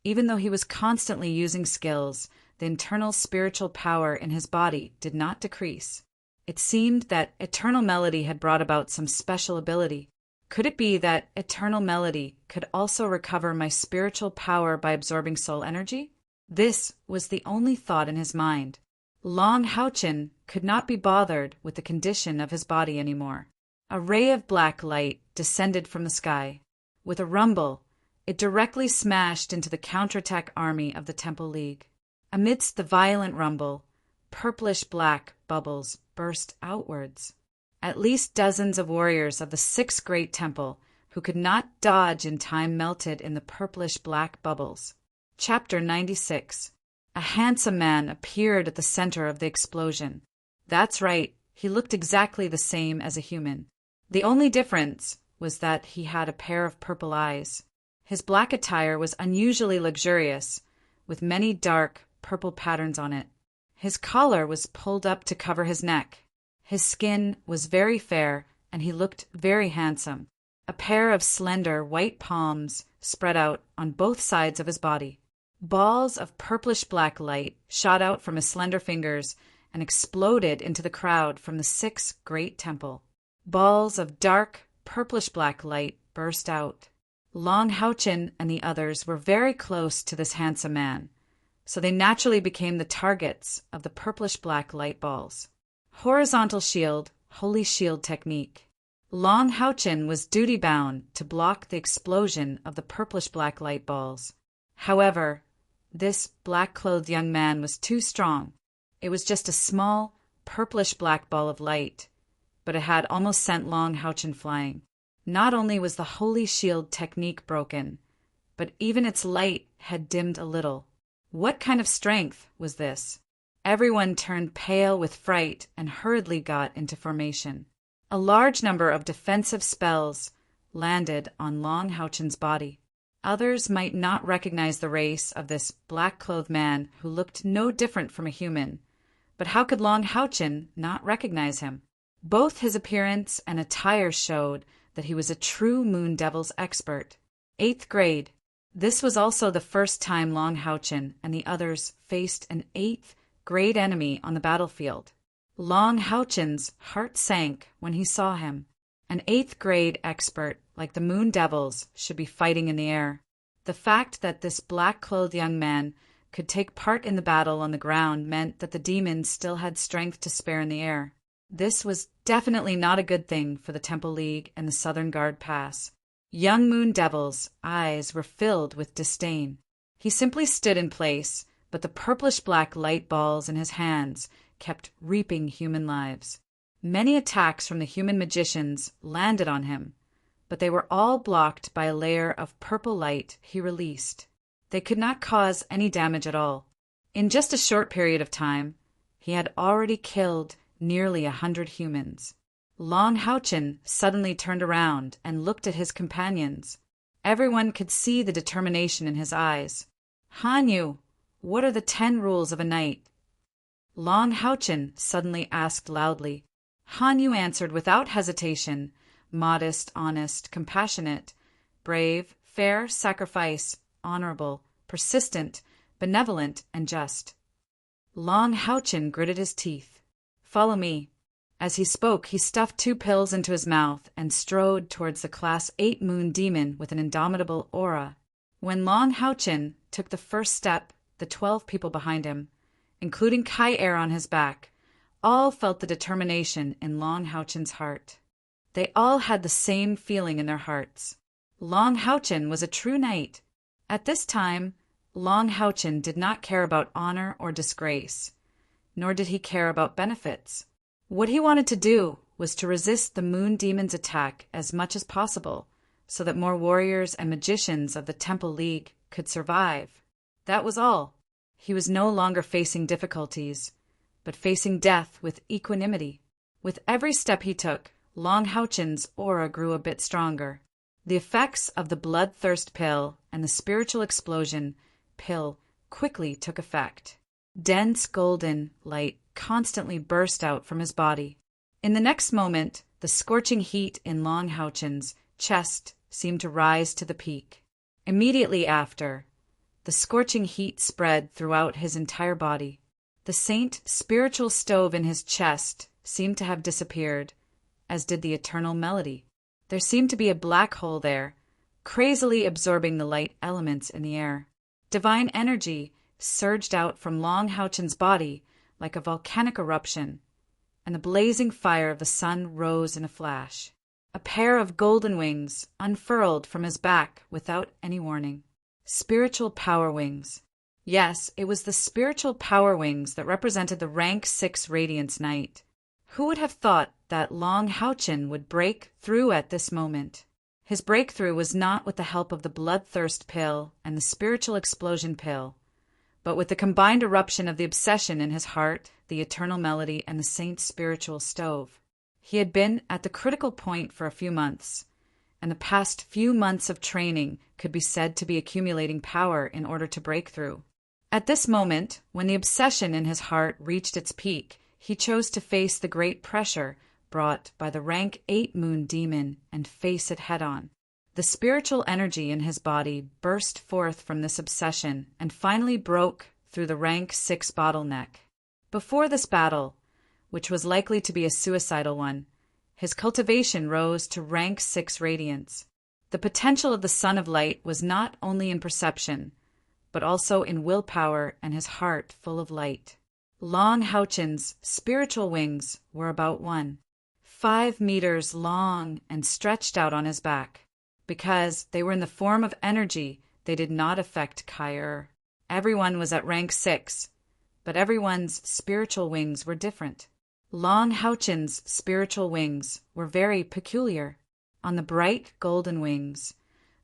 even though he was constantly using skills, the internal spiritual power in his body did not decrease. It seemed that Eternal Melody had brought about some special ability. Could it be that Eternal Melody could also recover my spiritual power by absorbing soul energy? This was the only thought in his mind. Long Houchin could not be bothered with the condition of his body anymore. A ray of black light descended from the sky. With a rumble, it directly smashed into the counterattack army of the Temple League. Amidst the violent rumble, purplish-black bubbles burst outwards. At least dozens of warriors of the Sixth Great Temple who could not dodge in time melted in the purplish-black bubbles. Chapter 96. A handsome man appeared at the center of the explosion. That's right, he looked exactly the same as a human. The only difference was that he had a pair of purple eyes. His black attire was unusually luxurious, with many dark, purple patterns on it. His collar was pulled up to cover his neck. His skin was very fair, and he looked very handsome. A pair of slender, white palms spread out on both sides of his body. Balls of purplish-black light shot out from his slender fingers and exploded into the crowd from the Sixth Great Temple. Balls of dark, purplish-black light burst out. Long Houchin and the others were very close to this handsome man, so they naturally became the targets of the purplish-black light balls. Horizontal shield, holy shield technique. Long Houchin was duty-bound to block the explosion of the purplish-black light balls. However, this black-clothed young man was too strong. It was just a small, purplish-black ball of light, but it had almost sent Long Houchin flying. Not only was the holy shield technique broken, but even its light had dimmed a little. What kind of strength was this? Everyone turned pale with fright and hurriedly got into formation. A large number of defensive spells landed on Long Houchen's body. Others might not recognize the race of this black-clothed man who looked no different from a human, but how could Long Houchen not recognize him? Both his appearance and attire showed that he was a true Moon Devil's expert. 8th grade. This was also the first time Long Houchen and the others faced an 8th grade enemy on the battlefield. Long Houchen's heart sank when he saw him. An 8th grade expert like the Moon Devils should be fighting in the air. The fact that this black-clothed young man could take part in the battle on the ground meant that the demons still had strength to spare in the air. This was definitely not a good thing for the Temple League and the Southern Guard Pass. Young Moon Devil's eyes were filled with disdain. He simply stood in place, but the purplish-black light balls in his hands kept reaping human lives. Many attacks from the human magicians landed on him, but they were all blocked by a layer of purple light he released. They could not cause any damage at all. In just a short period of time, he had already killed nearly 100 humans. Long Houchen suddenly turned around and looked at his companions. Everyone could see the determination in his eyes. "Hanyu, what are the 10 rules of a knight?" Long Houchen suddenly asked loudly. Hanyu answered without hesitation: modest, honest, compassionate, brave, fair, sacrifice, honorable, persistent, benevolent, and just. Long Houchen gritted his teeth. "Follow me." As he spoke, he stuffed 2 pills into his mouth and strode towards the Class 8 Moon Demon with an indomitable aura. When Long Houchen took the first step, the 12 people behind him, including Kai Er on his back, all felt the determination in Long Houchen's heart. They all had the same feeling in their hearts. Long Houchen was a true knight. At this time, Long Houchen did not care about honor or disgrace, nor did he care about benefits. What he wanted to do was to resist the Moon Demon's attack as much as possible, so that more warriors and magicians of the Temple League could survive. That was all. He was no longer facing difficulties, but facing death with equanimity. With every step he took, Long Houchen's aura grew a bit stronger. The effects of the bloodthirst pill and the spiritual explosion pill quickly took effect. Dense golden light constantly burst out from his body. In the next moment, the scorching heat in Long Houchen's chest seemed to rise to the peak. Immediately after, the scorching heat spread throughout his entire body. The saint spiritual stove in his chest seemed to have disappeared, as did the eternal melody. There seemed to be a black hole there, crazily absorbing the light elements in the air. Divine energy surged out from Long Houchen's body like a volcanic eruption, and the blazing fire of the sun rose in a flash. A pair of golden wings unfurled from his back without any warning. Spiritual power wings. Yes, it was the spiritual power wings that represented the rank 6 Radiance Knight. Who would have thought that Long Houchen would break through at this moment? His breakthrough was not with the help of the bloodthirst pill and the spiritual explosion pill, but with the combined eruption of the obsession in his heart, the eternal melody, and the saint's spiritual stove. He had been at the critical point for a few months, and the past few months of training could be said to be accumulating power in order to break through. At this moment, when the obsession in his heart reached its peak, he chose to face the great pressure brought by the rank 8 Moon Demon and face it head-on. The spiritual energy in his body burst forth from this obsession and finally broke through the rank 6 bottleneck. Before this battle, which was likely to be a suicidal one, his cultivation rose to rank 6 radiance. The potential of the Son of Light was not only in perception, but also in willpower and his heart full of light. Long Houchen's spiritual wings were about 5 meters long and stretched out on his back. Because they were in the form of energy, they did not affect Kai Er. Everyone was at rank 6, but everyone's spiritual wings were different. Long Houchen's spiritual wings were very peculiar. On the bright golden wings,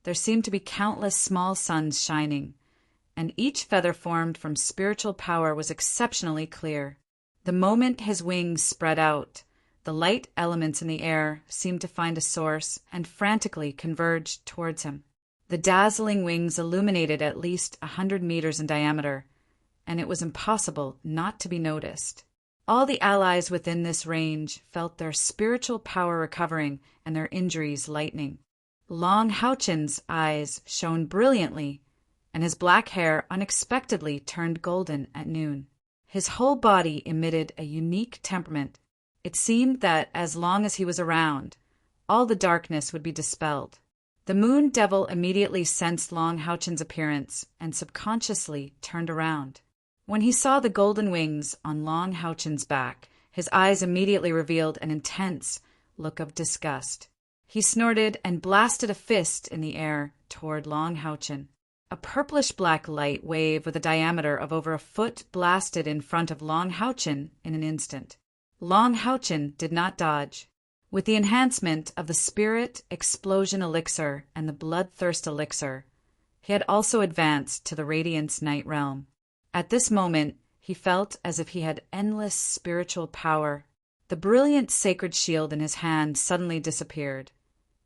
There seemed to be countless small suns shining, and each feather formed from spiritual power was exceptionally clear. The moment his wings spread out, the light elements in the air seemed to find a source and frantically converged towards him. The dazzling wings illuminated at least 100 meters in diameter, and it was impossible not to be noticed. All the allies within this range felt their spiritual power recovering and their injuries lightening. Long Houchin's eyes shone brilliantly, and his black hair unexpectedly turned golden at noon. His whole body emitted a unique temperament. It seemed that as long as he was around, all the darkness would be dispelled. The Moon Devil immediately sensed Long Houchin's appearance and subconsciously turned around. When he saw the golden wings on Long Houchin's back, his eyes immediately revealed an intense look of disgust. He snorted and blasted a fist in the air toward Long Houchin. A purplish-black light wave with a diameter of over a foot blasted in front of Long Houchin in an instant. Long Houchin did not dodge. With the enhancement of the Spirit Explosion Elixir and the Bloodthirst Elixir, he had also advanced to the Radiance Night Realm. At this moment, he felt as if he had endless spiritual power. The brilliant sacred shield in his hand suddenly disappeared,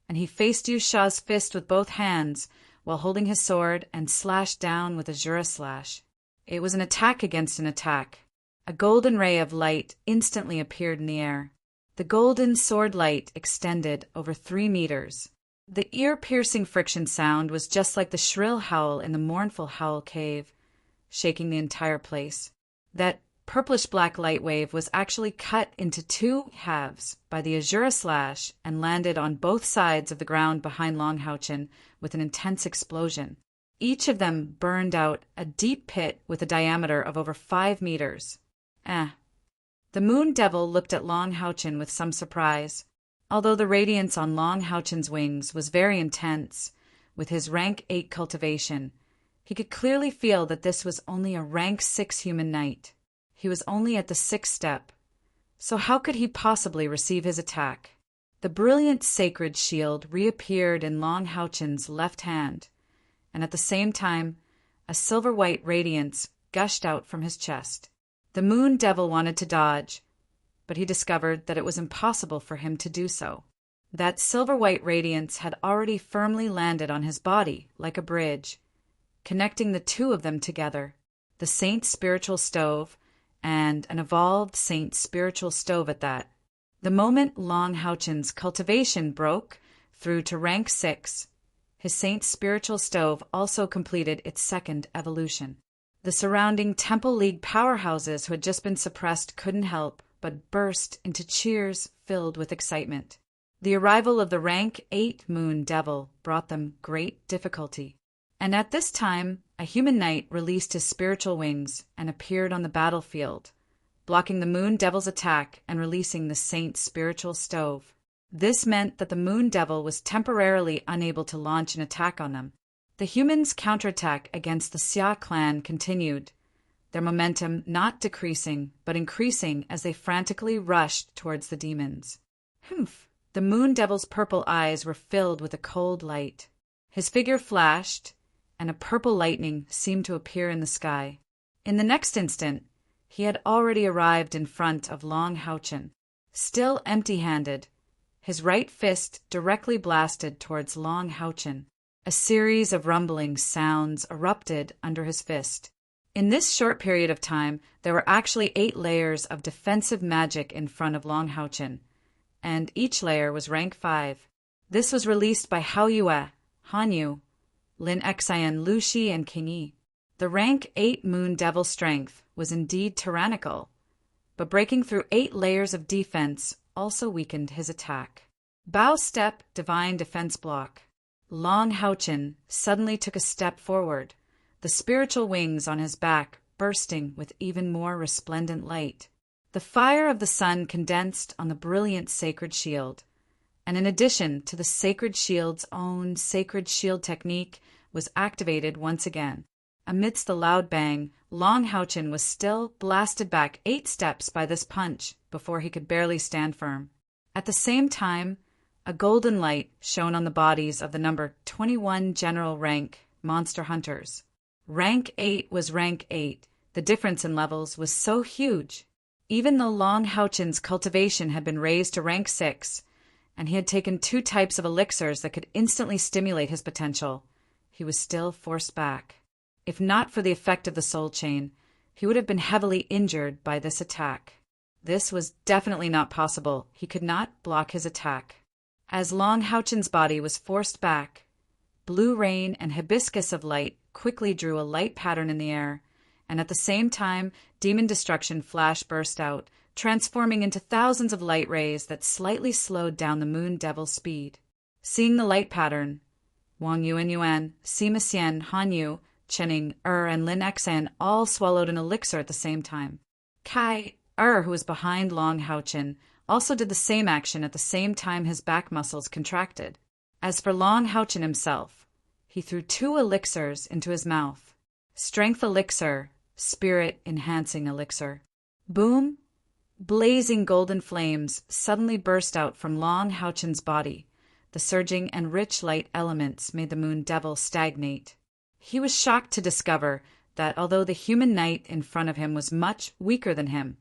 and he faced Yusha's fist with both hands while holding his sword and slashed down with a Jura slash. It was an attack against an attack. A golden ray of light instantly appeared in the air. The golden sword light extended over 3 meters. The ear-piercing friction sound was just like the shrill howl in the mournful howl cave, shaking the entire place. That purplish-black light wave was actually cut into 2 halves by the Azura slash and landed on both sides of the ground behind Long Houchin with an intense explosion. Each of them burned out a deep pit with a diameter of over 5 meters. The Moon Devil looked at Long Houchin with some surprise. Although the radiance on Long Houchin's wings was very intense, with his rank 8 cultivation, he could clearly feel that this was only a rank 6 human knight. He was only at the 6th step, so how could he possibly receive his attack? The brilliant sacred shield reappeared in Long Houchin's left hand, and at the same time, a silver-white radiance gushed out from his chest. The Moon Devil wanted to dodge, but he discovered that it was impossible for him to do so. That silver-white radiance had already firmly landed on his body like a bridge, connecting the 2 of them together, the Saint's spiritual stove and an evolved Saint's spiritual stove at that. The moment Long Houchin's cultivation broke through to rank 6, his Saint's spiritual stove also completed its 2nd evolution. The surrounding Temple League powerhouses who had just been suppressed couldn't help but burst into cheers filled with excitement. The arrival of the rank 8 Moon Devil brought them great difficulty. And at this time, a human knight released his spiritual wings and appeared on the battlefield, blocking the Moon Devil's attack and releasing the Saint's spiritual stove. This meant that the Moon Devil was temporarily unable to launch an attack on them. The humans' counterattack against the Xia clan continued, their momentum not decreasing but increasing as they frantically rushed towards the demons. Humph! The Moon Devil's purple eyes were filled with a cold light. His figure flashed, and a purple lightning seemed to appear in the sky. In the next instant, he had already arrived in front of Long Houchin. Still empty-handed, his right fist directly blasted towards Long Houchin. A series of rumbling sounds erupted under his fist. In this short period of time, there were actually 8 layers of defensive magic in front of Long Houchin, and each layer was rank 5. This was released by Hao Yue, Han Yu, Lin Xian, Lu Shi, and King Yi. The rank 8 Moon Devil strength was indeed tyrannical, but breaking through 8 layers of defense also weakened his attack. Bow step, divine defense block. Long Houchin suddenly took a step forward, the spiritual wings on his back bursting with even more resplendent light. The fire of the sun condensed on the brilliant sacred shield, and in addition to the sacred shield's own sacred shield technique was activated once again. Amidst the loud bang, Long Houchin was still blasted back 8 steps by this punch before he could barely stand firm. At the same time, A golden light shone on the bodies of the number 21 general rank monster hunters. Rank 8 was rank 8. The difference in levels was so huge. Even though Long Houchen's cultivation had been raised to rank 6, and he had taken 2 types of elixirs that could instantly stimulate his potential, he was still forced back. If not for the effect of the soul chain, he would have been heavily injured by this attack. This was definitely not possible. He could not block his attack. As Long Houchen's body was forced back, blue rain and hibiscus of light quickly drew a light pattern in the air, and at the same time, demon destruction flash burst out, transforming into thousands of light rays that slightly slowed down the moon devil's speed. Seeing the light pattern, Wang Yu and Yuan, Sima Xian, Han Yu, Chening, and Lin Xan all swallowed an elixir at the same time. Kai, who was behind Long Houchen, also did the same action at the same time his back muscles contracted. As for Long Houchen himself, he threw 2 elixirs into his mouth. Strength elixir, spirit enhancing elixir. Boom! Blazing golden flames suddenly burst out from Long Houchen's body. The surging and rich light elements made the moon devil stagnate. He was shocked to discover that although the human knight in front of him was much weaker than him,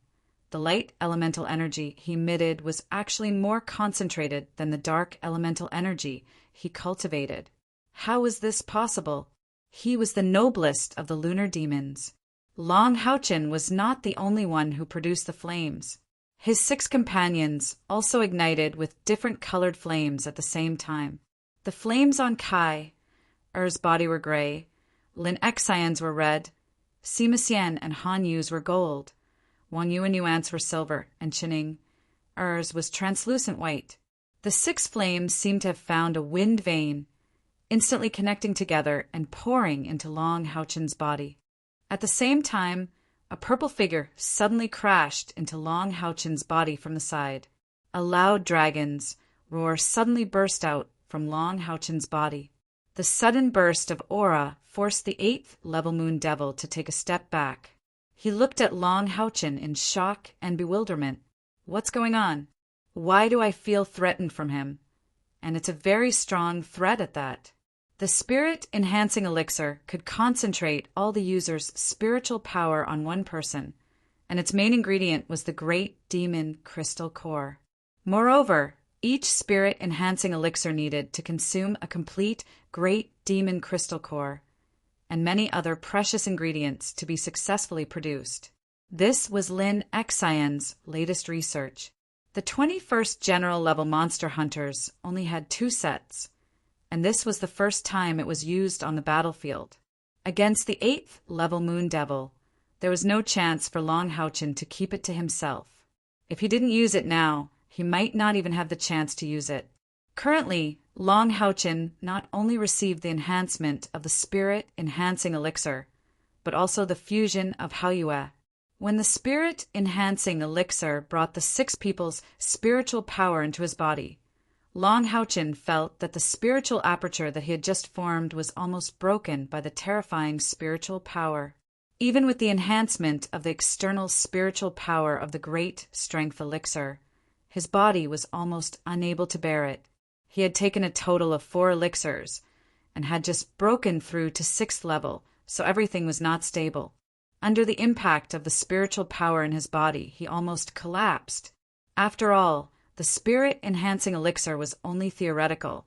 the light elemental energy he emitted was actually more concentrated than the dark elemental energy he cultivated. How was this possible? He was the noblest of the lunar demons. Long Houchen was not the only one who produced the flames. His 6 companions also ignited with different colored flames at the same time. The flames on Kai, Er's body were gray, Lin Xian's were red, Sima Xian and Han Yu's were gold, Wang Yu and Yuan's were silver, and Chening, Er's was translucent white. The 6 flames seemed to have found a wind vein, instantly connecting together and pouring into Long Houchen's body. At the same time, a purple figure suddenly crashed into Long Houchen's body from the side. A loud dragon's roar suddenly burst out from Long Houchen's body. The sudden burst of aura forced the 8th level moon devil to take a step back. He looked at Long Houchen in shock and bewilderment. What's going on? Why do I feel threatened from him? And it's a very strong threat at that. The spirit-enhancing elixir could concentrate all the user's spiritual power on one person, and its main ingredient was the great demon crystal core. Moreover, each spirit-enhancing elixir needed to consume a complete great demon crystal core, and many other precious ingredients to be successfully produced. This was Lin Xian's latest research. The 21st General Level Monster Hunters only had 2 sets, and this was the first time it was used on the battlefield. Against the 8th level Moon Devil, there was no chance for Long Houchen to keep it to himself. If he didn't use it now, he might not even have the chance to use it. Currently, Long Houchen not only received the enhancement of the spirit-enhancing elixir, but also the fusion of Haoyue. When the spirit-enhancing elixir brought the 6 people's spiritual power into his body, Long Houchen felt that the spiritual aperture that he had just formed was almost broken by the terrifying spiritual power. Even with the enhancement of the external spiritual power of the great strength elixir, his body was almost unable to bear it. He had taken a total of 4 elixirs and had just broken through to 6th level, so everything was not stable. Under the impact of the spiritual power in his body, he almost collapsed. After all, the spirit-enhancing elixir was only theoretical,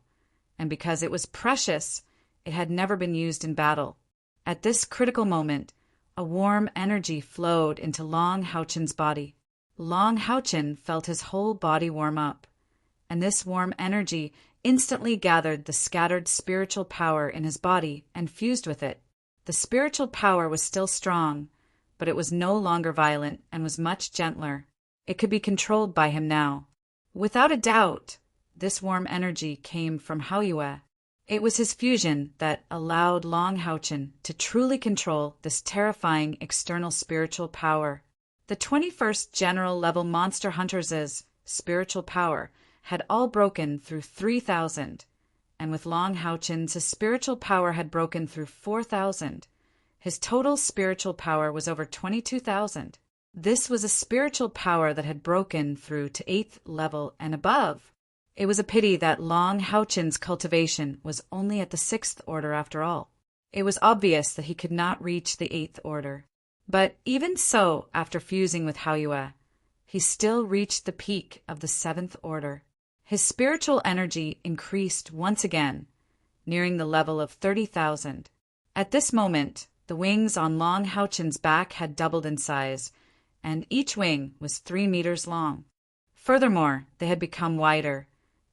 and because it was precious, it had never been used in battle. At this critical moment, a warm energy flowed into Long Houchen's body. Long Houchen felt his whole body warm up, and this warm energy instantly gathered the scattered spiritual power in his body and fused with it. The spiritual power was still strong, but it was no longer violent and was much gentler. It could be controlled by him now. Without a doubt, this warm energy came from Haoyue. It was his fusion that allowed Long Houchen to truly control this terrifying external spiritual power. The 21st General Level Monster Hunters' spiritual power had all broken through 3,000, and with Long Houchen's his spiritual power had broken through 4,000. His total spiritual power was over 22,000. This was a spiritual power that had broken through to 8th level and above. It was a pity that Long Houchen's cultivation was only at the 6th order after all. It was obvious that he could not reach the 8th order. But even so, after fusing with Haoyue, he still reached the peak of the 7th order. His spiritual energy increased once again, nearing the level of 30,000. At this moment, the wings on Long Houchen's back had doubled in size, and each wing was 3 meters long. Furthermore, they had become wider,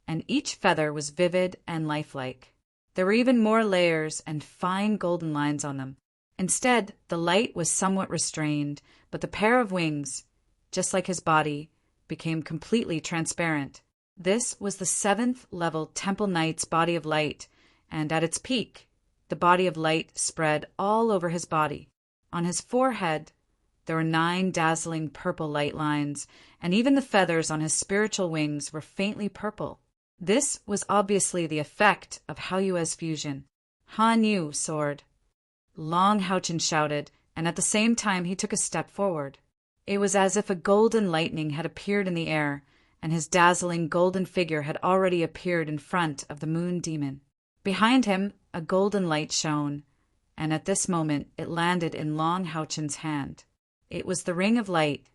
and each feather was vivid and lifelike. There were even more layers and fine golden lines on them. Instead, the light was somewhat restrained, but the pair of wings, just like his body, became completely transparent. This was the 7th level Temple Knight's body of light, and at its peak, the body of light spread all over his body. On his forehead, there were 9 dazzling purple light lines, and even the feathers on his spiritual wings were faintly purple. This was obviously the effect of Haoyue's fusion. Han Yu, sword! Long Houchen shouted, and at the same time he took a step forward. It was as if a golden lightning had appeared in the air, and his dazzling golden figure had already appeared in front of the moon demon. Behind him, a golden light shone, and at this moment it landed in Long Houchen's hand. It was the ring of light.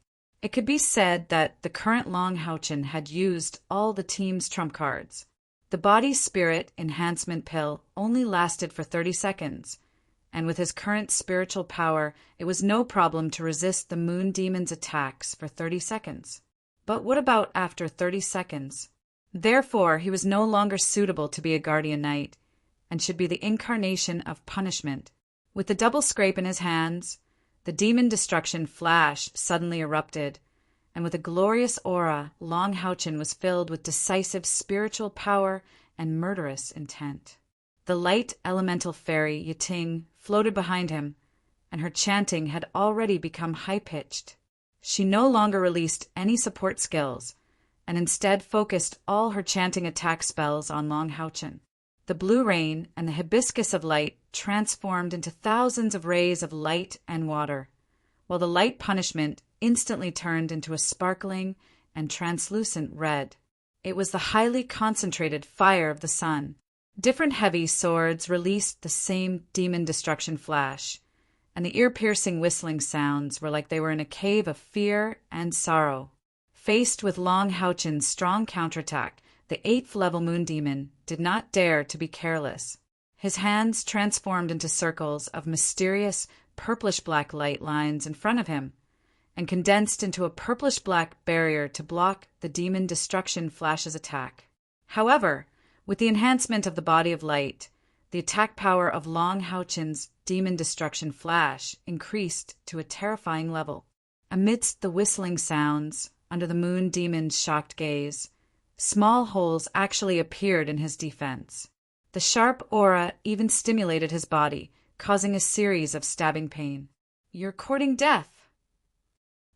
It could be said that the current Long Houchen had used all the team's trump cards. The body spirit enhancement pill only lasted for 30 seconds, and with his current spiritual power, it was no problem to resist the moon demon's attacks for 30 seconds. But what about after 30 seconds? Therefore, he was no longer suitable to be a guardian knight, and should be the incarnation of punishment. With the double scrape in his hands, the demon destruction flash suddenly erupted, and with a glorious aura, Long Houchen was filled with decisive spiritual power and murderous intent. The light elemental fairy Yiting floated behind him, and her chanting had already become high-pitched. She no longer released any support skills, and instead focused all her chanting attack spells on Long Houchen. The blue rain and the hibiscus of light transformed into thousands of rays of light and water, while the light punishment instantly turned into a sparkling and translucent red. It was the highly concentrated fire of the sun. Different heavy swords released the same demon destruction flash, and the ear-piercing whistling sounds were like they were in a cave of fear and sorrow. Faced with Long Houchen's strong counterattack, the 8th level moon demon did not dare to be careless. His hands transformed into circles of mysterious purplish-black light lines in front of him, and condensed into a purplish-black barrier to block the demon destruction flash's attack. However, with the enhancement of the body of light, the attack power of Long Houchen's demon destruction flash increased to a terrifying level. Amidst the whistling sounds, under the moon demon's shocked gaze, small holes actually appeared in his defense. The sharp aura even stimulated his body, causing a series of stabbing pain. "You're courting death!"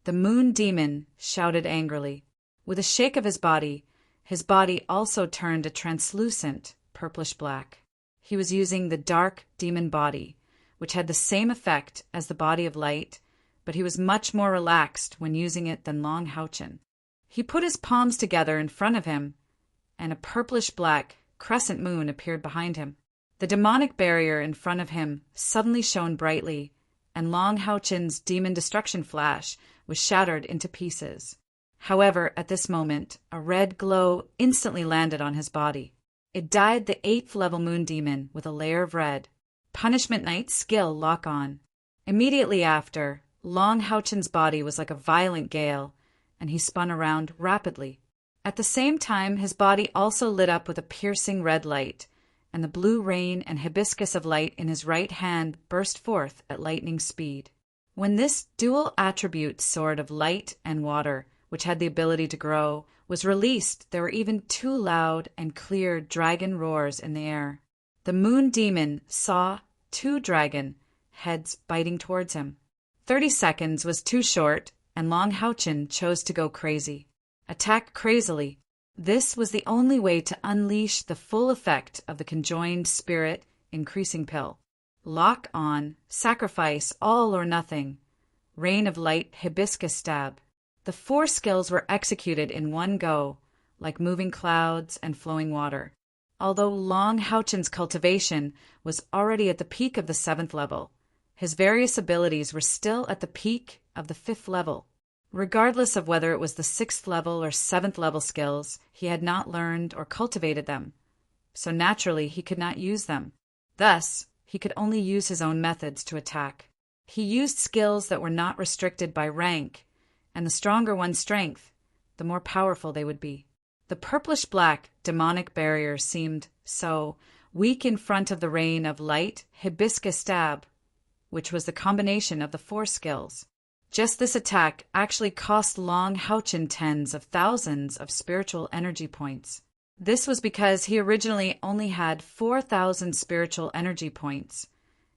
The moon demon shouted angrily. With a shake of his body also turned a translucent purplish-black. He was using the dark demon body, which had the same effect as the body of light, but he was much more relaxed when using it than Long Houchen. He put his palms together in front of him, and a purplish-black crescent moon appeared behind him. The demonic barrier in front of him suddenly shone brightly, and Long Houchen's demon destruction flash was shattered into pieces. However, at this moment, a red glow instantly landed on his body. It dyed the 8th level moon demon with a layer of red. Punishment Knight's skill lock on. Immediately after, Long Houchen's body was like a violent gale, and he spun around rapidly. At the same time, his body also lit up with a piercing red light, and the blue rain and hibiscus of light in his right hand burst forth at lightning speed. When this dual attribute sword of light and water, which had the ability to grow, was released, there were even 2 loud and clear dragon roars in the air. The moon demon saw 2 dragon heads biting towards him. 30 seconds was too short, and Long Houchen chose to go crazy. Attack crazily. This was the only way to unleash the full effect of the conjoined spirit increasing pill. Lock on, sacrifice, all or nothing. Rain of light hibiscus stab. The 4 skills were executed in one go, like moving clouds and flowing water. Although Long Houchen's cultivation was already at the peak of the 7th level, his various abilities were still at the peak of the 5th level. Regardless of whether it was the 6th level or 7th level skills, he had not learned or cultivated them, so naturally he could not use them. Thus, he could only use his own methods to attack. He used skills that were not restricted by rank, and the stronger one's strength, the more powerful they would be. The purplish-black demonic barrier seemed so weak in front of the rain of light hibiscus stab, which was the combination of the 4 skills. Just this attack actually cost Long Houchen tens of thousands of spiritual energy points. This was because he originally only had 4,000 spiritual energy points,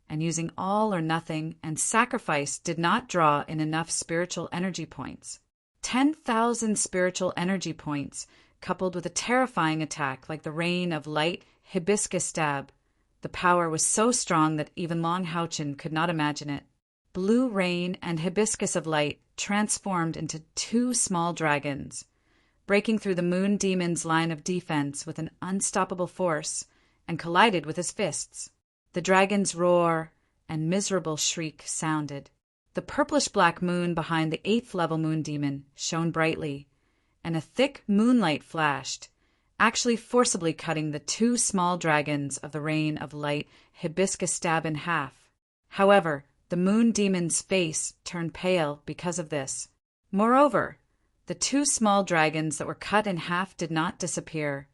and using all or nothing and sacrifice did not draw in enough spiritual energy points. 10,000 spiritual energy points, coupled with a terrifying attack like the rain of light hibiscus stab. The power was so strong that even Long Houchen could not imagine it. Blue rain and hibiscus of light transformed into 2 small dragons, breaking through the moon demon's line of defense with an unstoppable force, and collided with his fists. The dragon's roar and miserable shriek sounded. The purplish-black moon behind the 8th level moon demon shone brightly, and a thick moonlight flashed, actually forcibly cutting the 2 small dragons of the rain of light hibiscus stab in half. However, the moon demon's face turned pale because of this. Moreover, the 2 small dragons that were cut in half did not disappear,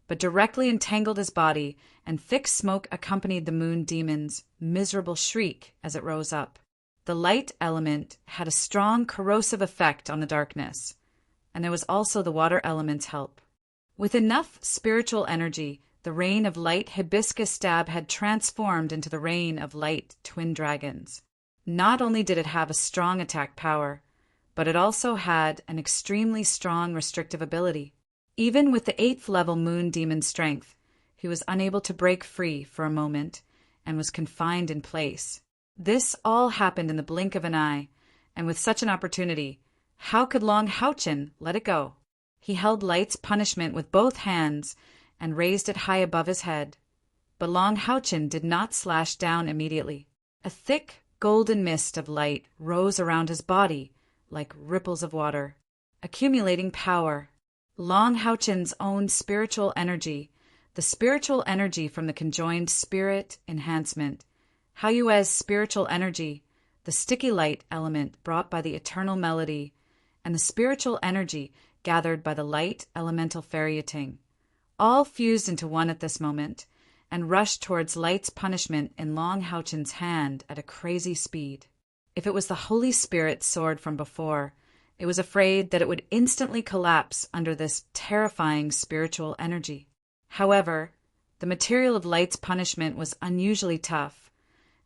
but directly entangled his body, and thick smoke accompanied the moon demon's miserable shriek as it rose up. The light element had a strong corrosive effect on the darkness, and there was also the water element's help. With enough spiritual energy, the rain of light hibiscus stab had transformed into the rain of light twin dragons. Not only did it have a strong attack power, but it also had an extremely strong restrictive ability. Even with the 8th level moon demon's strength, he was unable to break free for a moment and was confined in place. This all happened in the blink of an eye, and with such an opportunity, how could Long Houchen let it go? He held Light's punishment with both hands and raised it high above his head. But Long Houchen did not slash down immediately. A thick, golden mist of light rose around his body like ripples of water, accumulating power. Long Houchen's own spiritual energy, the spiritual energy from the conjoined spirit enhancement, Haoyue's spiritual energy, the sticky light element brought by the eternal melody, and the spiritual energy gathered by the light elemental Fairyting, all fused into one at this moment, and rushed towards Light's punishment in Long Houchen's hand at a crazy speed. If it was the Holy Spirit's sword from before, it was afraid that it would instantly collapse under this terrifying spiritual energy. However, the material of Light's punishment was unusually tough,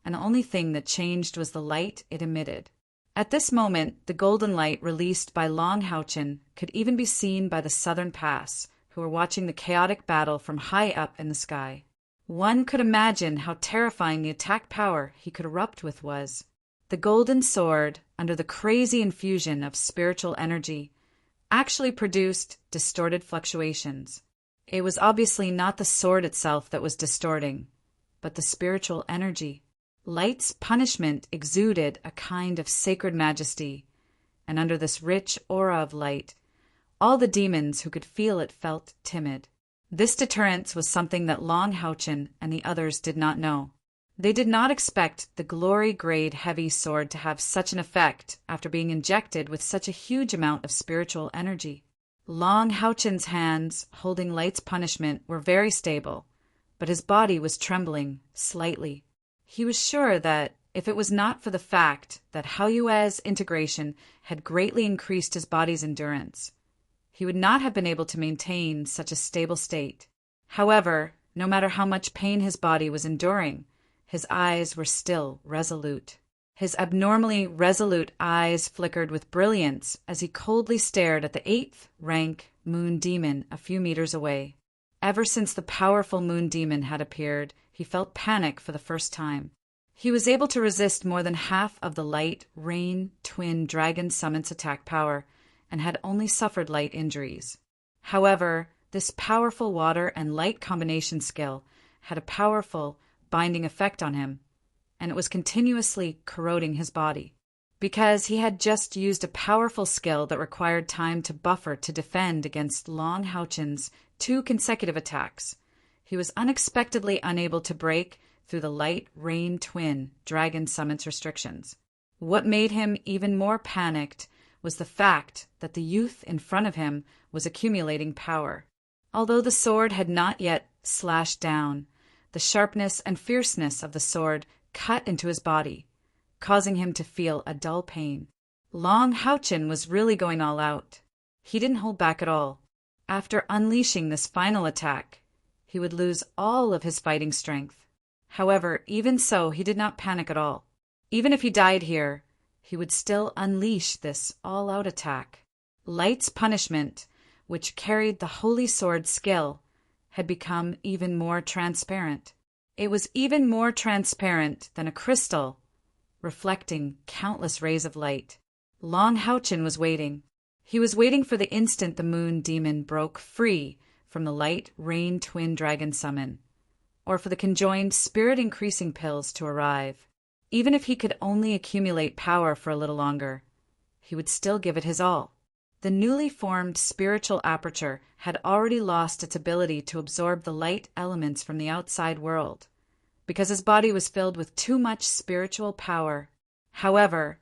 and the only thing that changed was the light it emitted. At this moment, the golden light released by Long Houchen could even be seen by the Southern Pass, who were watching the chaotic battle from high up in the sky. One could imagine how terrifying the attack power he could erupt with was. The golden sword, under the crazy infusion of spiritual energy, actually produced distorted fluctuations. It was obviously not the sword itself that was distorting, but the spiritual energy. Light's punishment exuded a kind of sacred majesty, and under this rich aura of light, all the demons who could feel it felt timid. This deterrence was something that Long Houchen and the others did not know. They did not expect the glory-grade heavy sword to have such an effect after being injected with such a huge amount of spiritual energy. Long Houchen's hands, holding Light's punishment, were very stable, but his body was trembling slightly. He was sure that, if it was not for the fact that Haoyue's integration had greatly increased his body's endurance, he would not have been able to maintain such a stable state. However, no matter how much pain his body was enduring, his eyes were still resolute. His abnormally resolute eyes flickered with brilliance as he coldly stared at the 8th rank moon demon a few meters away. Ever since the powerful moon demon had appeared, he felt panic for the first time. He was able to resist more than half of the light rain twin dragon summon's attack power, and had only suffered light injuries. However, this powerful water and light combination skill had a powerful binding effect on him, and it was continuously corroding his body. Because he had just used a powerful skill that required time to buffer to defend against Long Houchen's 2 consecutive attacks, he was unexpectedly unable to break through the Light Rain Twin Dragon Summon's restrictions. What made him even more panicked was the fact that the youth in front of him was accumulating power. Although the sword had not yet slashed down, the sharpness and fierceness of the sword cut into his body, causing him to feel a dull pain. Long Houchen was really going all out. He didn't hold back at all. After unleashing this final attack, he would lose all of his fighting strength. However, even so, he did not panic at all. Even if he died here, he would still unleash this all-out attack. Light's punishment, which carried the Holy Sword skill, had become even more transparent. It was even more transparent than a crystal, reflecting countless rays of light. Long Houchen was waiting. He was waiting for the instant the moon demon broke free from the Light Rain Twin Dragon Summon, or for the conjoined spirit-increasing pills to arrive. Even if he could only accumulate power for a little longer, he would still give it his all. The newly formed spiritual aperture had already lost its ability to absorb the light elements from the outside world, because his body was filled with too much spiritual power. However,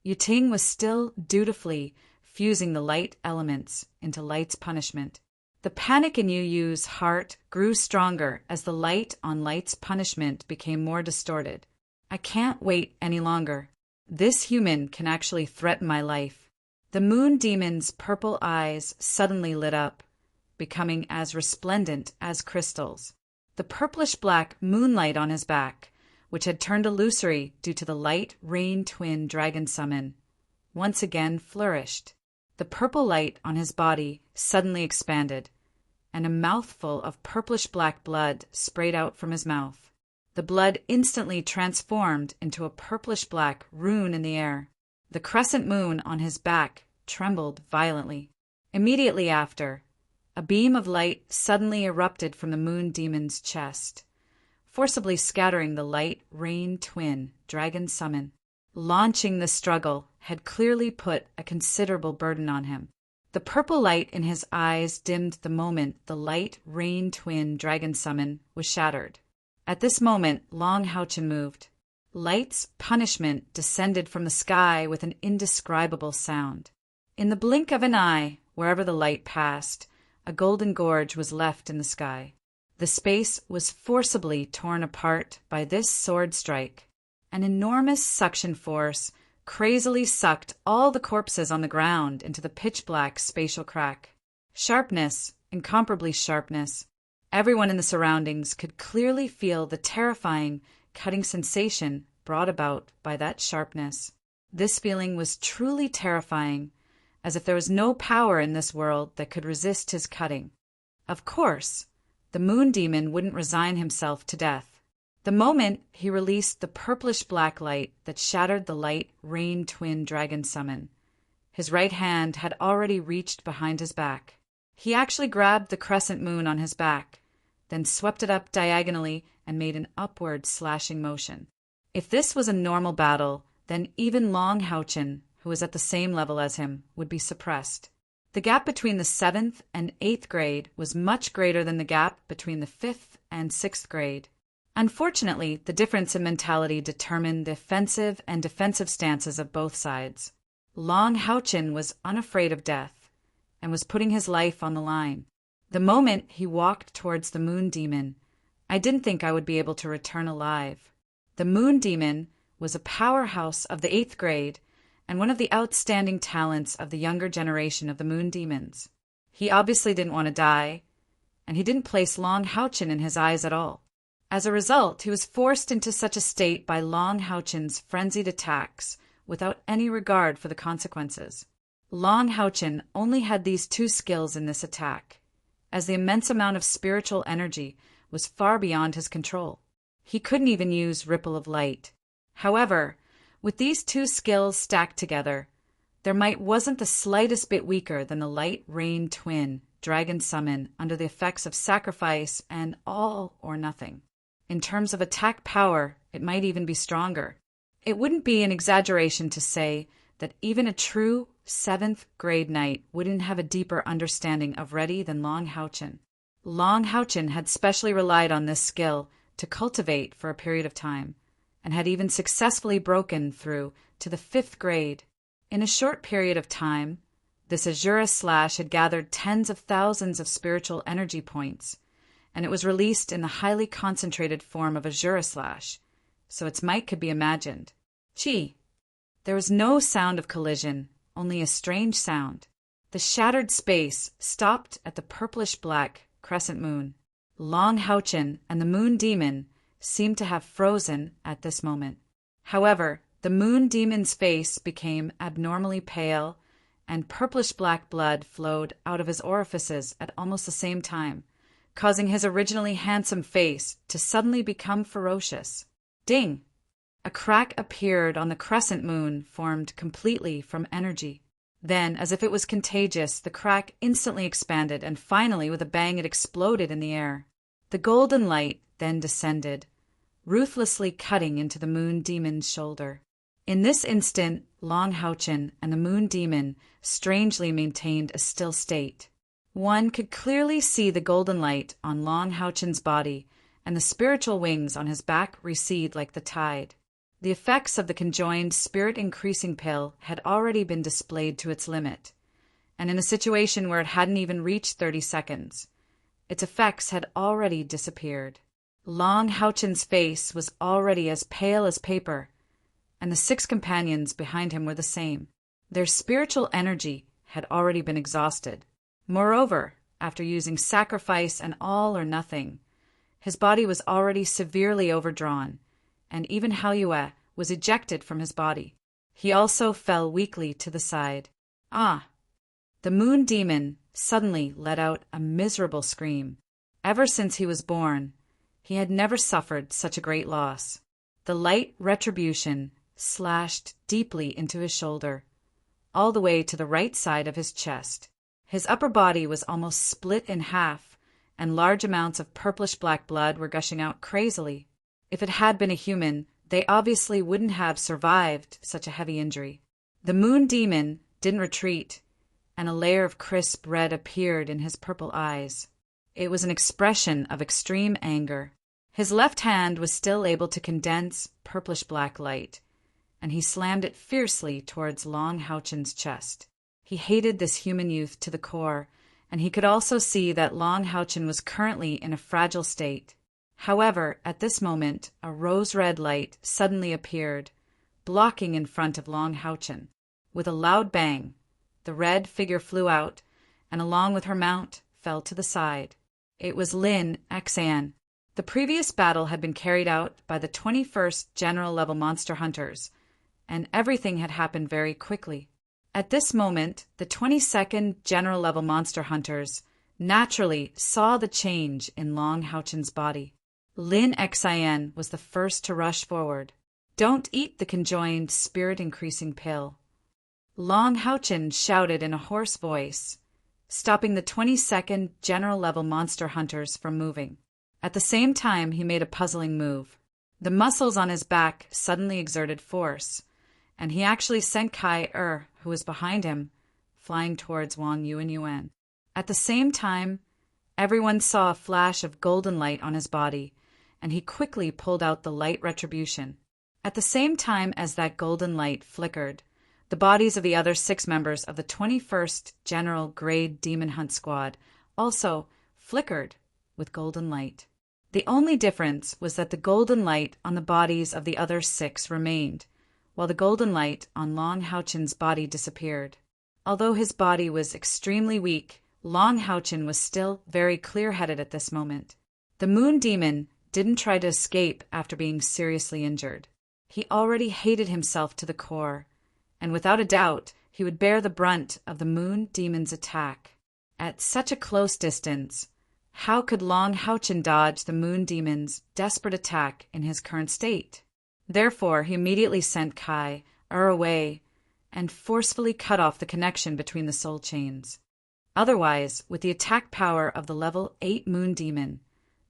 Yuting was still dutifully fusing the light elements into Light's punishment. The panic in Yu Yu's heart grew stronger as the light on Light's punishment became more distorted. I can't wait any longer. This human can actually threaten my life. The moon demon's purple eyes suddenly lit up, becoming as resplendent as crystals. The purplish-black moonlight on his back, which had turned illusory due to the Light Rain Twin Dragon Summon, once again flourished. The purple light on his body suddenly expanded, and a mouthful of purplish-black blood sprayed out from his mouth. The blood instantly transformed into a purplish-black rune in the air. The crescent moon on his back trembled violently. Immediately after, a beam of light suddenly erupted from the moon demon's chest, forcibly scattering the Light Rain Twin Dragon Summon. Launching the struggle had clearly put a considerable burden on him. The purple light in his eyes dimmed the moment the Light Rain Twin Dragon Summon was shattered. At this moment, Long Houchen moved. Light's punishment descended from the sky with an indescribable sound. In the blink of an eye, wherever the light passed, a golden gorge was left in the sky. The space was forcibly torn apart by this sword strike. An enormous suction force crazily sucked all the corpses on the ground into the pitch-black spatial crack. Sharpness, incomparably sharpness. Everyone in the surroundings could clearly feel the terrifying, cutting sensation brought about by that sharpness. This feeling was truly terrifying, as if there was no power in this world that could resist his cutting. Of course, the moon demon wouldn't resign himself to death. The moment he released the purplish-black light that shattered the Light Rain Twin Dragon Summon, his right hand had already reached behind his back. He actually grabbed the crescent moon on his back, then swept it up diagonally and made an upward slashing motion. If this was a normal battle, then even Long Houchen, who was at the same level as him, would be suppressed. The gap between the 7th and 8th grade was much greater than the gap between the 5th and 6th grade. Unfortunately, the difference in mentality determined the offensive and defensive stances of both sides. Long Houchen was unafraid of death and was putting his life on the line. The moment he walked towards the moon demon, I didn't think I would be able to return alive. The moon demon was a powerhouse of the 8th grade and one of the outstanding talents of the younger generation of the moon demons. He obviously didn't want to die, and he didn't place Long Houchen in his eyes at all. As a result, he was forced into such a state by Long Houchen's frenzied attacks without any regard for the consequences. Long Houchen only had these 2 skills in this attack, as the immense amount of spiritual energy was far beyond his control. He couldn't even use Ripple of Light. However, with these 2 skills stacked together, their might wasn't the slightest bit weaker than the Light Rain Twin dragon summon under the effects of sacrifice and all or nothing. In terms of attack power, it might even be stronger. It wouldn't be an exaggeration to say that even a true 7th grade knight wouldn't have a deeper understanding of ready than Long Houchen. Long Houchen had specially relied on this skill to cultivate for a period of time, and had even successfully broken through to the 5th grade. In a short period of time, this Azura slash had gathered tens of thousands of spiritual energy points, and it was released in the highly concentrated form of Azura slash, so its might could be imagined. Gee! There was no sound of collision, only a strange sound. The shattered space stopped at the purplish-black crescent moon. Long Houchen and the moon demon seemed to have frozen at this moment. However, the moon demon's face became abnormally pale, and purplish-black blood flowed out of his orifices at almost the same time, causing his originally handsome face to suddenly become ferocious. Ding! A crack appeared on the crescent moon, formed completely from energy. Then, as if it was contagious, the crack instantly expanded, and finally, with a bang, it exploded in the air. The golden light then descended, ruthlessly cutting into the moon demon's shoulder. In this instant, Long Houchen and the moon demon strangely maintained a still state. One could clearly see the golden light on Long Houchen's body, and the spiritual wings on his back recede like the tide. The effects of the conjoined spirit-increasing pill had already been displayed to its limit, and in a situation where it hadn't even reached 30 seconds, its effects had already disappeared. Long Houchen's face was already as pale as paper, and the 6 companions behind him were the same. Their spiritual energy had already been exhausted. Moreover, after using sacrifice and all or nothing, his body was already severely overdrawn, and even Haoyue was ejected from his body. He also fell weakly to the side. Ah! The moon demon suddenly let out a miserable scream. Ever since he was born, he had never suffered such a great loss. The light retribution slashed deeply into his shoulder, all the way to the right side of his chest. His upper body was almost split in half, and large amounts of purplish-black blood were gushing out crazily. If it had been a human, they obviously wouldn't have survived such a heavy injury. The moon demon didn't retreat, and a layer of crisp red appeared in his purple eyes. It was an expression of extreme anger. His left hand was still able to condense purplish-black light, and he slammed it fiercely towards Long Houchen's chest. He hated this human youth to the core, and he could also see that Long Houchen was currently in a fragile state. However, at this moment, a rose-red light suddenly appeared, blocking in front of Long Houchen. With a loud bang, the red figure flew out, and along with her mount, fell to the side. It was Lin Xan. The previous battle had been carried out by the 21st General-Level Monster Hunters, and everything had happened very quickly. At this moment, the 22nd General-Level Monster Hunters naturally saw the change in Long Houchen's body. Lin Xan was the first to rush forward. "Don't eat the conjoined spirit-increasing pill," Long Houchen shouted in a hoarse voice, stopping the 22nd General-Level Monster Hunters from moving. At the same time, he made a puzzling move. The muscles on his back suddenly exerted force, and he actually sent Kai who was behind him, flying towards Wang Yuan. At the same time, everyone saw a flash of golden light on his body, and he quickly pulled out the light retribution. At the same time as that golden light flickered, the bodies of the other 6 members of the 21st General Grade Demon Hunt Squad also flickered with golden light. The only difference was that the golden light on the bodies of the other 6 remained, while the golden light on Long Houchen's body disappeared. Although his body was extremely weak, Long Houchen was still very clear-headed at this moment. The moon demon didn't try to escape after being seriously injured. He already hated himself to the core, and without a doubt, he would bear the brunt of the moon demon's attack. At such a close distance, how could Long Houchen dodge the moon demon's desperate attack in his current state? Therefore, he immediately sent Kai away and forcefully cut off the connection between the soul chains. Otherwise, with the attack power of the level 8 moon demon,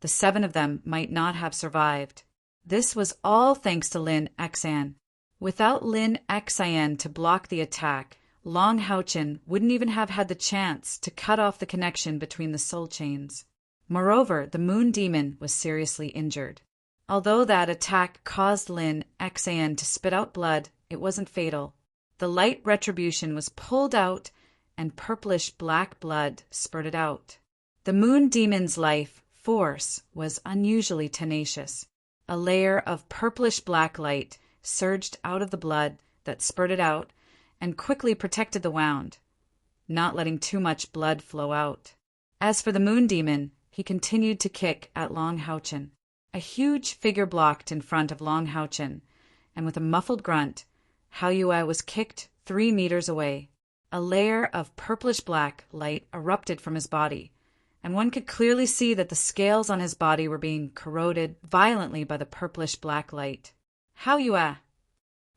the 7 of them might not have survived. This was all thanks to Lin Xian. Without Lin Xian to block the attack, Long Haochen wouldn't even have had the chance to cut off the connection between the soul chains. Moreover, the moon demon was seriously injured. Although that attack caused Lin Xian to spit out blood, it wasn't fatal. The light retribution was pulled out and purplish black blood spurted out. The moon demon's life force was unusually tenacious. A layer of purplish black light surged out of the blood that spurted out and quickly protected the wound, not letting too much blood flow out. As for the moon demon, he continued to kick at Long Haochen. A huge figure blocked in front of Long Haochen, and with a muffled grunt, Hao Yue was kicked 3 meters away. A layer of purplish-black light erupted from his body, and one could clearly see that the scales on his body were being corroded violently by the purplish-black light. Hao Yue!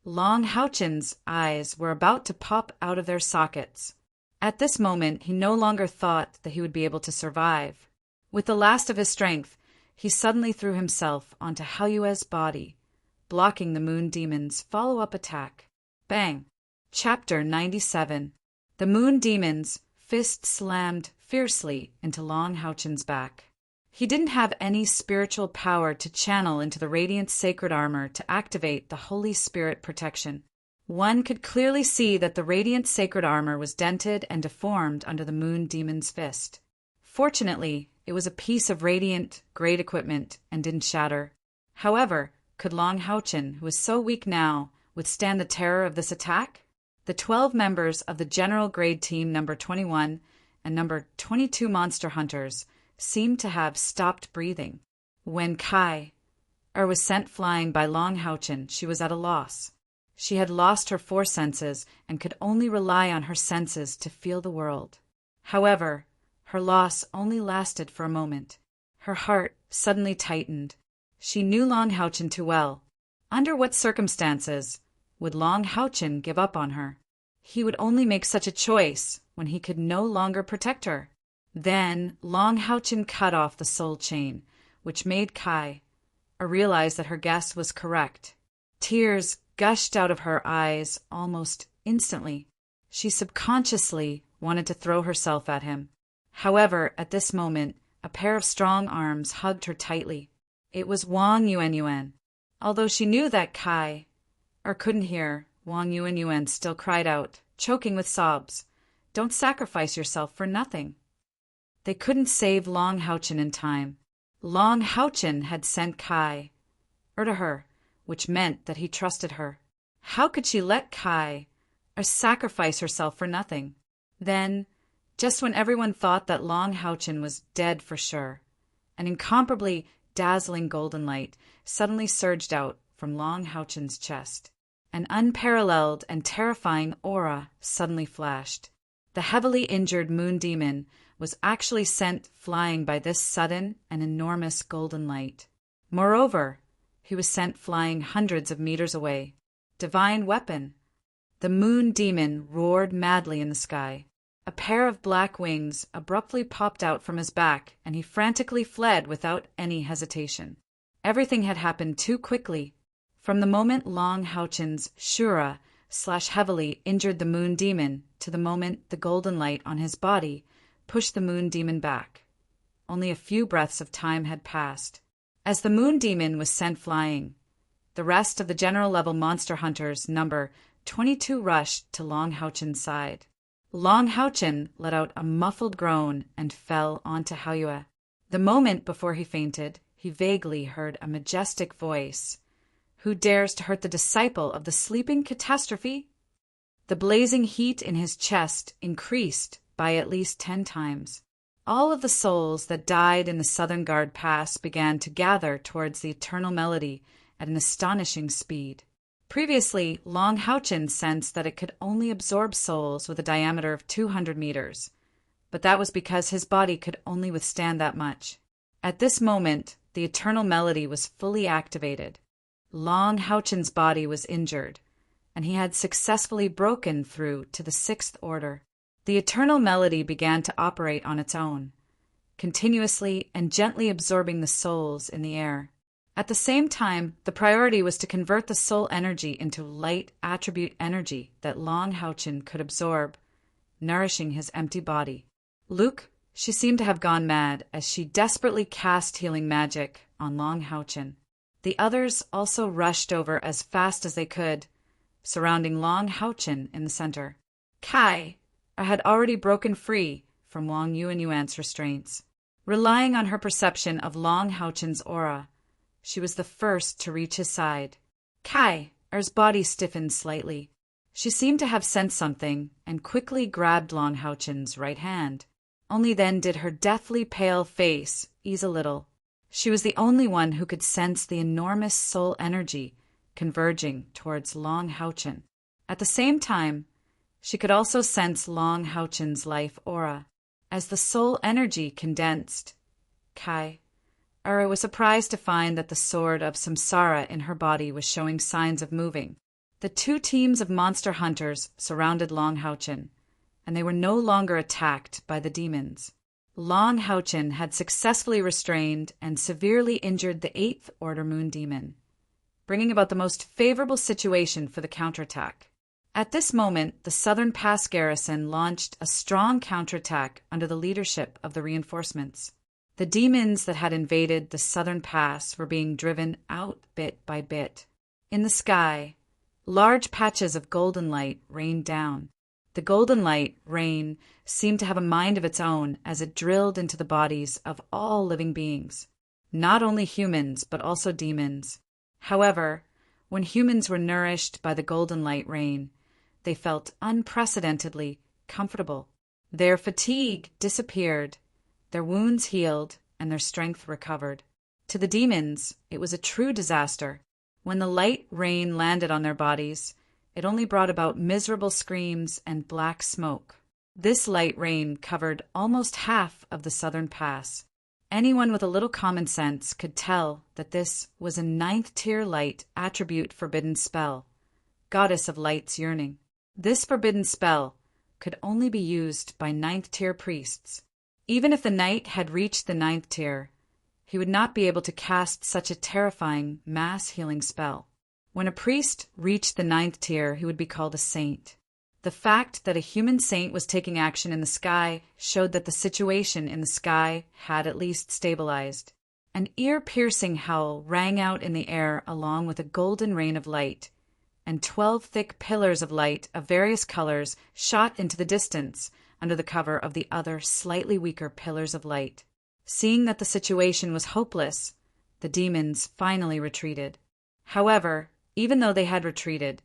Long Haochen's eyes were about to pop out of their sockets. At this moment, he no longer thought that he would be able to survive. With the last of his strength, he suddenly threw himself onto Hao Yue's body, blocking the moon demon's follow-up attack. Bang! Chapter 97. The moon demon's fist slammed fiercely into Long Haochen's back. He didn't have any spiritual power to channel into the radiant sacred armor to activate the Holy Spirit protection. One could clearly see that the radiant sacred armor was dented and deformed under the moon demon's fist. Fortunately, it was a piece of radiant, great equipment and didn't shatter. However, could Long Haochen, who was so weak now, withstand the terror of this attack? The 12 members of the General Grade Team number 21 and number 22 Monster Hunters seemed to have stopped breathing. When Kai was sent flying by Long Haochen, she was at a loss. She had lost her 4 senses and could only rely on her senses to feel the world. However, her loss only lasted for a moment. Her heart suddenly tightened. She knew Long Haochen too well. Under what circumstances would Long Haochen give up on her? He would only make such a choice when he could no longer protect her. Then Long Haochen cut off the soul chain, which made Kai realize that her guess was correct. Tears gushed out of her eyes almost instantly. She subconsciously wanted to throw herself at him. However, at this moment, a pair of strong arms hugged her tightly. It was Wang Yuanyuan. Although she knew that Kai couldn't hear, Wang Yuanyuan still cried out, choking with sobs, "Don't sacrifice yourself for nothing." They couldn't save Long Haochen in time. Long Haochen had sent Kai to her, which meant that he trusted her. How could she let Kai sacrifice herself for nothing? Then, just when everyone thought that Long Haochen was dead for sure, an incomparably dazzling golden light suddenly surged out from Long Haochen's chest. An unparalleled and terrifying aura suddenly flashed. The heavily injured moon demon was actually sent flying by this sudden and enormous golden light. Moreover, he was sent flying hundreds of meters away. Divine weapon! The moon demon roared madly in the sky. A pair of black wings abruptly popped out from his back, and he frantically fled without any hesitation. Everything had happened too quickly. From the moment Long Haochen's Shura heavily injured the moon demon to the moment the golden light on his body pushed the moon demon back. Only a few breaths of time had passed. As the moon demon was sent flying, the rest of the general-level monster hunters number 22 rushed to Long Haochen's side. Long Haochen let out a muffled groan and fell onto Hao Yue. The moment before he fainted, he vaguely heard a majestic voice. "Who dares to hurt the disciple of the sleeping catastrophe?" The blazing heat in his chest increased by at least 10 times. All of the souls that died in the Southern Guard Pass began to gather towards the eternal melody at an astonishing speed. Previously, Long Haochen sensed that it could only absorb souls with a diameter of 200 meters, but that was because his body could only withstand that much. At this moment, the eternal melody was fully activated. Long Haochen's body was injured, and he had successfully broken through to the 6th order. The eternal melody began to operate on its own, continuously and gently absorbing the souls in the air. At the same time, the priority was to convert the soul energy into light attribute energy that Long Houchin could absorb, nourishing his empty body. Luke, she seemed to have gone mad as she desperately cast healing magic on Long Houchin. The others also rushed over as fast as they could, surrounding Long Houchin in the center. Kai had already broken free from Wang Yuanyuan's restraints. Relying on her perception of Long Houchin's aura, she was the first to reach his side. Kai's body stiffened slightly. She seemed to have sensed something and quickly grabbed Long Houchin's right hand. Only then did her deathly pale face ease a little. She was the only one who could sense the enormous soul energy converging towards Long Houchin. At the same time, she could also sense Long Houchin's life aura. As the soul energy condensed, Kai was surprised to find that the sword of samsara in her body was showing signs of moving. The two teams of monster hunters surrounded Long Houchin, and they were no longer attacked by the demons. Long Houchin had successfully restrained and severely injured the 8th Order Moon Demon, bringing about the most favorable situation for the counterattack. At this moment, the Southern Pass garrison launched a strong counterattack under the leadership of the reinforcements. The demons that had invaded the Southern Pass were being driven out bit by bit. In the sky, large patches of golden light rained down. The golden light rain seemed to have a mind of its own as it drilled into the bodies of all living beings, not only humans but also demons. However, when humans were nourished by the golden light rain, they felt unprecedentedly comfortable. Their fatigue disappeared, their wounds healed, and their strength recovered. To the demons, it was a true disaster. When the light rain landed on their bodies, it only brought about miserable screams and black smoke. This light rain covered almost half of the Southern Pass. Anyone with a little common sense could tell that this was a 9th-tier light attribute forbidden spell, Goddess of Light's Yearning. This forbidden spell could only be used by 9th-tier priests. Even if the knight had reached the 9th tier, he would not be able to cast such a terrifying mass healing spell. When a priest reached the 9th tier, he would be called a saint. The fact that a human saint was taking action in the sky showed that the situation in the sky had at least stabilized. An ear-piercing howl rang out in the air along with a golden rain of light, and 12 thick pillars of light of various colors shot into the distance under the cover of the other slightly weaker pillars of light. Seeing that the situation was hopeless, the demons finally retreated. However, even though they had retreated,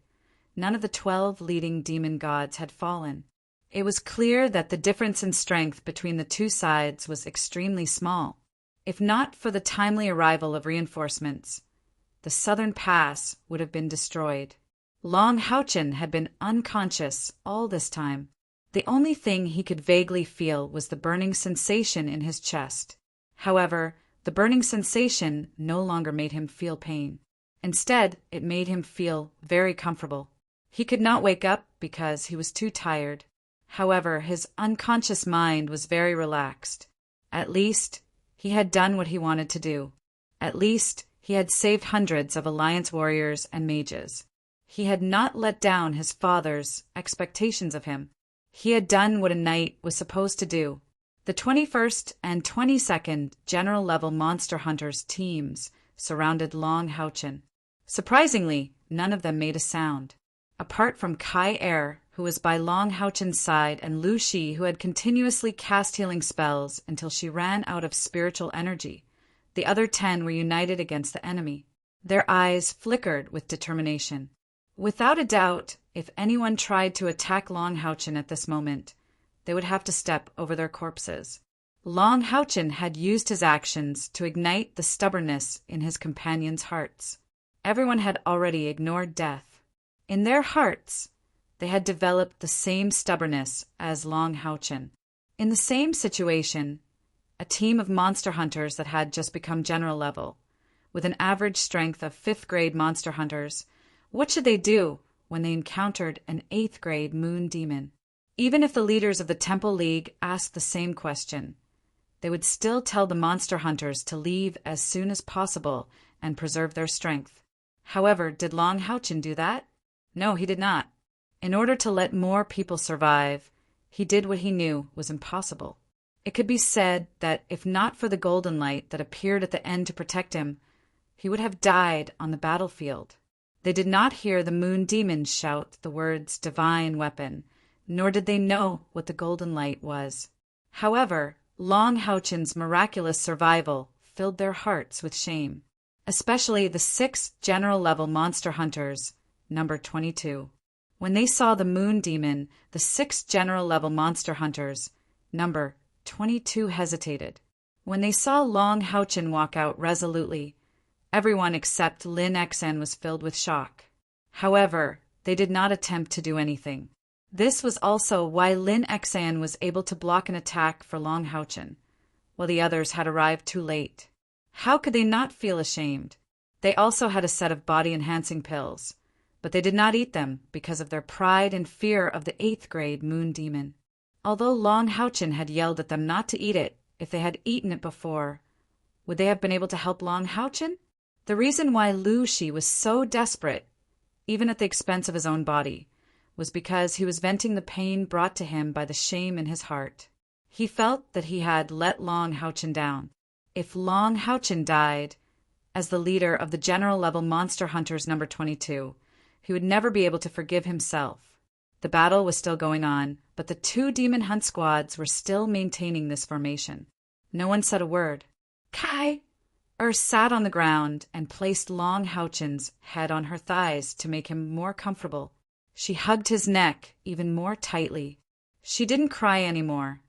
none of the 12 leading demon gods had fallen. It was clear that the difference in strength between the two sides was extremely small. If not for the timely arrival of reinforcements, the Southern Pass would have been destroyed. Long Houchin had been unconscious all this time. The only thing he could vaguely feel was the burning sensation in his chest. However, the burning sensation no longer made him feel pain. Instead, it made him feel very comfortable. He could not wake up because he was too tired. However, his unconscious mind was very relaxed. At least, he had done what he wanted to do. At least, he had saved hundreds of Alliance warriors and mages. He had not let down his father's expectations of him. He had done what a knight was supposed to do. The 21st and 22nd General-level Monster Hunters teams surrounded Long Houchin. Surprisingly, none of them made a sound. Apart from Kai Er, who was by Long Houchin's side, and Lu Shi, who had continuously cast healing spells until she ran out of spiritual energy, the other 10 were united against the enemy. Their eyes flickered with determination. Without a doubt, if anyone tried to attack Long Houchin at this moment, they would have to step over their corpses. Long Houchin had used his actions to ignite the stubbornness in his companions' hearts. Everyone had already ignored death. In their hearts, they had developed the same stubbornness as Long Houchin. In the same situation, a team of monster hunters that had just become general level, with an average strength of 5th grade monster hunters, what should they do when they encountered an 8th grade moon demon? Even if the leaders of the Temple League asked the same question, they would still tell the monster hunters to leave as soon as possible and preserve their strength. However, did Long Houchin do that? No, he did not. In order to let more people survive, he did what he knew was impossible. It could be said that if not for the golden light that appeared at the end to protect him, he would have died on the battlefield. They did not hear the moon demons shout the words divine weapon, nor did they know what the golden light was. However, Long Houchin's miraculous survival filled their hearts with shame, especially the 6 general-level monster hunters, number 22. When they saw the moon demon, the 6 general-level monster hunters, number 22, hesitated. When they saw Long Houchin walk out resolutely, everyone except Lin Xan was filled with shock. However, they did not attempt to do anything. This was also why Lin Xan was able to block an attack for Long Houchin, while the others had arrived too late. How could they not feel ashamed? They also had a set of body-enhancing pills, but they did not eat them because of their pride and fear of the 8th grade moon demon. Although Long Houchin had yelled at them not to eat it if they had eaten it before, would they have been able to help Long Houchin? The reason why Lu Shi was so desperate, even at the expense of his own body, was because he was venting the pain brought to him by the shame in his heart. He felt that he had let Long Houchin down. If Long Houchin died, as the leader of the general-level monster hunters number 22, he would never be able to forgive himself. The battle was still going on, but the 2 demon hunt squads were still maintaining this formation. No one said a word. Kai sat on the ground and placed Long Houchin's head on her thighs to make him more comfortable. She hugged his neck even more tightly. She didn't cry anymore,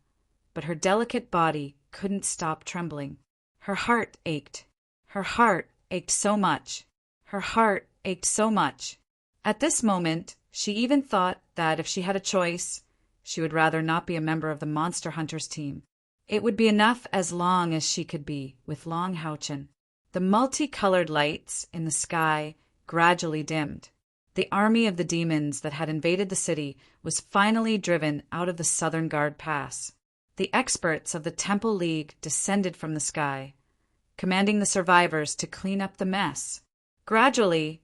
but her delicate body couldn't stop trembling. Her heart ached. Her heart ached so much. Her heart ached so much. At this moment, she even thought that if she had a choice, she would rather not be a member of the Monster Hunters team. It would be enough as long as she could be with Long Houchin. The multicolored lights in the sky gradually dimmed. The army of the demons that had invaded the city was finally driven out of the Southern Guard Pass. The experts of the Temple League descended from the sky, commanding the survivors to clean up the mess. Gradually,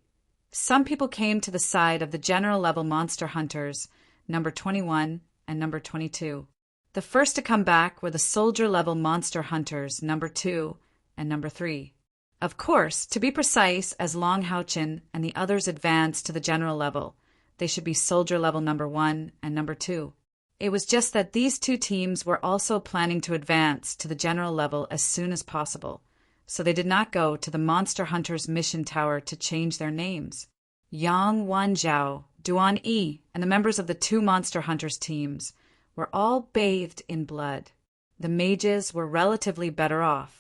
some people came to the side of the general-level monster hunters, number 21 and number 22. The first to come back were the soldier-level monster hunters, number 2 and number 3. Of course, to be precise, as Long Houchin and the others advanced to the general level, they should be soldier level number 1 and number 2. It was just that these 2 teams were also planning to advance to the general level as soon as possible, so they did not go to the Monster Hunters Mission Tower to change their names. Yang Wanzhao, Duan Yi, and the members of the 2 Monster Hunters teams were all bathed in blood. The mages were relatively better off,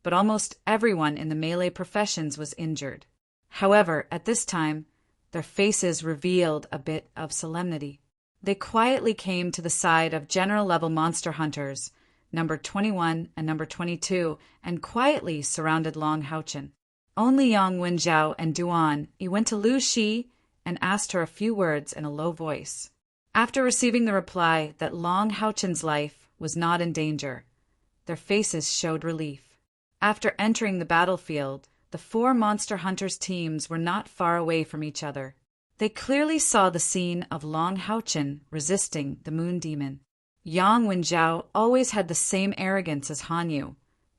but almost everyone in the melee professions was injured. However, at this time, their faces revealed a bit of solemnity. They quietly came to the side of general-level monster hunters, number 21 and number 22, and quietly surrounded Long Houchin. Only Yang Wenjiao and Duan Yi went to Lu Shi and asked her a few words in a low voice. After receiving the reply that Long Houchin's life was not in danger, their faces showed relief. After entering the battlefield, the 4 monster hunters teams were not far away from each other. They clearly saw the scene of Long Houchin resisting the moon demon. Yang Wenjiao always had the same arrogance as Han Yu,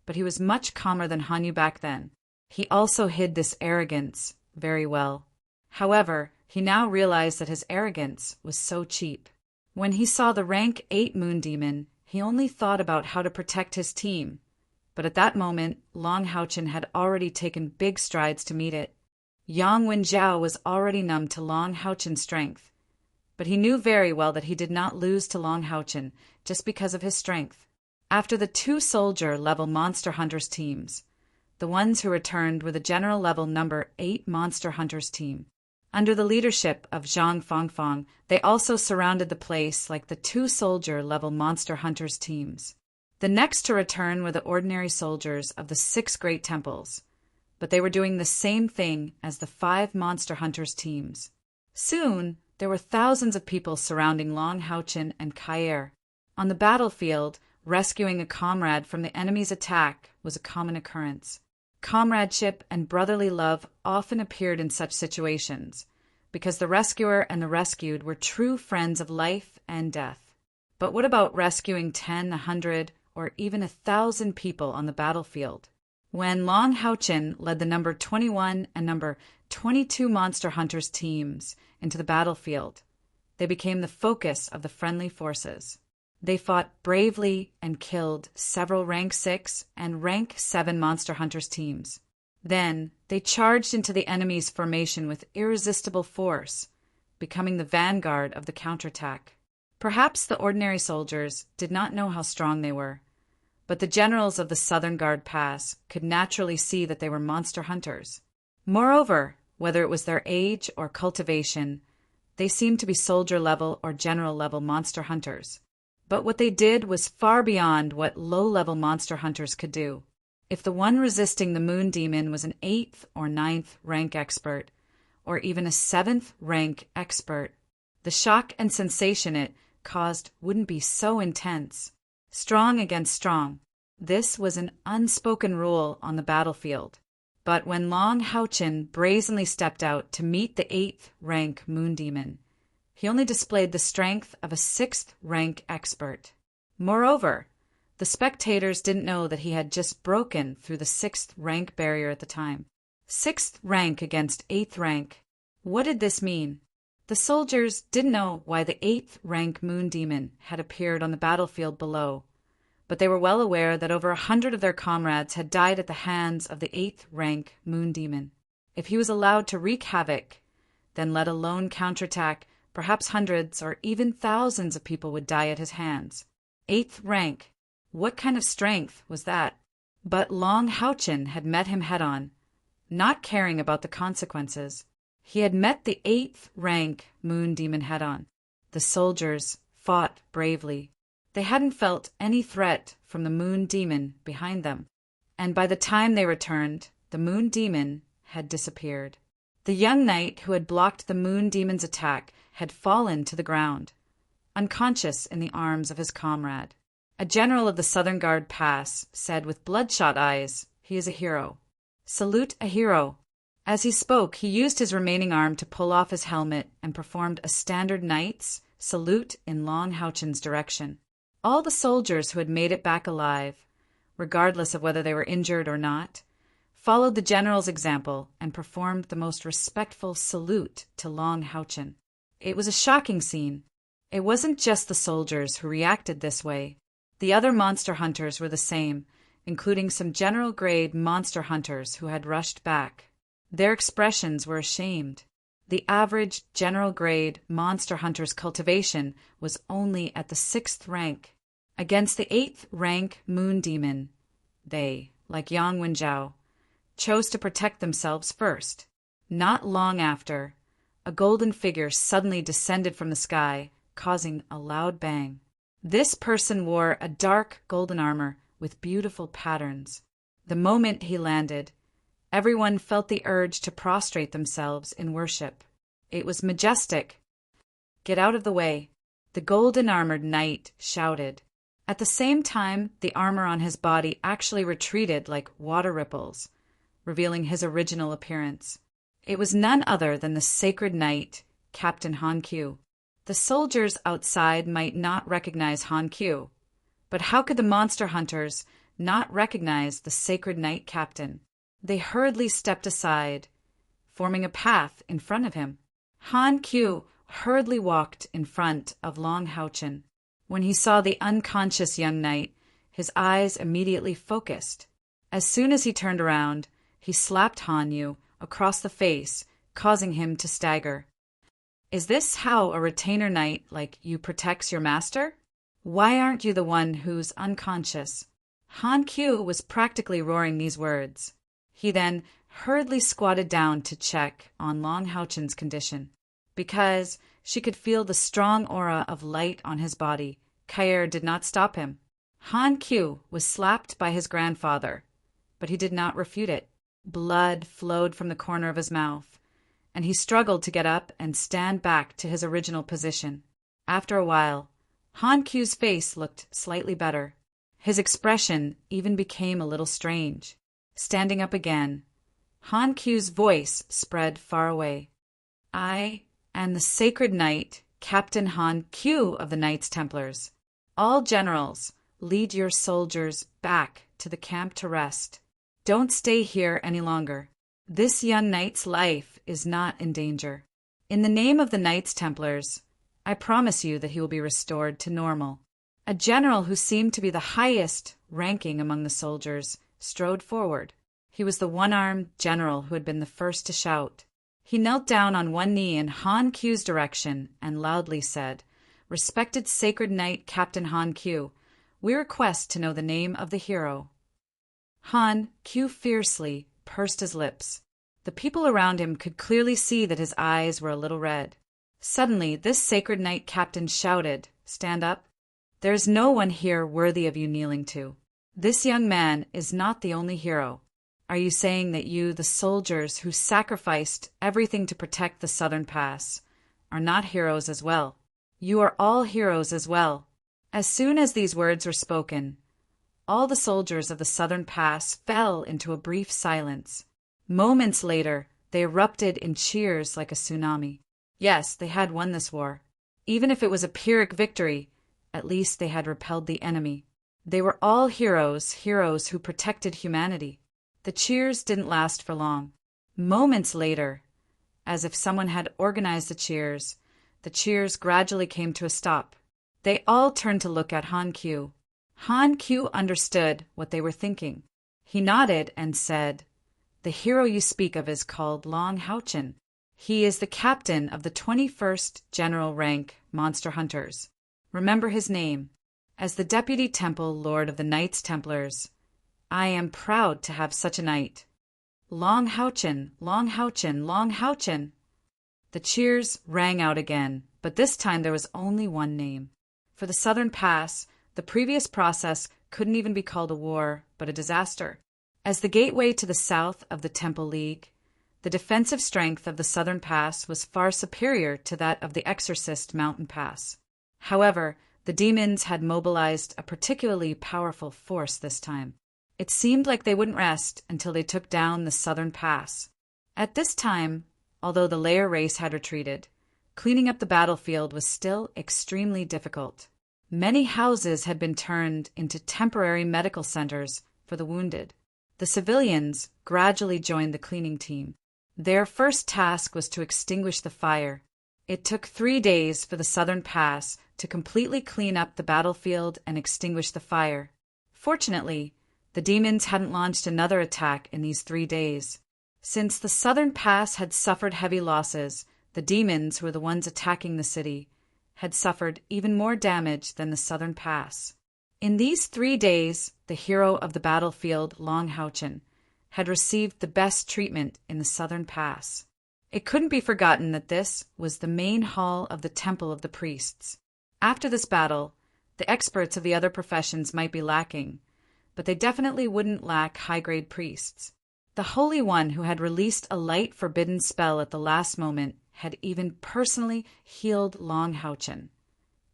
but he was much calmer than Han Yu back then. He also hid this arrogance very well. However, he now realized that his arrogance was so cheap. When he saw the rank 8 moon demon, he only thought about how to protect his team. But at that moment, Long Houchin had already taken big strides to meet it. Yang Wenjiao was already numb to Long Houchin's strength, but he knew very well that he did not lose to Long Houchin just because of his strength. After the 2 soldier-level monster hunters teams, the ones who returned were the general-level number 8 monster hunters team. Under the leadership of Zhang Fangfang, they also surrounded the place like the 2 soldier-level monster hunters teams. The next to return were the ordinary soldiers of the 6 great temples, but they were doing the same thing as the 5 monster hunters teams. Soon, There were thousands of people surrounding Long Houchin and Kair. On the battlefield, rescuing a comrade from the enemy's attack was a common occurrence. Comradeship and brotherly love often appeared in such situations, because the rescuer and the rescued were true friends of life and death. But what about rescuing 10, 100, or even 1,000 people on the battlefield? When Long Houchin led the number 21 and number 22 Monster Hunters teams into the battlefield, they became the focus of the friendly forces. They fought bravely and killed several Rank 6 and Rank 7 Monster Hunters teams. Then they charged into the enemy's formation with irresistible force, becoming the vanguard of the counterattack. Perhaps the ordinary soldiers did not know how strong they were, but the generals of the Southern Guard Pass could naturally see that they were monster hunters. Moreover, whether it was their age or cultivation, they seemed to be soldier-level or general-level monster hunters. But what they did was far beyond what low-level monster hunters could do. If the one resisting the Moon Demon was an 8th or 9th rank expert, or even a 7th rank expert, the shock and sensation it caused wouldn't be so intense. Strong against strong. This was an unspoken rule on the battlefield. But when Long Houchin brazenly stepped out to meet the 8th rank Moon Demon, he only displayed the strength of a 6th rank expert. Moreover, the spectators didn't know that he had just broken through the 6th rank barrier at the time. 6th rank against 8th rank. What did this mean? The soldiers didn't know why the 8th rank Moon Demon had appeared on the battlefield below, but they were well aware that over 100 of their comrades had died at the hands of the 8th rank Moon Demon. If he was allowed to wreak havoc, then let alone counterattack, perhaps hundreds or even thousands of people would die at his hands. 8th rank. What kind of strength was that? But Long Houchin had met him head-on, not caring about the consequences. He had met the 8th rank Moon Demon head-on. The soldiers fought bravely. They hadn't felt any threat from the Moon Demon behind them. And by the time they returned, the Moon Demon had disappeared. The young knight who had blocked the Moon Demon's attack had fallen to the ground, unconscious in the arms of his comrade. A general of the Southern Guard Pass said with bloodshot eyes, "He is a hero. Salute a hero." As he spoke, he used his remaining arm to pull off his helmet and performed a standard knight's salute in Long Houchin's direction. All the soldiers who had made it back alive, regardless of whether they were injured or not, followed the general's example and performed the most respectful salute to Long Houchin. It was a shocking scene. It wasn't just the soldiers who reacted this way. The other monster hunters were the same, including some general-grade monster hunters who had rushed back. Their expressions were ashamed. The average general-grade monster hunter's cultivation was only at the 6th rank. Against the 8th rank Moon Demon, they, like Yang Wenjiao, chose to protect themselves first. Not long after, a golden figure suddenly descended from the sky, causing a loud bang. This person wore a dark golden armor with beautiful patterns. The moment he landed, everyone felt the urge to prostrate themselves in worship. It was majestic. "Get out of the way," the golden-armored knight shouted. At the same time, the armor on his body actually retreated like water ripples, revealing his original appearance. It was none other than the sacred knight, Captain Han Qiu. The soldiers outside might not recognize Han Qiu, but how could the monster hunters not recognize the sacred knight captain? They hurriedly stepped aside, forming a path in front of him. Han Qiu hurriedly walked in front of Long Houchin. When he saw the unconscious young knight, his eyes immediately focused. As soon as he turned around, he slapped Han Yu across the face, causing him to stagger. "Is this how a retainer knight like you protects your master? Why aren't you the one who's unconscious?" Han Qiu was practically roaring these words. He then hurriedly squatted down to check on Long Houchin's condition. Because she could feel the strong aura of light on his body, Kair did not stop him. Han Qiu was slapped by his grandfather, but he did not refute it. Blood flowed from the corner of his mouth, and he struggled to get up and stand back to his original position. After a while, Han Q's face looked slightly better. His expression even became a little strange. Standing up again, Han Q's voice spread far away. I am the Sacred Knight, Captain Han Q of the Knights Templars. All generals, lead your soldiers back to the camp to rest. Don't stay here any longer. This young knight's life is not in danger. In the name of the Knights Templars, I promise you that he will be restored to normal. A general who seemed to be the highest ranking among the soldiers strode forward. He was the one-armed general who had been the first to shout. He knelt down on one knee in Han Q's direction and loudly said, "Respected Sacred Knight Captain Han Q, we request to know the name of the hero." Han Q fiercely pursed his lips. The people around him could clearly see that his eyes were a little red. Suddenly, this Sacred Knight captain shouted, "Stand up. There is no one here worthy of you kneeling to. This young man is not the only hero. Are you saying that you, the soldiers who sacrificed everything to protect the Southern Pass, are not heroes as well? You are all heroes as well." As soon as these words were spoken, all the soldiers of the Southern Pass fell into a brief silence. Moments later, they erupted in cheers like a tsunami. Yes, they had won this war. Even if it was a Pyrrhic victory, at least they had repelled the enemy. They were all heroes, heroes who protected humanity. The cheers didn't last for long. Moments later, as if someone had organized the cheers gradually came to a stop. They all turned to look at Han Q. Han Q understood what they were thinking. He nodded and said, "The hero you speak of is called Long Houchin. He is the captain of the 21st General Rank Monster Hunters. Remember his name. As the Deputy Temple Lord of the Knights Templars, I am proud to have such a knight. Long Houchin, Long Houchin, Long Houchin." The cheers rang out again, but this time there was only one name. For the Southern Pass, the previous process couldn't even be called a war, but a disaster. As the gateway to the south of the Temple League, the defensive strength of the Southern Pass was far superior to that of the Exorcist Mountain Pass. However, the demons had mobilized a particularly powerful force this time. It seemed like they wouldn't rest until they took down the Southern Pass. At this time, although the Lair race had retreated, cleaning up the battlefield was still extremely difficult. Many houses had been turned into temporary medical centers for the wounded. The civilians gradually joined the cleaning team. Their first task was to extinguish the fire. It took 3 days for the Southern Pass to completely clean up the battlefield and extinguish the fire. Fortunately, the demons hadn't launched another attack in these 3 days. Since the Southern Pass had suffered heavy losses, the demons, who were the ones attacking the city, had suffered even more damage than the Southern Pass. In these 3 days, the hero of the battlefield, Long Houchin, had received the best treatment in the Southern Pass. It couldn't be forgotten that this was the main hall of the Temple of the Priests. After this battle, the experts of the other professions might be lacking, but they definitely wouldn't lack high-grade priests. The Holy One who had released a light forbidden spell at the last moment had even personally healed Long Houchin,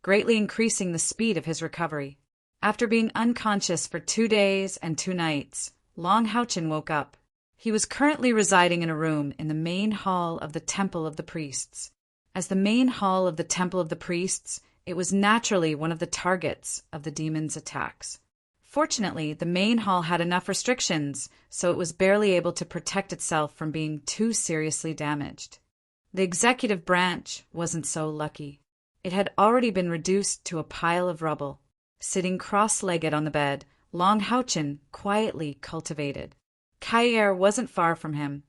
greatly increasing the speed of his recovery. After being unconscious for 2 days and 2 nights, Long Houchin woke up. He was currently residing in a room in the main hall of the Temple of the Priests. As the main hall of the Temple of the Priests, it was naturally one of the targets of the demons' attacks. Fortunately, the main hall had enough restrictions, so it was barely able to protect itself from being too seriously damaged. The executive branch wasn't so lucky. It had already been reduced to a pile of rubble. Sitting cross-legged on the bed, Long Houchin quietly cultivated. Kayer wasn't far from him,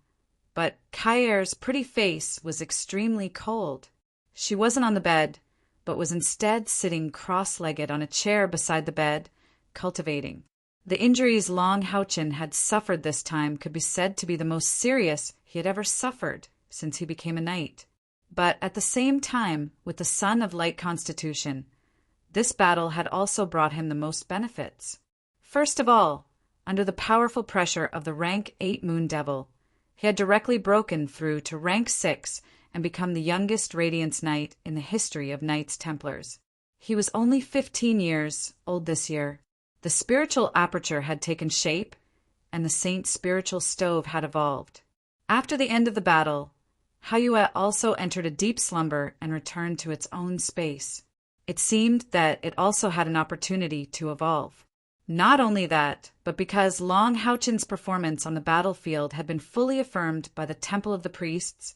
but Kayer's pretty face was extremely cold. She wasn't on the bed, but was instead sitting cross-legged on a chair beside the bed, cultivating. The injuries Long Houchin had suffered this time could be said to be the most serious he had ever suffered since he became a knight. But at the same time, with the Son of Light Constitution, this battle had also brought him the most benefits. First of all, under the powerful pressure of the rank 8 Moon Devil, He had directly broken through to rank 6 and become the youngest Radiance Knight in the history of Knights Templars. He was only 15 years old this year. The spiritual aperture had taken shape, and the Saint's spiritual stove had evolved. After the end of the battle, Hayue also entered a deep slumber and returned to its own space. It seemed that it also had an opportunity to evolve. Not only that, but because Long Houchen's performance on the battlefield had been fully affirmed by the Temple of the Priests,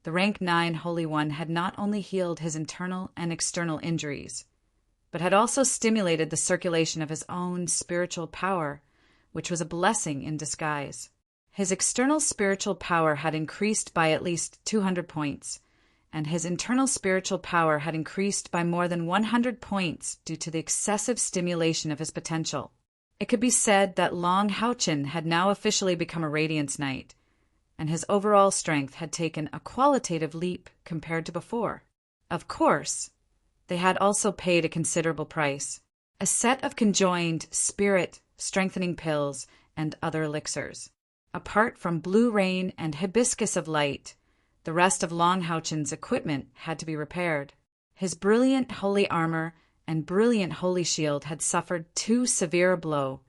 the rank 9 Holy One had not only healed his internal and external injuries, but had also stimulated the circulation of his own spiritual power, which was a blessing in disguise. His external spiritual power had increased by at least 200 points, and his internal spiritual power had increased by more than 100 points due to the excessive stimulation of his potential. It could be said that Long Houchen had now officially become a Radiance Knight, and his overall strength had taken a qualitative leap compared to before. Of course, they had also paid a considerable price, a set of conjoined spirit strengthening pills and other elixirs. Apart from Blue Rain and Hibiscus of Light, the rest of Long Houchen's equipment had to be repaired. His brilliant holy armor and brilliant holy shield had suffered too severe a blow,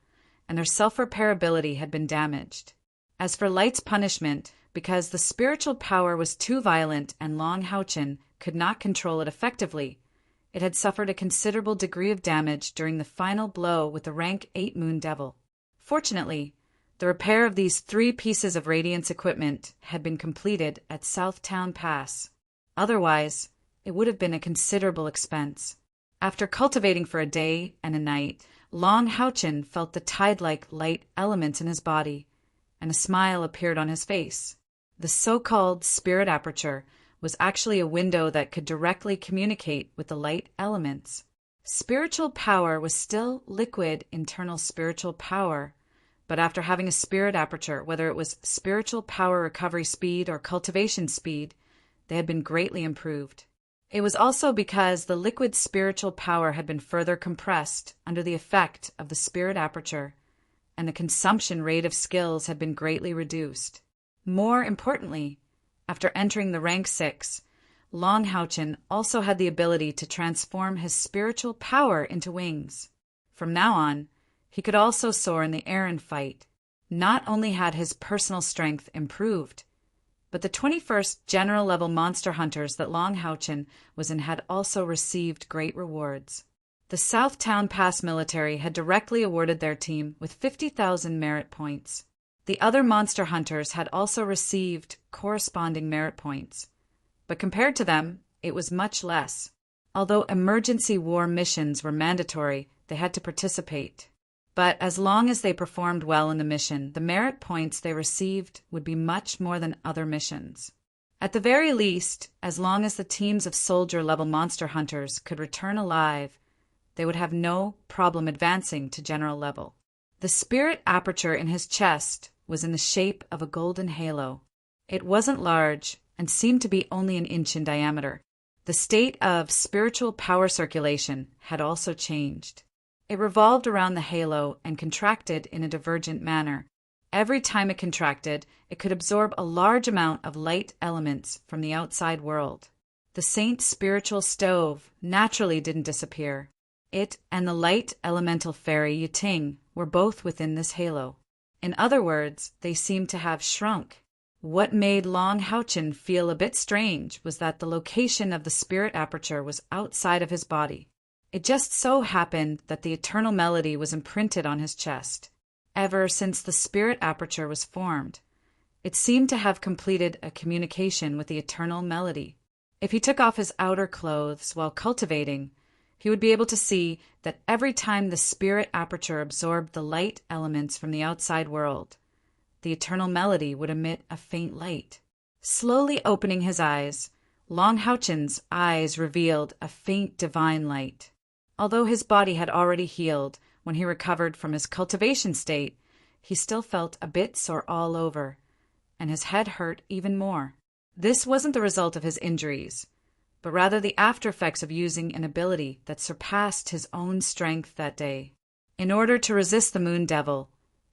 and their self-repairability had been damaged. As for Light's punishment, because the spiritual power was too violent and Long Houchen could not control it effectively, it had suffered a considerable degree of damage during the final blow with the rank 8 Moon Devil. Fortunately, the repair of these 3 pieces of Radiance equipment had been completed at Southtown Pass. Otherwise, it would have been a considerable expense. After cultivating for a day and a night, Long Houchen felt the tide-like light elements in his body, and a smile appeared on his face. The so-called spirit aperture was actually a window that could directly communicate with the light elements. Spiritual power was still liquid internal spiritual power, but after having a spirit aperture, whether it was spiritual power recovery speed or cultivation speed, they had been greatly improved. It was also because the liquid spiritual power had been further compressed under the effect of the spirit aperture, and the consumption rate of skills had been greatly reduced. More importantly, after entering the rank 6, Long Houchen also had the ability to transform his spiritual power into wings. From now on, he could also soar in the air and fight. Not only had his personal strength improved, but the 21st general level monster hunters that Long Houchen was in had also received great rewards. The Southtown Pass military had directly awarded their team with 50,000 merit points. The other monster hunters had also received corresponding merit points, but compared to them, it was much less. Although emergency war missions were mandatory, they had to participate. But as long as they performed well in the mission, the merit points they received would be much more than other missions. At the very least, as long as the teams of soldier-level monster hunters could return alive, they would have no problem advancing to general level. The spirit aperture in his chest was in the shape of a golden halo. It wasn't large and seemed to be only an inch in diameter. The state of spiritual power circulation had also changed. It revolved around the halo and contracted in a divergent manner. Every time it contracted, it could absorb a large amount of light elements from the outside world. The Saint's spiritual stove naturally didn't disappear. It and the light elemental fairy Yiting were both within this halo. In other words, they seemed to have shrunk. What made Long Houchen feel a bit strange was that the location of the spirit aperture was outside of his body. It just so happened that the eternal melody was imprinted on his chest. Ever since the spirit aperture was formed, it seemed to have completed a communication with the eternal melody. If he took off his outer clothes while cultivating, he would be able to see that every time the spirit aperture absorbed the light elements from the outside world, the eternal melody would emit a faint light. Slowly opening his eyes, Long Houchen's eyes revealed a faint divine light. Although his body had already healed when he recovered from his cultivation state, he still felt a bit sore all over, and his head hurt even more. This wasn't the result of his injuries, but rather the after-effects of using an ability that surpassed his own strength that day. In order to resist the Moon Devil,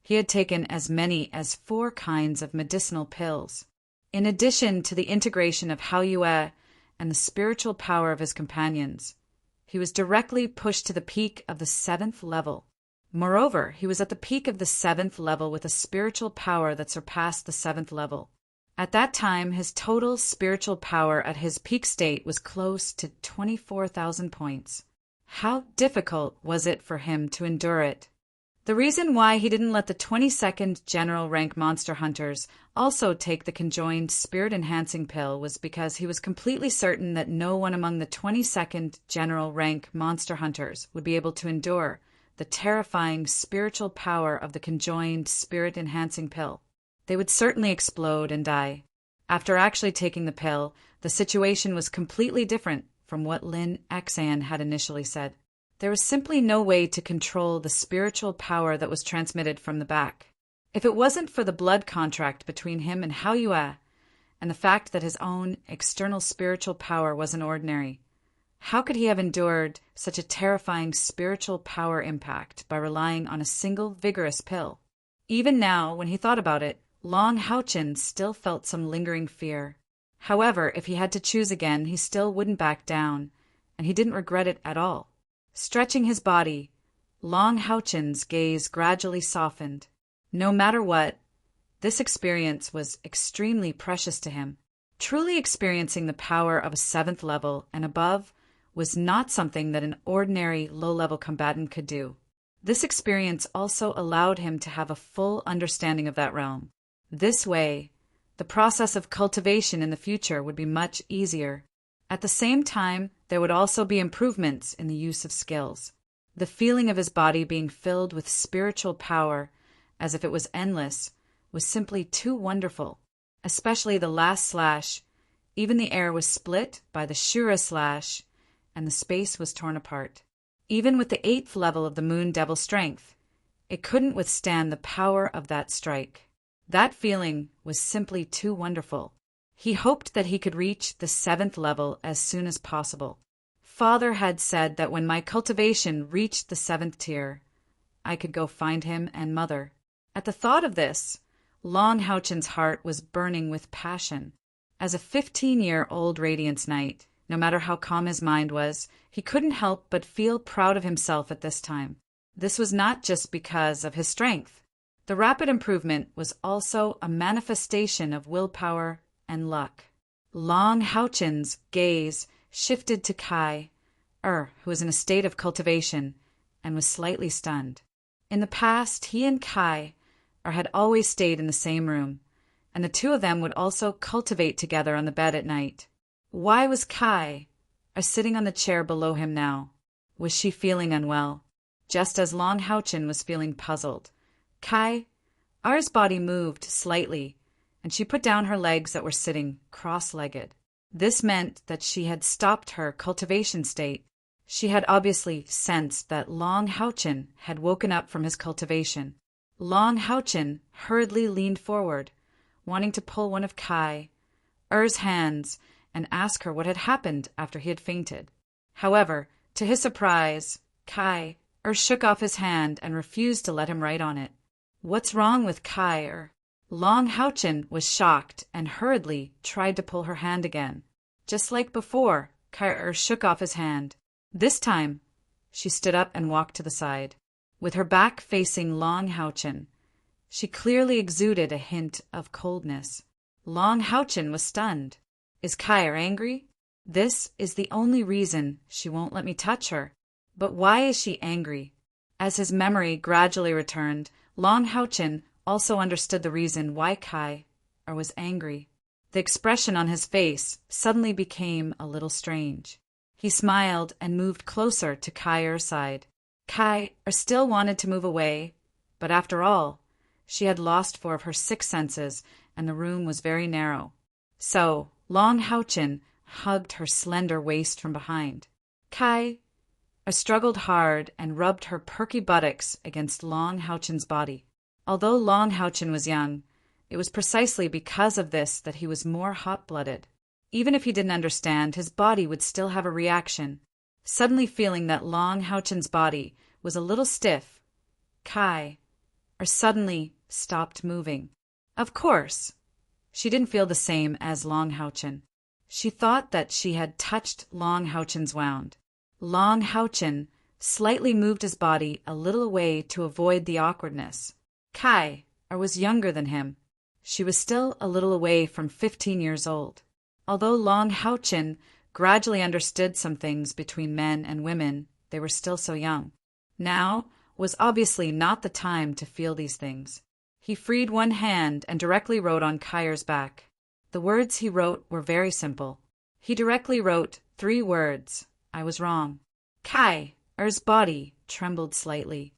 He had taken as many as 4 kinds of medicinal pills. In addition to the integration of Hao Yue and the spiritual power of his companions, he was directly pushed to the peak of the 7th level. Moreover, he was at the peak of the 7th level with a spiritual power that surpassed the 7th level. At that time, his total spiritual power at his peak state was close to 24,000 points. How difficult was it for him to endure it? The reason why he didn't let the 22nd general rank monster hunters also take the conjoined spirit-enhancing pill was because he was completely certain that no one among the 22nd general rank monster hunters would be able to endure the terrifying spiritual power of the conjoined spirit-enhancing pill. They would certainly explode and die. After actually taking the pill, the situation was completely different from what Lin Xan had initially said. There was simply no way to control the spiritual power that was transmitted from the back. If it wasn't for the blood contract between him and Hao Yue, and the fact that his own external spiritual power wasn't ordinary, how could he have endured such a terrifying spiritual power impact by relying on a single vigorous pill? Even now, when he thought about it, Long Haochen still felt some lingering fear. However, if he had to choose again, he still wouldn't back down, and he didn't regret it at all. Stretching his body, Long Haochen's gaze gradually softened. No matter what, this experience was extremely precious to him. Truly experiencing the power of a 7th level and above was not something that an ordinary low-level combatant could do. This experience also allowed him to have a full understanding of that realm. This way, the process of cultivation in the future would be much easier. At the same time, there would also be improvements in the use of skills. The feeling of his body being filled with spiritual power, as if it was endless, was simply too wonderful. Especially the last slash. Even the air was split by the Shura slash, and the space was torn apart. Even with the 8th level of the Moon Devil strength, it couldn't withstand the power of that strike. That feeling was simply too wonderful. He hoped that he could reach the 7th level as soon as possible. Father had said that when my cultivation reached the 7th tier, I could go find him and Mother. At the thought of this, Long Haochen's heart was burning with passion. As a 15-year-old Radiance Knight, no matter how calm his mind was, he couldn't help but feel proud of himself at this time. This was not just because of his strength. The rapid improvement was also a manifestation of willpower and luck. Long Haochen's gaze shifted to Kai, who was in a state of cultivation and was slightly stunned. In the past, he and Kai had always stayed in the same room, and the two of them would also cultivate together on the bed at night. Why was Kai sitting on the chair below him now? Was she feeling unwell? Just as Long Haochen was feeling puzzled, Kai's body moved slightly, and she put down her legs that were sitting cross-legged. This meant that she had stopped her cultivation state. She had obviously sensed that Long Haochen had woken up from his cultivation. Long Haochen hurriedly leaned forward, wanting to pull one of Kai's hands and ask her what had happened after he had fainted. However, to his surprise, Kai shook off his hand and refused to let him write on it. What's wrong with Kai? Long Haochen was shocked and hurriedly tried to pull her hand again. Just like before, Kai shook off his hand. This time, she stood up and walked to the side. With her back facing Long Haochen, she clearly exuded a hint of coldness. Long Haochen was stunned. Is Kai angry? This is the only reason she won't let me touch her. But why is she angry? As his memory gradually returned, Long Haochen also understood the reason why Kai was angry. The expression on his face suddenly became a little strange. He smiled and moved closer to Kai's side. Kai still wanted to move away, but after all, she had lost 4 of her 6 senses, and the room was very narrow. So, Long Haochen hugged her slender waist from behind. Kai struggled hard and rubbed her perky buttocks against Long Haochen's body. Although Long Haochen was young, it was precisely because of this that he was more hot-blooded. Even if he didn't understand, his body would still have a reaction. Suddenly feeling that Long Haochen's body was a little stiff, Kai suddenly stopped moving. Of course, she didn't feel the same as Long Houchen. She thought that she had touched Long Houchen's wound. Long Houchen slightly moved his body a little away to avoid the awkwardness. Kai was younger than him. She was still a little away from 15 years old. Although Long Houchen gradually understood some things between men and women, they were still so young. Now was obviously not the time to feel these things. He freed one hand and directly wrote on Kai's back. The words he wrote were very simple. He directly wrote 3 words: I was wrong. Kai's body trembled slightly.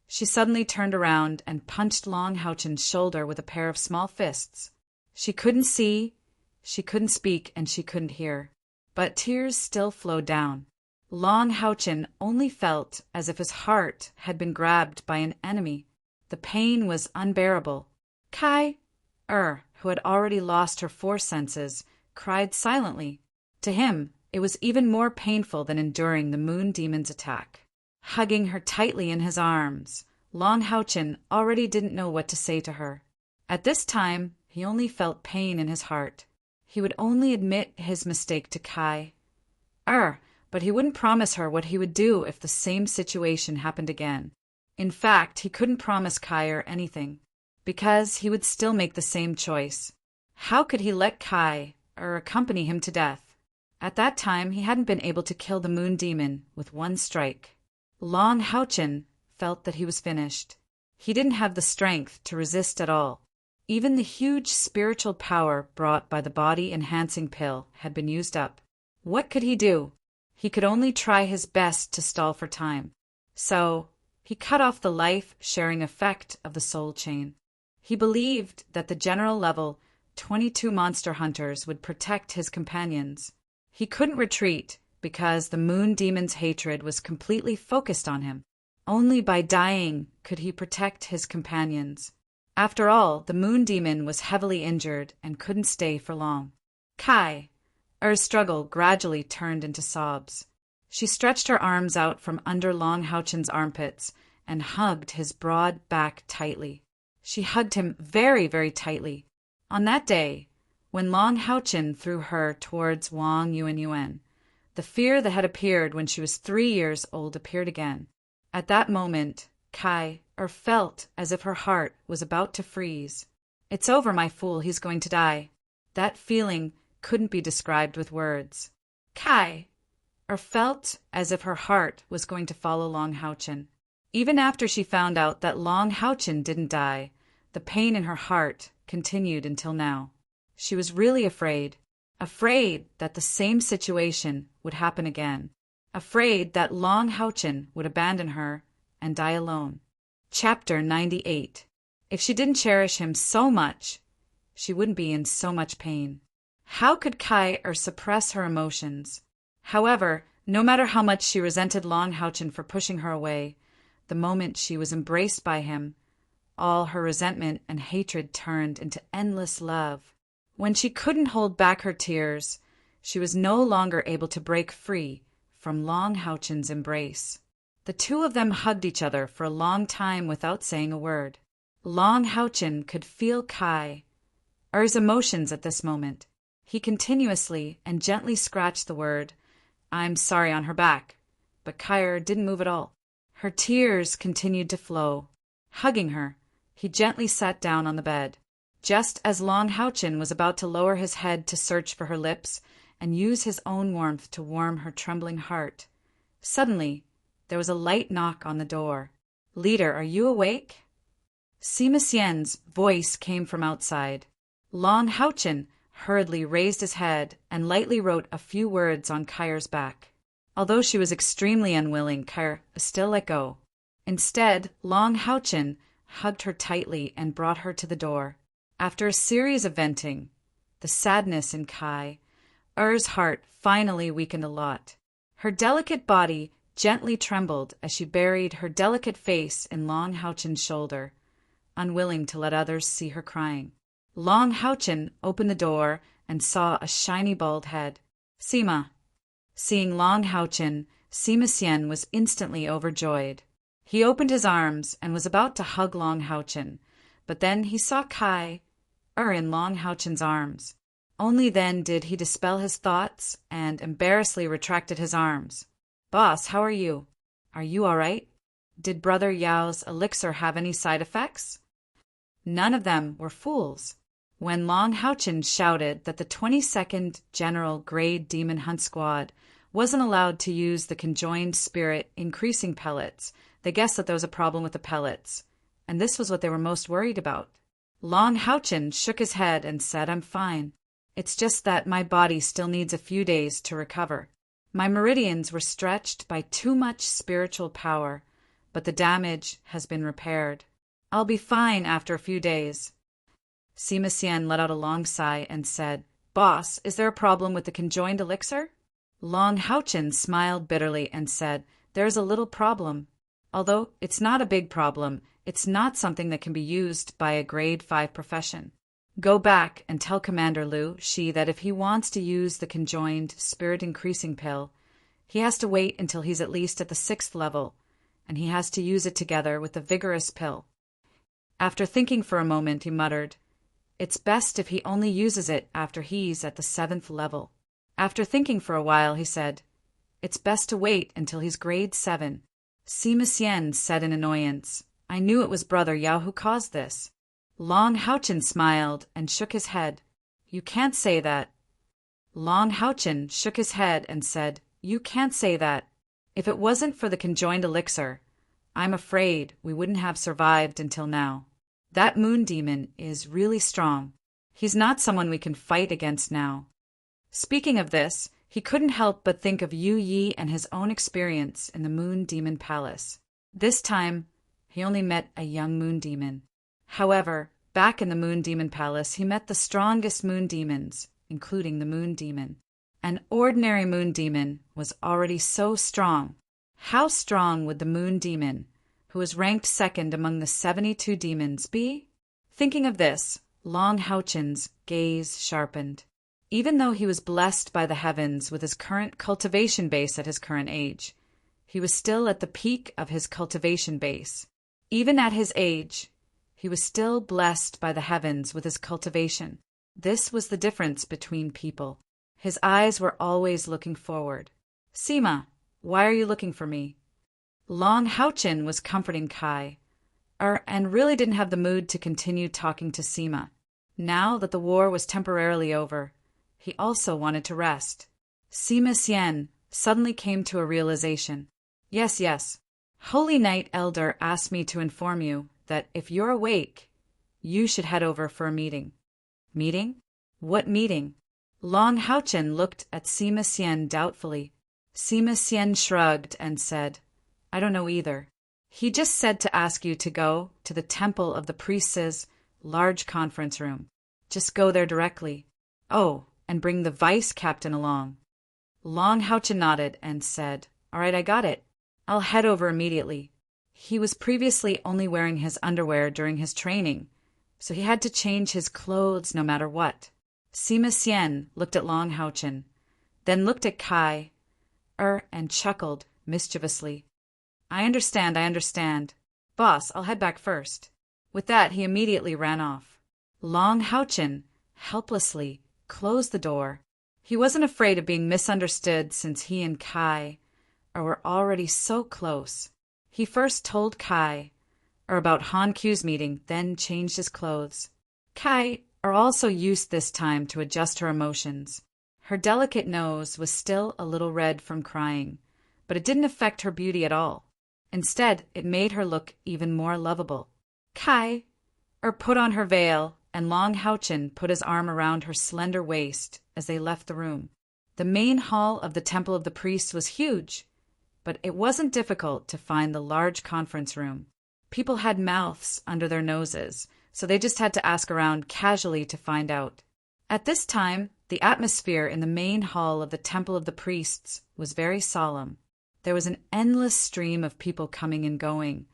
She suddenly turned around and punched Long Houchen's shoulder with a pair of small fists. She couldn't see, she couldn't speak, and she couldn't hear. But tears still flowed down. Long Houchen only felt as if his heart had been grabbed by an enemy. The pain was unbearable. Kai, who had already lost her 4 senses, cried silently. To him, it was even more painful than enduring the moon demon's attack. Hugging her tightly in his arms, Long Houchen already didn't know what to say to her. At this time, he only felt pain in his heart. He would only admit his mistake to Kai. But he wouldn't promise her what he would do if the same situation happened again. In fact, he couldn't promise Kai anything, because he would still make the same choice. How could he let Kai accompany him to death? At that time, he hadn't been able to kill the moon demon with 1 strike. Long Houchen felt that he was finished. He didn't have the strength to resist at all. Even the huge spiritual power brought by the body-enhancing pill had been used up. What could he do? He could only try his best to stall for time. So, he cut off the life-sharing effect of the soul chain. He believed that the general level 22 monster hunters would protect his companions. He couldn't retreat because the moon demon's hatred was completely focused on him. Only by dying could he protect his companions. After all, the moon demon was heavily injured and couldn't stay for long. Kai's struggle gradually turned into sobs. She stretched her arms out from under Long Houchen's armpits and hugged his broad back tightly. She hugged him very, very tightly. On that day, when Long Houchen threw her towards Wang Yuan, the fear that had appeared when she was 3 years old appeared again. At that moment, Kai felt as if her heart was about to freeze. It's over, my fool, he's going to die. That feeling couldn't be described with words. Kai felt as if her heart was going to follow Long Houchen. Even after she found out that Long Houchen didn't die, the pain in her heart continued until now. She was really afraid that the same situation would happen again, afraid that Long Houchen would abandon her and die alone. Chapter 98. If she didn't cherish him so much, she wouldn't be in so much pain. How could Kai suppress her emotions? However, no matter how much she resented Long Houchen for pushing her away, the moment she was embraced by him, all her resentment and hatred turned into endless love. When she couldn't hold back her tears, she was no longer able to break free from Long Houchen's embrace. The 2 of them hugged each other for a long time without saying a word. Long Houchen could feel Kai's emotions at this moment. He continuously and gently scratched the word, "I'm sorry," on her back, but Kai didn't move at all. Her tears continued to flow. Hugging her, he gently sat down on the bed. Just as Long Houchen was about to lower his head to search for her lips and use his own warmth to warm her trembling heart, suddenly there was a light knock on the door. "Leader, are you awake?" Sima Xian's voice came from outside. Long Houchen hurriedly raised his head and lightly wrote a few words on Kai's back. Although she was extremely unwilling, Kai still let go. Instead, Long Houchen hugged her tightly and brought her to the door. After a series of venting, the sadness in Kai's heart finally weakened a lot. Her delicate body gently trembled as she buried her delicate face in Long Houchen's shoulder, unwilling to let others see her crying. Long Houchen opened the door and saw a shiny bald head. "Sima." Seeing Long Houchen, Sima Xian was instantly overjoyed. He opened his arms and was about to hug Long Houchin, but then he saw Kai in Long Houchin's arms. Only then did he dispel his thoughts and embarrassedly retracted his arms. "Boss, how are you? Are you all right? Did Brother Yao's elixir have any side effects?" None of them were fools. When Long Houchin shouted that the 22nd General Grade Demon Hunt Squad wasn't allowed to use the conjoined spirit increasing pellets, they guessed that there was a problem with the pellets, and this was what they were most worried about. Long Houchin shook his head and said, "I'm fine. It's just that my body still needs a few days to recover. My meridians were stretched by too much spiritual power, but the damage has been repaired. I'll be fine after a few days." Sima Xian let out a long sigh and said, "Boss, is there a problem with the conjoined elixir?" Long Houchin smiled bitterly and said, "There is a little problem. Although it's not a big problem, it's not something that can be used by a grade 5 profession. Go back and tell Commander Liu Shi that if he wants to use the conjoined spirit-increasing pill, he has to wait until he's at least at the 6th level, and he has to use it together with the vigorous pill." After thinking for a moment, he muttered, "It's best if he only uses it after he's at the 7th level." After thinking for a while, he said, "It's best to wait until he's grade 7. Sima Xian said in annoyance, "I knew it was Brother Yao who caused this." Long Houchin smiled and shook his head. "You can't say that." Long Houchin shook his head and said, "You can't say that. If it wasn't for the conjoined elixir, I'm afraid we wouldn't have survived until now. That moon demon is really strong. He's not someone we can fight against now." Speaking of this, he couldn't help but think of Yu Yi and his own experience in the Moon Demon Palace. This time, he only met a young moon demon. However, back in the Moon Demon Palace, he met the strongest moon demons, including the Moon Demon. An ordinary moon demon was already so strong. How strong would the Moon Demon, who was ranked second among the 72 demons, be? Thinking of this, Long Houchin's gaze sharpened. Even though he was blessed by the heavens with his current cultivation base at his current age, he was still at the peak of his cultivation base. Even at his age, he was still blessed by the heavens with his cultivation. This was the difference between people. His eyes were always looking forward. "Sima, why are you looking for me?" Long Houchin was comforting Kai, and really didn't have the mood to continue talking to Sima. Now that the war was temporarily over, he also wanted to rest. Sima Xian suddenly came to a realization. Yes. Holy Knight Elder asked me to inform you that if you're awake, you should head over for a meeting." "Meeting? What meeting?" Long Houchin looked at Sima Xian doubtfully. Sima Xian shrugged and said, "I don't know either. He just said to ask you to go to the Temple of the Priests' large conference room. Just go there directly. Oh, and bring the vice captain along." Long Houchin nodded and said, "All right, I got it. I'll head over immediately." He was previously only wearing his underwear during his training, so he had to change his clothes no matter what. Sima Xian looked at Long Houchin, then looked at Kai, and chuckled mischievously. I understand. Boss, I'll head back first." With that, he immediately ran off. Long Houchin, helplessly, closed the door. He wasn't afraid of being misunderstood since he and Kai were already so close. He first told Kai about Han Q's meeting, then changed his clothes. Kai also used this time to adjust her emotions. Her delicate nose was still a little red from crying, but it didn't affect her beauty at all. Instead, it made her look even more lovable. Kai put on her veil, and Long Houchin put his arm around her slender waist as they left the room. The main hall of the Temple of the Priests was huge, but it wasn't difficult to find the large conference room. People had mouths under their noses, so they just had to ask around casually to find out. At this time, the atmosphere in the main hall of the Temple of the Priests was very solemn. There was an endless stream of people coming and going,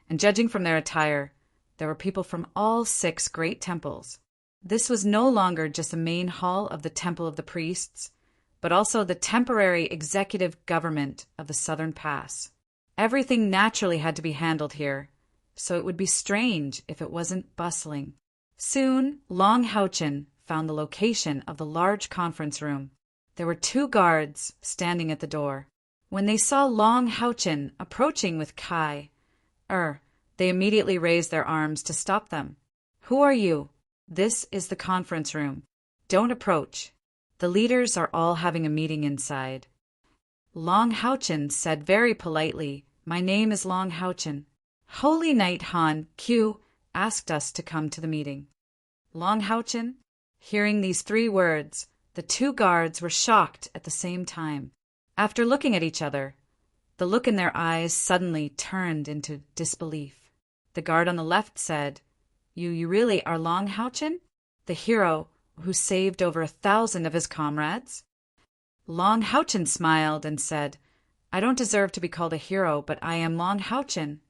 and judging from their attire, there were people from all 6 great temples. This was no longer just the main hall of the Temple of the Priests, but also the temporary executive government of the Southern Pass. Everything naturally had to be handled here, so it would be strange if it wasn't bustling. Soon, Long Houchin found the location of the large conference room. There were 2 guards standing at the door. When they saw Long Houchin approaching with Kai, they immediately raised their arms to stop them. "Who are you? This is the conference room. Don't approach. The leaders are all having a meeting inside." Long Houchin said very politely, "My name is Long Houchin. Holy Knight Han Q asked us to come to the meeting." Long Houchin, hearing these 3 words, the 2 guards were shocked at the same time. After looking at each other, the look in their eyes suddenly turned into disbelief. The guard on the left said, You really are Long Houchin, the hero who saved over 1,000 of his comrades?" Long Houchin smiled and said, "I don't deserve to be called a hero, but I am Long Houchin."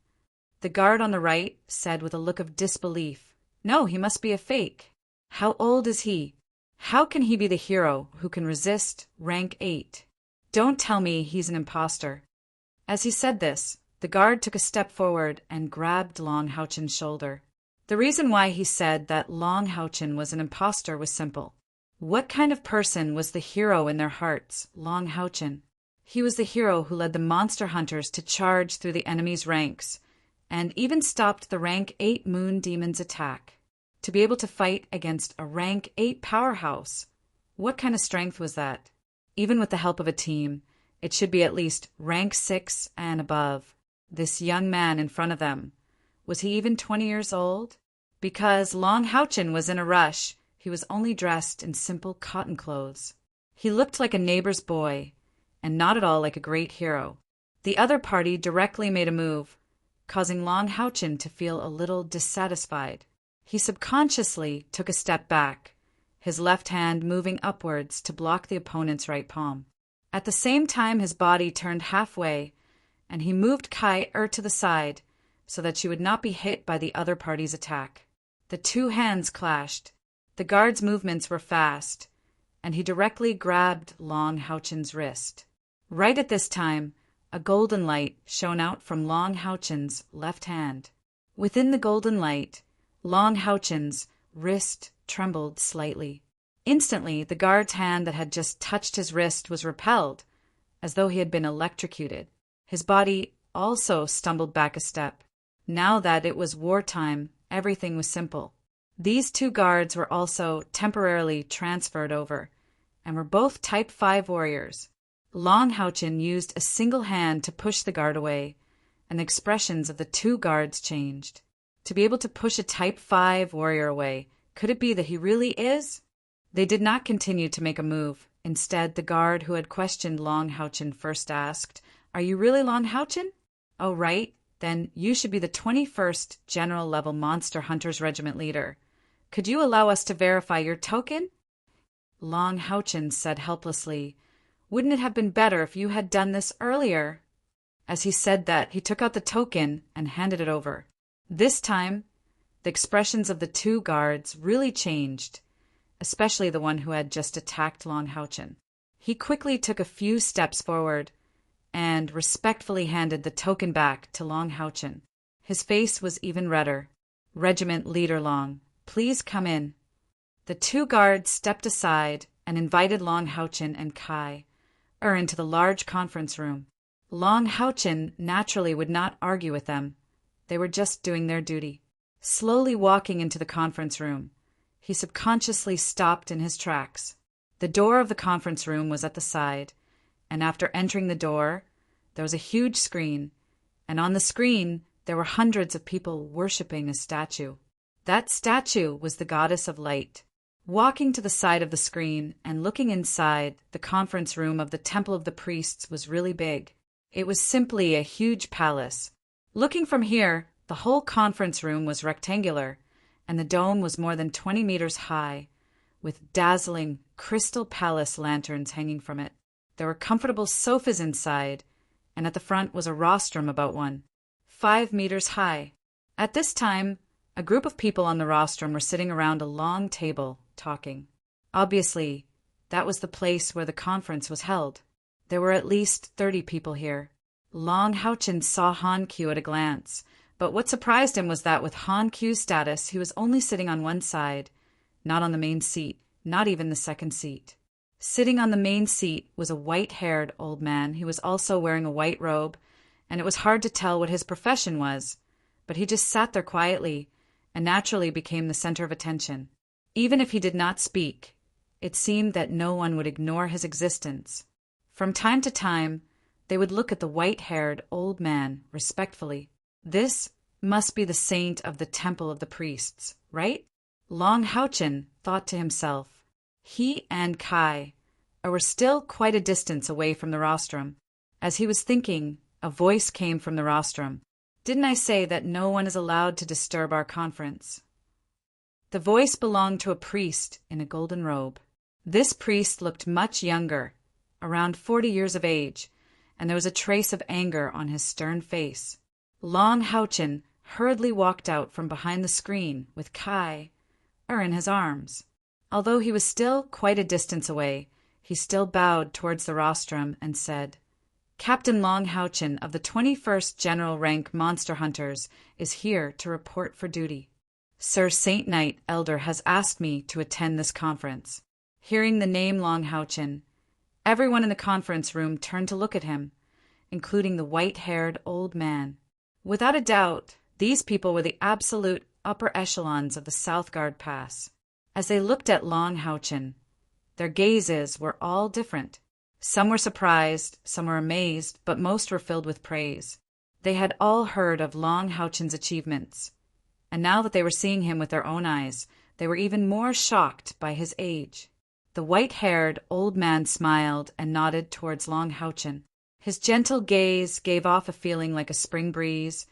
The guard on the right said with a look of disbelief, "No, he must be a fake. How old is he? How can he be the hero who can resist rank 8? Don't tell me he's an imposter." As he said this, the guard took a step forward and grabbed Long Houchin's shoulder. The reason why he said that Long Houchin was an imposter was simple. What kind of person was the hero in their hearts, Long Houchin? He was the hero who led the monster hunters to charge through the enemy's ranks, and even stopped the rank 8 moon demon's attack. To be able to fight against a rank 8 powerhouse, what kind of strength was that? Even with the help of a team, it should be at least rank 6 and above. This young man in front of them, was he even 20 years old? Because Long Houchin was in a rush, he was only dressed in simple cotton clothes. He looked like a neighbor's boy, and not at all like a great hero. The other party directly made a move, causing Long Houchin to feel a little dissatisfied. He subconsciously took a step back, his left hand moving upwards to block the opponent's right palm. At the same time, his body turned halfway, and he moved Kai to the side so that she would not be hit by the other party's attack. The 2 hands clashed. The guard's movements were fast, and he directly grabbed Long Houchin's wrist. Right at this time, a golden light shone out from Long Houchin's left hand. Within the golden light, Long Houchin's wrist trembled slightly. Instantly, the guard's hand that had just touched his wrist was repelled, as though he had been electrocuted. His body also stumbled back a step. Now that it was wartime, everything was simple. These 2 guards were also temporarily transferred over, and were both Type 5 warriors. Long Houchin used a single hand to push the guard away, and the expressions of the 2 guards changed. To be able to push a Type 5 warrior away, could it be that he really is? They did not continue to make a move. Instead, the guard who had questioned Long Houchin first asked, "Are you really Long Houchin?" "Oh, right. Then you should be the 21st General Level Monster Hunters Regiment leader. Could you allow us to verify your token?" Long Houchin said helplessly, "Wouldn't it have been better if you had done this earlier?" As he said that, he took out the token and handed it over. This time, the expressions of the 2 guards really changed, especially the one who had just attacked Long Houchin. He quickly took a few steps forward and respectfully handed the token back to Long Houchin. His face was even redder. "Regiment Leader Long, please come in." The 2 guards stepped aside and invited Long Houchin and Kai into the large conference room. Long Houchin naturally would not argue with them. They were just doing their duty. Slowly walking into the conference room, he subconsciously stopped in his tracks. The door of the conference room was at the side, and after entering the door, there was a huge screen, and on the screen there were hundreds of people worshipping a statue. That statue was the goddess of light. Walking to the side of the screen and looking inside, the conference room of the Temple of the Priests was really big. It was simply a huge palace. Looking from here, the whole conference room was rectangular, and the dome was more than 20 meters high, with dazzling crystal palace lanterns hanging from it. There were comfortable sofas inside, and at the front was a rostrum about 5 meters high. At this time, a group of people on the rostrum were sitting around a long table, talking. Obviously, that was the place where the conference was held. There were at least 30 people here. Long Houchin saw Han Q at a glance, but what surprised him was that with Han Q's status, he was only sitting on one side, not on the main seat, not even the second seat. Sitting on the main seat was a white-haired old man. He was also wearing a white robe, and it was hard to tell what his profession was, but he just sat there quietly and naturally became the center of attention. Even if he did not speak, it seemed that no one would ignore his existence. From time to time, they would look at the white-haired old man respectfully. This must be the saint of the temple of the priests, right? Long Houchin thought to himself. He and Kai were still quite a distance away from the rostrum. As he was thinking, a voice came from the rostrum. Didn't I say that no one is allowed to disturb our conference? The voice belonged to a priest in a golden robe. This priest looked much younger, around 40 years of age, and there was a trace of anger on his stern face. Long Houchin hurriedly walked out from behind the screen with Kai in his arms. Although he was still quite a distance away, he still bowed towards the rostrum and said, Captain Long Houchin of the 21st General Rank Monster Hunters is here to report for duty. Sir Saint Knight Elder has asked me to attend this conference. Hearing the name Long Houchin, everyone in the conference room turned to look at him, including the white-haired old man. Without a doubt, these people were the absolute upper echelons of the Southgard Pass. As they looked at Long Houchin, their gazes were all different. Some were surprised, some were amazed, but most were filled with praise. They had all heard of Long Houchin's achievements, and now that they were seeing him with their own eyes, they were even more shocked by his age. The white-haired old man smiled and nodded towards Long Houchin. His gentle gaze gave off a feeling like a spring breeze,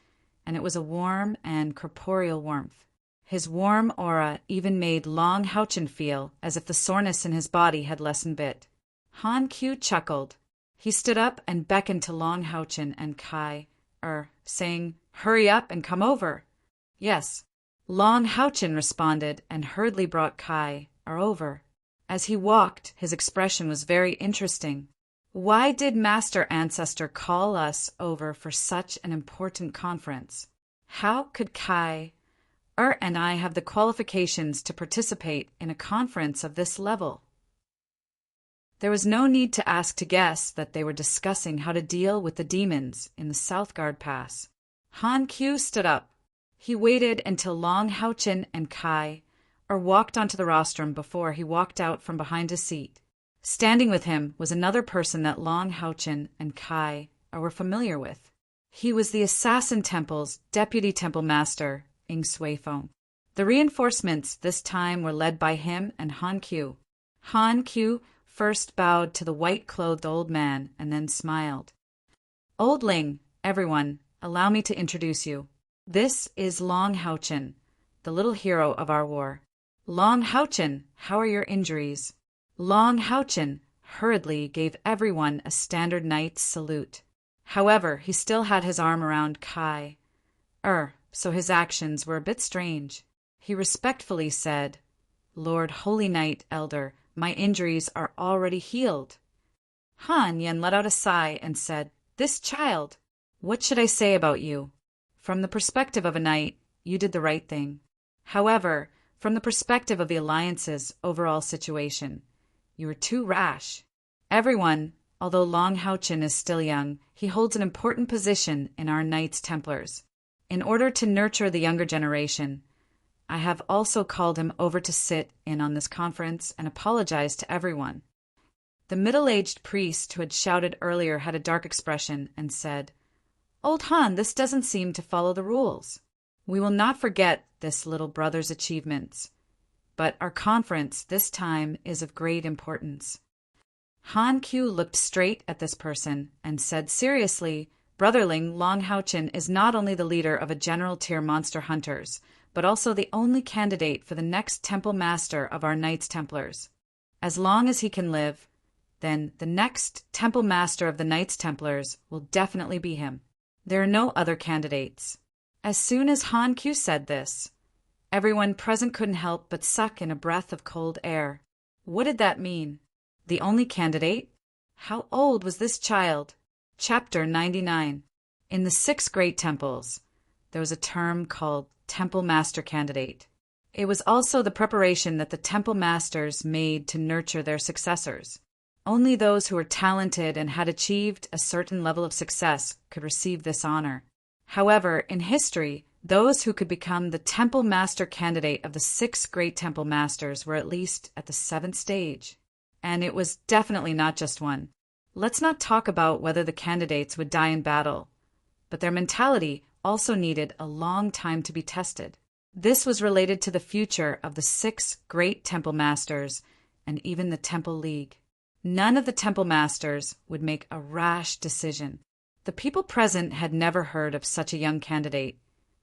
and it was a warm and corporeal warmth. His warm aura even made Long Houchin feel as if the soreness in his body had lessened a bit. Han Q chuckled. He stood up and beckoned to Long Houchin and Kai, saying, Hurry up and come over. Yes. Long Houchin responded and hurriedly brought Kai over. As he walked, his expression was very interesting. Why did Master Ancestor call us over for such an important conference? How could Kai and I have the qualifications to participate in a conference of this level? There was no need to ask to guess that they were discussing how to deal with the demons in the Southgard Pass. Han Q stood up. He waited until Long Houchin and Kai walked onto the rostrum before he walked out from behind his seat. Standing with him was another person that Long Houchin and Kai were familiar with. He was the Assassin Temple's Deputy Temple Master, Ing Suifeng. The reinforcements this time were led by him and Han Q. Han Q first bowed to the white-clothed old man and then smiled. Old Ling, everyone, allow me to introduce you. This is Long Houchin, the little hero of our war. Long Houchin, how are your injuries? Long Houchin hurriedly gave everyone a standard knight's salute. However, he still had his arm around Kai. So his actions were a bit strange. He respectfully said, Lord Holy Knight Elder, my injuries are already healed. Han Yen let out a sigh and said, This child, what should I say about you? From the perspective of a knight, you did the right thing. However, from the perspective of the Alliance's overall situation, you were too rash. Everyone, although Long Houchin is still young, he holds an important position in our Knights Templars. In order to nurture the younger generation, I have also called him over to sit in on this conference and apologize to everyone. The middle-aged priest who had shouted earlier had a dark expression and said, Old Han, this doesn't seem to follow the rules. We will not forget this little brother's achievements, but our conference this time is of great importance. Han Q looked straight at this person and said seriously, Brotherling Long Houchin is not only the leader of a general-tier monster hunters, but also the only candidate for the next Temple Master of our Knights Templars. As long as he can live, then the next Temple Master of the Knights Templars will definitely be him. There are no other candidates. As soon as Han Q said this, everyone present couldn't help but suck in a breath of cold air. What did that mean? The only candidate? How old was this child? Chapter 99. In the 6 great temples, there was a term called Temple Master Candidate. It was also the preparation that the temple masters made to nurture their successors. Only those who were talented and had achieved a certain level of success could receive this honor. However, in history, those who could become the Temple Master Candidate of the 6 great temple masters were at least at the 7th stage. And it was definitely not just one. Let's not talk about whether the candidates would die in battle, but their mentality also needed a long time to be tested. This was related to the future of the 6 great temple masters and even the Temple League. None of the temple masters would make a rash decision. The people present had never heard of such a young candidate,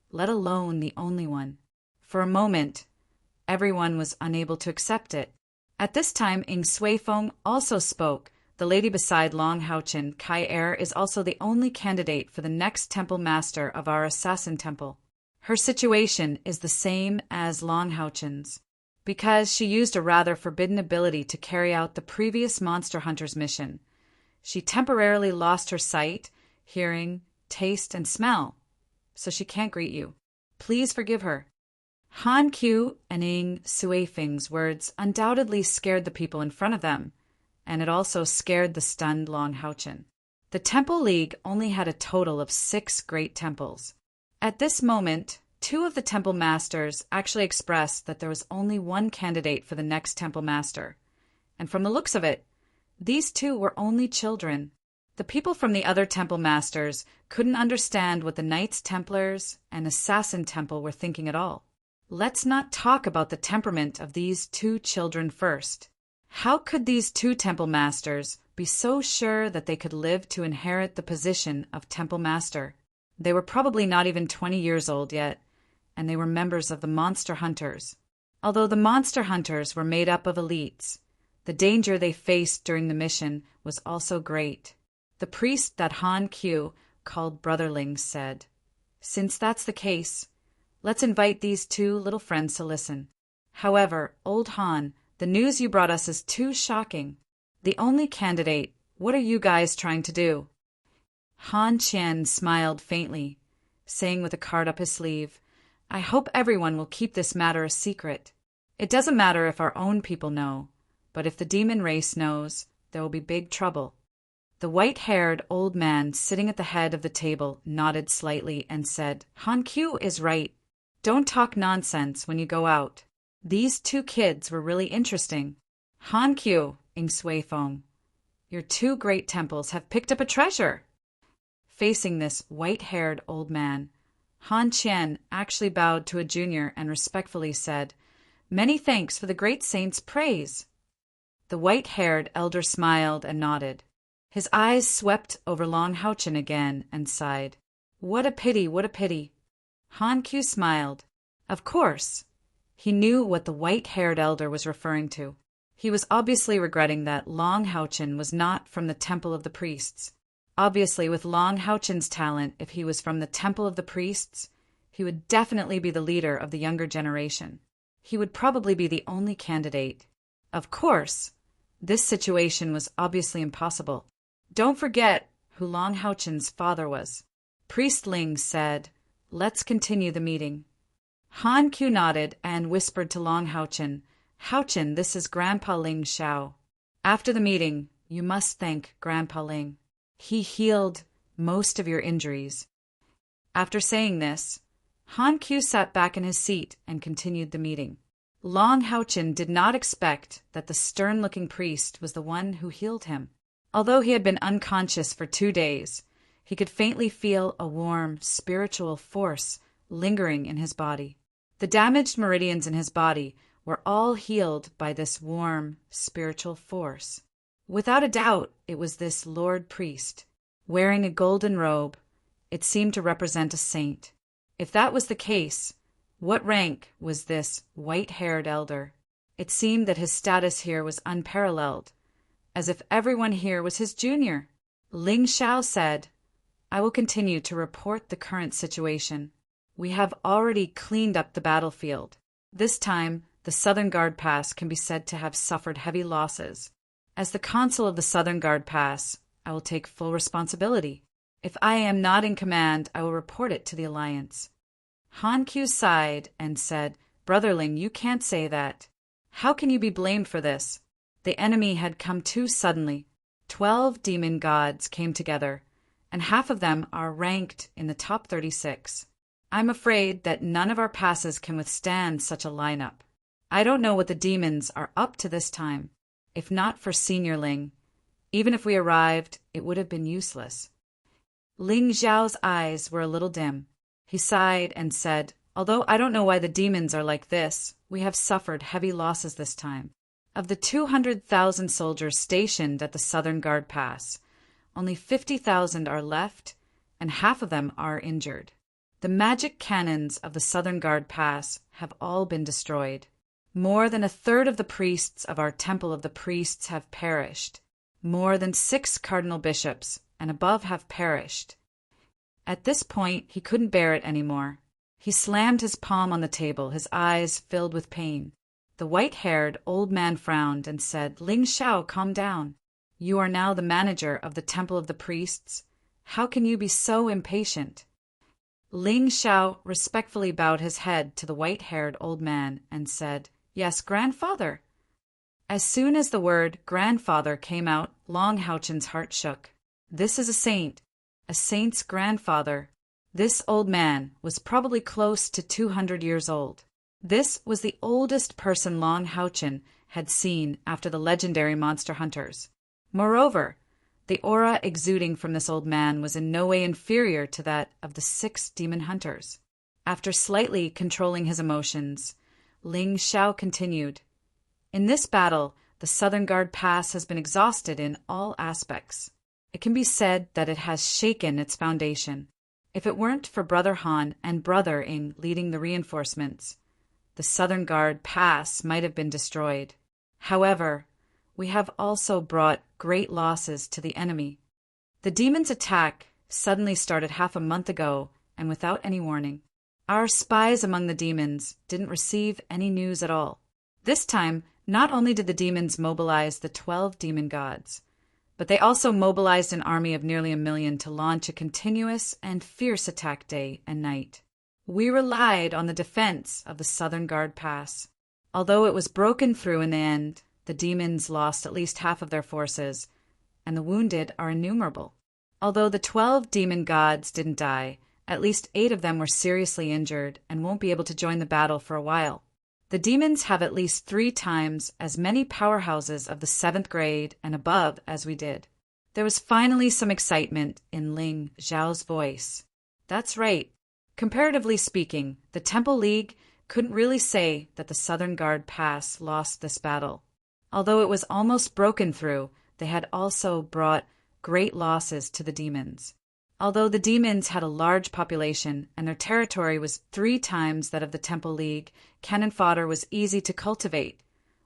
let alone the only one. For a moment, everyone was unable to accept it. At this time, Ing Suifeng also spoke. The lady beside Long Haochen, Kai Er, is also the only candidate for the next temple master of our assassin temple. Her situation is the same as Long Haochen's, because she used a rather forbidden ability to carry out the previous monster hunter's mission. She temporarily lost her sight, hearing, taste, and smell, so she can't greet you. Please forgive her. Han Qiu and Ing Suifeng's words undoubtedly scared the people in front of them, and it also scared the stunned Long Haochen. The Temple League only had a total of 6 great temples. At this moment, 2 of the temple masters actually expressed that there was only one candidate for the next temple master, and from the looks of it, these 2 were only children. The people from the other temple masters couldn't understand what the Knights Templars and Assassin Temple were thinking at all. Let's not talk about the temperament of these 2 children first. How could these 2 temple masters be so sure that they could live to inherit the position of temple master? They were probably not even 20 years old yet, and they were members of the monster hunters. Although the monster hunters were made up of elites, the danger they faced during the mission was also great. The priest that Han Qiu called Brotherling said, "Since that's the case, let's invite these 2 little friends to listen. However, old Han, the news you brought us is too shocking. The only candidate, what are you guys trying to do?" Han Qian smiled faintly, saying with a card up his sleeve, "I hope everyone will keep this matter a secret. It doesn't matter if our own people know, but if the demon race knows, there will be big trouble." The white-haired old man sitting at the head of the table nodded slightly and said, "Han Qiu is right. Don't talk nonsense when you go out. These 2 kids were really interesting. Han Qiu, Ing Suifeng, your 2 great temples have picked up a treasure." Facing this white-haired old man, Han Qian actually bowed to a junior and respectfully said, "Many thanks for the great saint's praise." The white-haired elder smiled and nodded. His eyes swept over Long Haochen again and sighed. "What a pity, what a pity." Han Qiu smiled. Of course, he knew what the white-haired elder was referring to. He was obviously regretting that Long Haochen was not from the Temple of the Priests. Obviously, with Long Haochen's talent, if he was from the Temple of the Priests, he would definitely be the leader of the younger generation. He would probably be the only candidate. Of course, this situation was obviously impossible. Don't forget who Long Haochen's father was. Priest Ling said, "Let's continue the meeting." Han Qiu nodded and whispered to Long Haochen, "Haochen, this is Grandpa Ling Xiao. After the meeting, you must thank Grandpa Ling. He healed most of your injuries." After saying this, Han Qiu sat back in his seat and continued the meeting. Long Haochen did not expect that the stern-looking priest was the one who healed him. Although he had been unconscious for 2 days, he could faintly feel a warm, spiritual force lingering in his body. The damaged meridians in his body were all healed by this warm, spiritual force. Without a doubt, it was this Lord Priest. Wearing a golden robe, it seemed to represent a saint. If that was the case, what rank was this white-haired elder? It seemed that his status here was unparalleled, as if everyone here was his junior. Ling Xiao said, "I will continue to report the current situation. We have already cleaned up the battlefield. This time, the Southern Guard Pass can be said to have suffered heavy losses. As the consul of the Southern Guard Pass, I will take full responsibility. If I am not in command, I will report it to the Alliance." Han Q sighed and said, "Brotherling, you can't say that. How can you be blamed for this? The enemy had come too suddenly. 12 demon gods came together, and half of them are ranked in the top 36. I'm afraid that none of our passes can withstand such a lineup. I don't know what the demons are up to this time. If not for Senior Ling, even if we arrived, it would have been useless." Ling Zhao's eyes were a little dim. He sighed and said, "Although I don't know why the demons are like this, we have suffered heavy losses this time. Of the 200,000 soldiers stationed at the Southern Guard Pass, only 50,000 are left, and half of them are injured. The magic cannons of the Southern Guard Pass have all been destroyed. More than a third of the priests of our Temple of the Priests have perished. More than 6 cardinal bishops and above have perished." At this point, he couldn't bear it anymore. He slammed his palm on the table, his eyes filled with pain. The white-haired old man frowned and said, "Ling Xiao, calm down. You are now the manager of the Temple of the Priests. How can you be so impatient?" Ling Xiao respectfully bowed his head to the white-haired old man and said, "Yes, grandfather." As soon as the word grandfather came out, Long Haochen's heart shook. This is a saint's grandfather. This old man was probably close to 200 years old. This was the oldest person Long Haochen had seen after the legendary monster hunters. Moreover, the aura exuding from this old man was in no way inferior to that of the 6 demon hunters. After slightly controlling his emotions, Ling Xiao continued, "In this battle, the Southern Guard Pass has been exhausted in all aspects. It can be said that it has shaken its foundation. If it weren't for Brother Han and Brother Ing leading the reinforcements, the Southern Guard Pass might have been destroyed. However, we have also brought great losses to the enemy. The demons' attack suddenly started half a month ago and without any warning. Our spies among the demons didn't receive any news at all. This time, not only did the demons mobilize the 12 demon gods, but they also mobilized an army of nearly 1 million to launch a continuous and fierce attack day and night. We relied on the defense of the Southern Guard Pass. Although it was broken through in the end, the demons lost at least half of their forces, and the wounded are innumerable. Although the 12 demon gods didn't die, at least 8 of them were seriously injured and won't be able to join the battle for a while. The demons have at least 3 times as many powerhouses of the 7th grade and above as we did." There was finally some excitement in Ling Zhao's voice. "That's right. Comparatively speaking, the Temple League couldn't really say that the Southern Guard Pass lost this battle. Although it was almost broken through, they had also brought great losses to the demons. Although the demons had a large population and their territory was 3 times that of the Temple League, cannon fodder was easy to cultivate,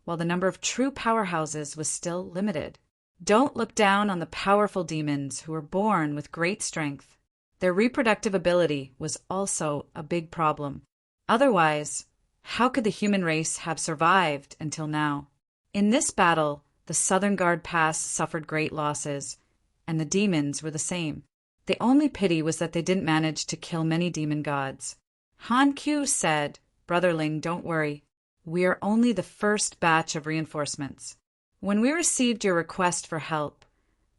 while the number of true powerhouses was still limited. Don't look down on the powerful demons who were born with great strength. Their reproductive ability was also a big problem. Otherwise, how could the human race have survived until now? In this battle, the Southern Guard Pass suffered great losses, and the demons were the same. The only pity was that they didn't manage to kill many demon gods." Han Q said, "Brother Ling, don't worry. We are only the first batch of reinforcements. When we received your request for help,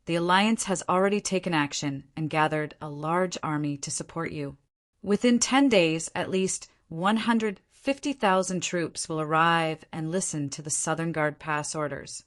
the Alliance has already taken action and gathered a large army to support you. Within 10 days, at least 150,000 troops will arrive and listen to the Southern Guard Pass orders."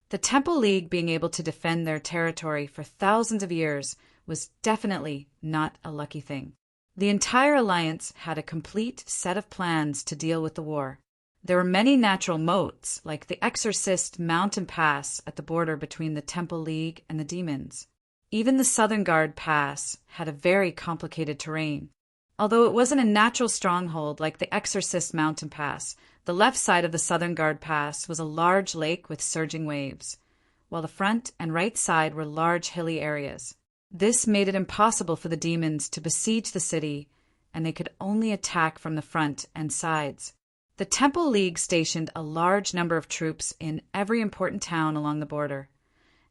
The Temple League being able to defend their territory for thousands of years was definitely not a lucky thing. The entire Alliance had a complete set of plans to deal with the war. There were many natural moats, like the Exorcist Mountain Pass at the border between the Temple League and the demons. Even the Southern Guard Pass had a very complicated terrain. Although it wasn't a natural stronghold like the Exorcist Mountain Pass, the left side of the Southern Guard Pass was a large lake with surging waves, while the front and right side were large hilly areas. This made it impossible for the demons to besiege the city, and they could only attack from the front and sides. The Temple League stationed a large number of troops in every important town along the border,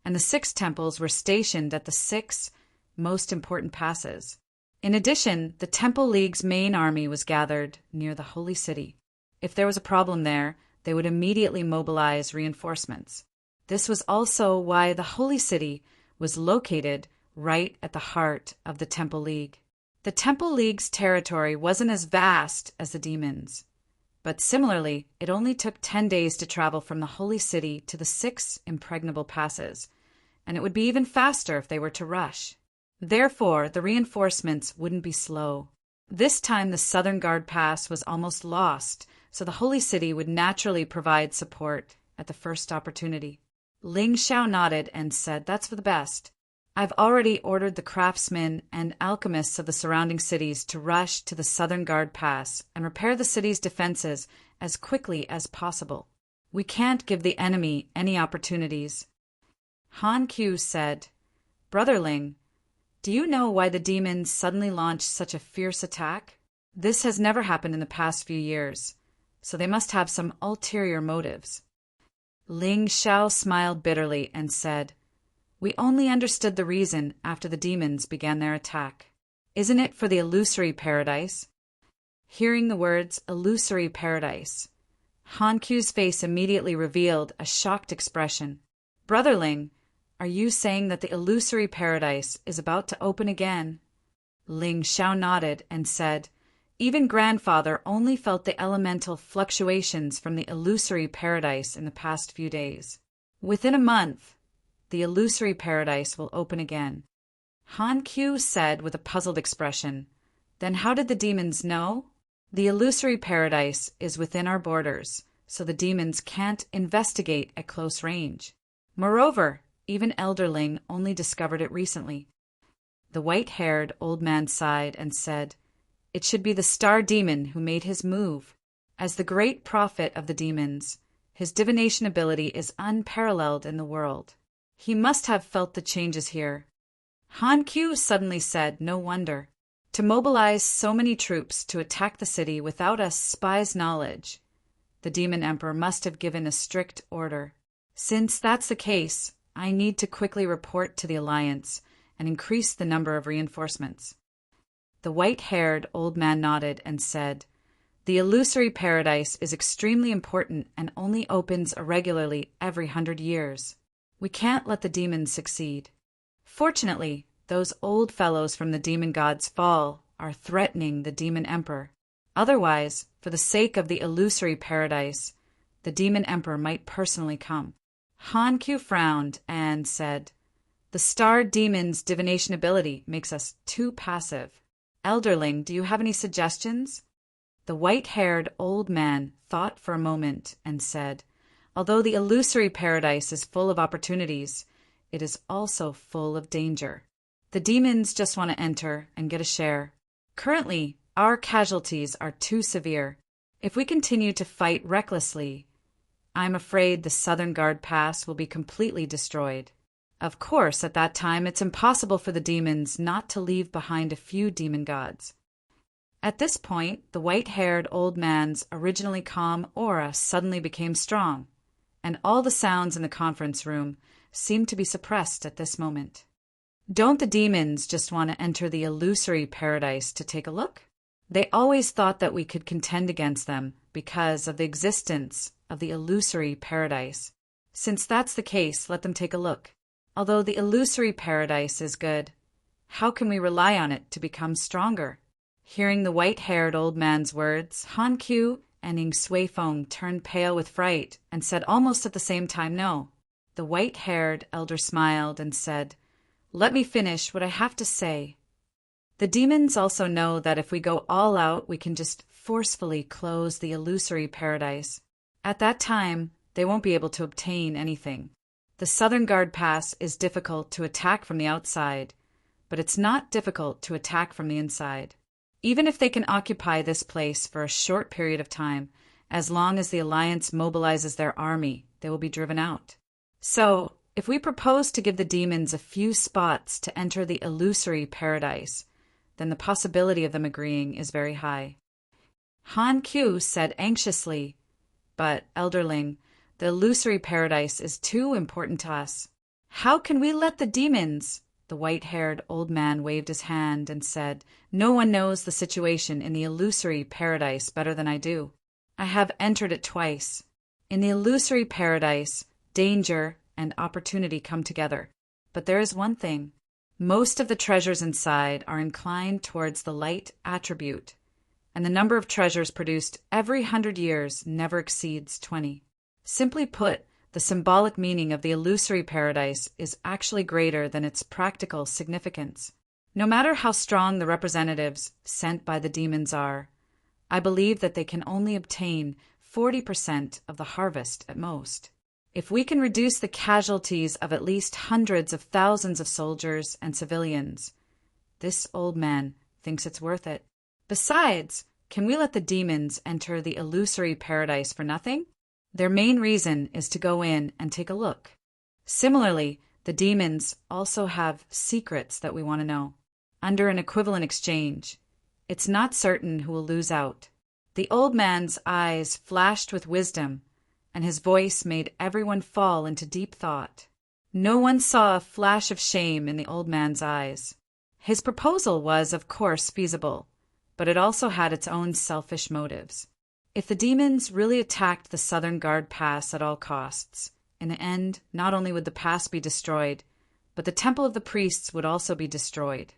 and the 6 temples were stationed at the 6 most important passes. In addition, the Temple League's main army was gathered near the Holy City. If there was a problem there, they would immediately mobilize reinforcements. This was also why the Holy City was located right at the heart of the Temple League. The Temple League's territory wasn't as vast as the demons, but similarly, it only took 10 days to travel from the Holy City to the 6 impregnable passes, and it would be even faster if they were to rush. Therefore, the reinforcements wouldn't be slow. This time the Southern Guard Pass was almost lost, so the Holy City would naturally provide support at the first opportunity. Ling Xiao nodded and said, "That's for the best. I've already ordered the craftsmen and alchemists of the surrounding cities to rush to the Southern Guard Pass and repair the city's defenses as quickly as possible. We can't give the enemy any opportunities." Han Qiu said, "Brother Ling, do you know why the demons suddenly launched such a fierce attack? This has never happened in the past few years, so they must have some ulterior motives." Ling Xiao smiled bitterly and said, "We only understood the reason after the demons began their attack. Isn't it for the illusory paradise?" Hearing the words illusory paradise, Han Qiu's face immediately revealed a shocked expression. "Brother Ling, are you saying that the illusory paradise is about to open again?" Ling Xiao nodded and said, "Even grandfather only felt the elemental fluctuations from the illusory paradise in the past few days. Within a month, the illusory paradise will open again." Han Qiu said with a puzzled expression, "Then how did the demons know?" "The illusory paradise is within our borders, so the demons can't investigate at close range. Moreover, even Elder Ling only discovered it recently." The white-haired old man sighed and said, "It should be the star demon who made his move. As the great prophet of the demons, his divination ability is unparalleled in the world. He must have felt the changes here." Han Qiu suddenly said, "No wonder. To mobilize so many troops to attack the city without a spy's knowledge, the demon emperor must have given a strict order. Since that's the case, I need to quickly report to the Alliance and increase the number of reinforcements." The white-haired old man nodded and said, "The illusory paradise is extremely important and only opens irregularly every 100 years. We can't let the demons succeed. Fortunately, those old fellows from the demon god's fall are threatening the demon emperor. Otherwise, for the sake of the illusory paradise, the demon emperor might personally come." Han Qiu frowned and said, "The star demon's divination ability makes us too passive. Elderling, do you have any suggestions?" The white-haired old man thought for a moment and said, "Although the illusory paradise is full of opportunities, it is also full of danger. The demons just want to enter and get a share. Currently, our casualties are too severe. If we continue to fight recklessly, I'm afraid the Southern Guard Pass will be completely destroyed. Of course, at that time, it's impossible for the demons not to leave behind a few demon gods." At this point, the white-haired old man's originally calm aura suddenly became strong, and all the sounds in the conference room seemed to be suppressed at this moment. "Don't the demons just want to enter the illusory paradise to take a look? They always thought that we could contend against them because of the existence of the illusory paradise. Since that's the case, let them take a look. Although the illusory paradise is good, how can we rely on it to become stronger?" Hearing the white-haired old man's words, Han Qiu and Ying Suifeng turned pale with fright and said almost at the same time, "No." The white-haired elder smiled and said, "Let me finish what I have to say. The demons also know that if we go all out, we can just forcefully close the illusory paradise. At that time, they won't be able to obtain anything. The Southern Guard Pass is difficult to attack from the outside, but it's not difficult to attack from the inside. Even if they can occupy this place for a short period of time, as long as the Alliance mobilizes their army, they will be driven out. So, if we propose to give the demons a few spots to enter the illusory paradise, then the possibility of them agreeing is very high." Han Qiu said anxiously, "But, Elderling, the illusory paradise is too important to us. How can we let the demons? The white-haired old man waved his hand and said, No one knows the situation in the illusory paradise better than I do. I have entered it twice. In the illusory paradise, danger and opportunity come together. But there is one thing. Most of the treasures inside are inclined towards the light attribute, and the number of treasures produced every 100 years never exceeds 20. Simply put, the symbolic meaning of the illusory paradise is actually greater than its practical significance. No matter how strong the representatives sent by the demons are, I believe that they can only obtain 40% of the harvest at most. If we can reduce the casualties of at least hundreds of thousands of soldiers and civilians, this old man thinks it's worth it. Besides, can we let the demons enter the illusory paradise for nothing? Their main reason is to go in and take a look. Similarly, the demons also have secrets that we want to know. Under an equivalent exchange, it's not certain who will lose out. The old man's eyes flashed with wisdom, and his voice made everyone fall into deep thought. No one saw a flash of shame in the old man's eyes. His proposal was, of course, feasible, but it also had its own selfish motives. If the demons really attacked the Southern Guard Pass at all costs, in the end, not only would the pass be destroyed, but the Temple of the Priests would also be destroyed.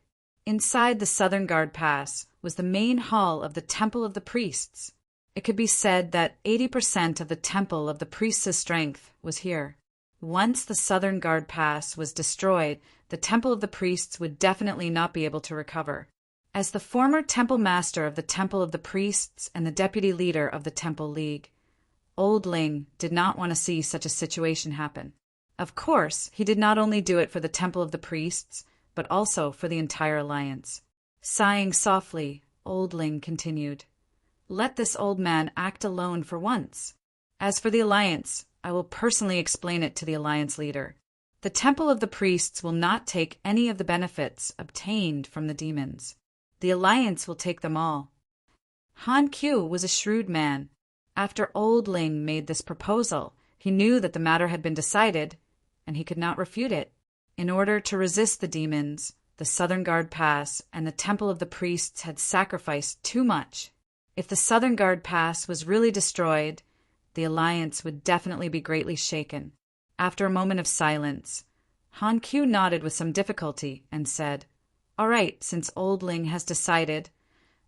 Inside the Southern Guard Pass was the main hall of the Temple of the Priests. It could be said that 80% of the Temple of the Priests' strength was here. Once the Southern Guard Pass was destroyed, the Temple of the Priests would definitely not be able to recover. As the former Temple Master of the Temple of the Priests and the Deputy Leader of the Temple League, Old Ling did not want to see such a situation happen. Of course, he did not only do it for the Temple of the Priests, but also for the entire alliance. Sighing softly, Old Ling continued, Let this old man act alone for once. As for the alliance, I will personally explain it to the alliance leader. The Temple of the Priests will not take any of the benefits obtained from the demons. The alliance will take them all. Han Qiu was a shrewd man. After Old Ling made this proposal, he knew that the matter had been decided, and he could not refute it. In order to resist the demons, the Southern Guard Pass and the Temple of the Priests had sacrificed too much. If the Southern Guard Pass was really destroyed, the alliance would definitely be greatly shaken. After a moment of silence, Han Qiu nodded with some difficulty and said, All right, since Old Ling has decided,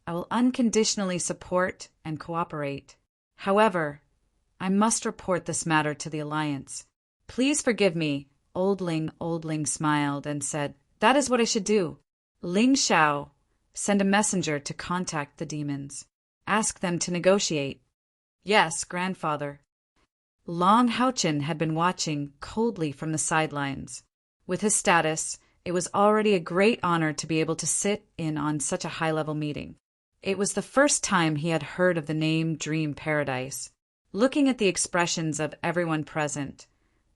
I will unconditionally support and cooperate. However, I must report this matter to the alliance. Please forgive me. Old Ling smiled and said, That is what I should do. Ling Xiao, send a messenger to contact the demons. Ask them to negotiate. Yes, grandfather. Long Haochen had been watching coldly from the sidelines. With his status, it was already a great honor to be able to sit in on such a high-level meeting. It was the first time he had heard of the name Dream Paradise. Looking at the expressions of everyone present,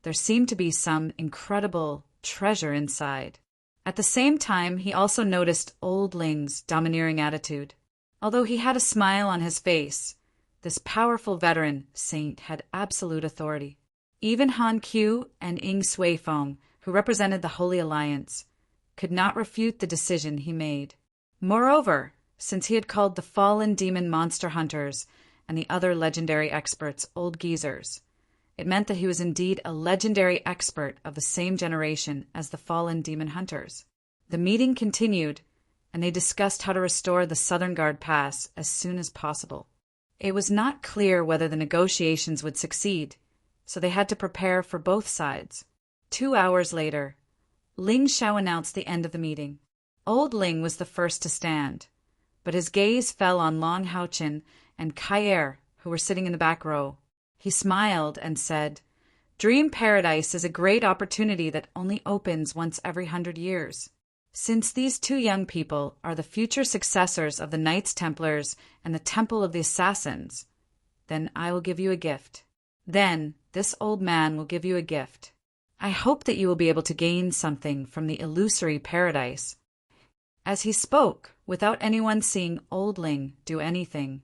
there seemed to be some incredible treasure inside. At the same time, he also noticed Old Ling's domineering attitude. Although he had a smile on his face, this powerful veteran saint had absolute authority. Even Han Qiu and Ying Suifeng, who represented the Holy Alliance, could not refute the decision he made. Moreover, since he had called the fallen demon monster hunters and the other legendary experts old geezers, it meant that he was indeed a legendary expert of the same generation as the fallen demon hunters. The meeting continued, and they discussed how to restore the Southern Guard Pass as soon as possible. It was not clear whether the negotiations would succeed, so they had to prepare for both sides. 2 hours later, Ling Xiao announced the end of the meeting. Old Ling was the first to stand, but his gaze fell on Long Haochen and Kaier, who were sitting in the back row. He smiled and said, Dream Paradise is a great opportunity that only opens once every 100 years. Since these two young people are the future successors of the Knights Templars and the Temple of the Assassins, then I will give you a gift. Then this old man will give you a gift. I hope that you will be able to gain something from the illusory paradise. As he spoke, without anyone seeing Old Ling do anything,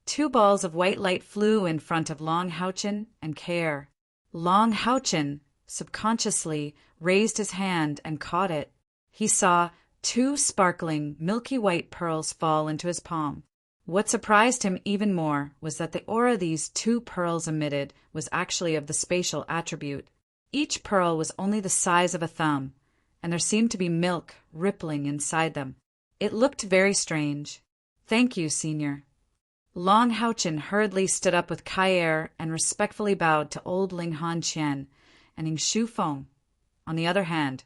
2 balls of white light flew in front of Long Haochen and Kaier. Long Haochen subconsciously raised his hand and caught it. He saw 2 sparkling, milky white pearls fall into his palm. What surprised him even more was that the aura these 2 pearls emitted was actually of the spatial attribute. Each pearl was only the size of a thumb, and there seemed to be milk rippling inside them. It looked very strange. "Thank you, Senior." Long Houchin hurriedly stood up with Kai and respectfully bowed to old Ling Han Qian, and Ing Shu Feng, on the other hand,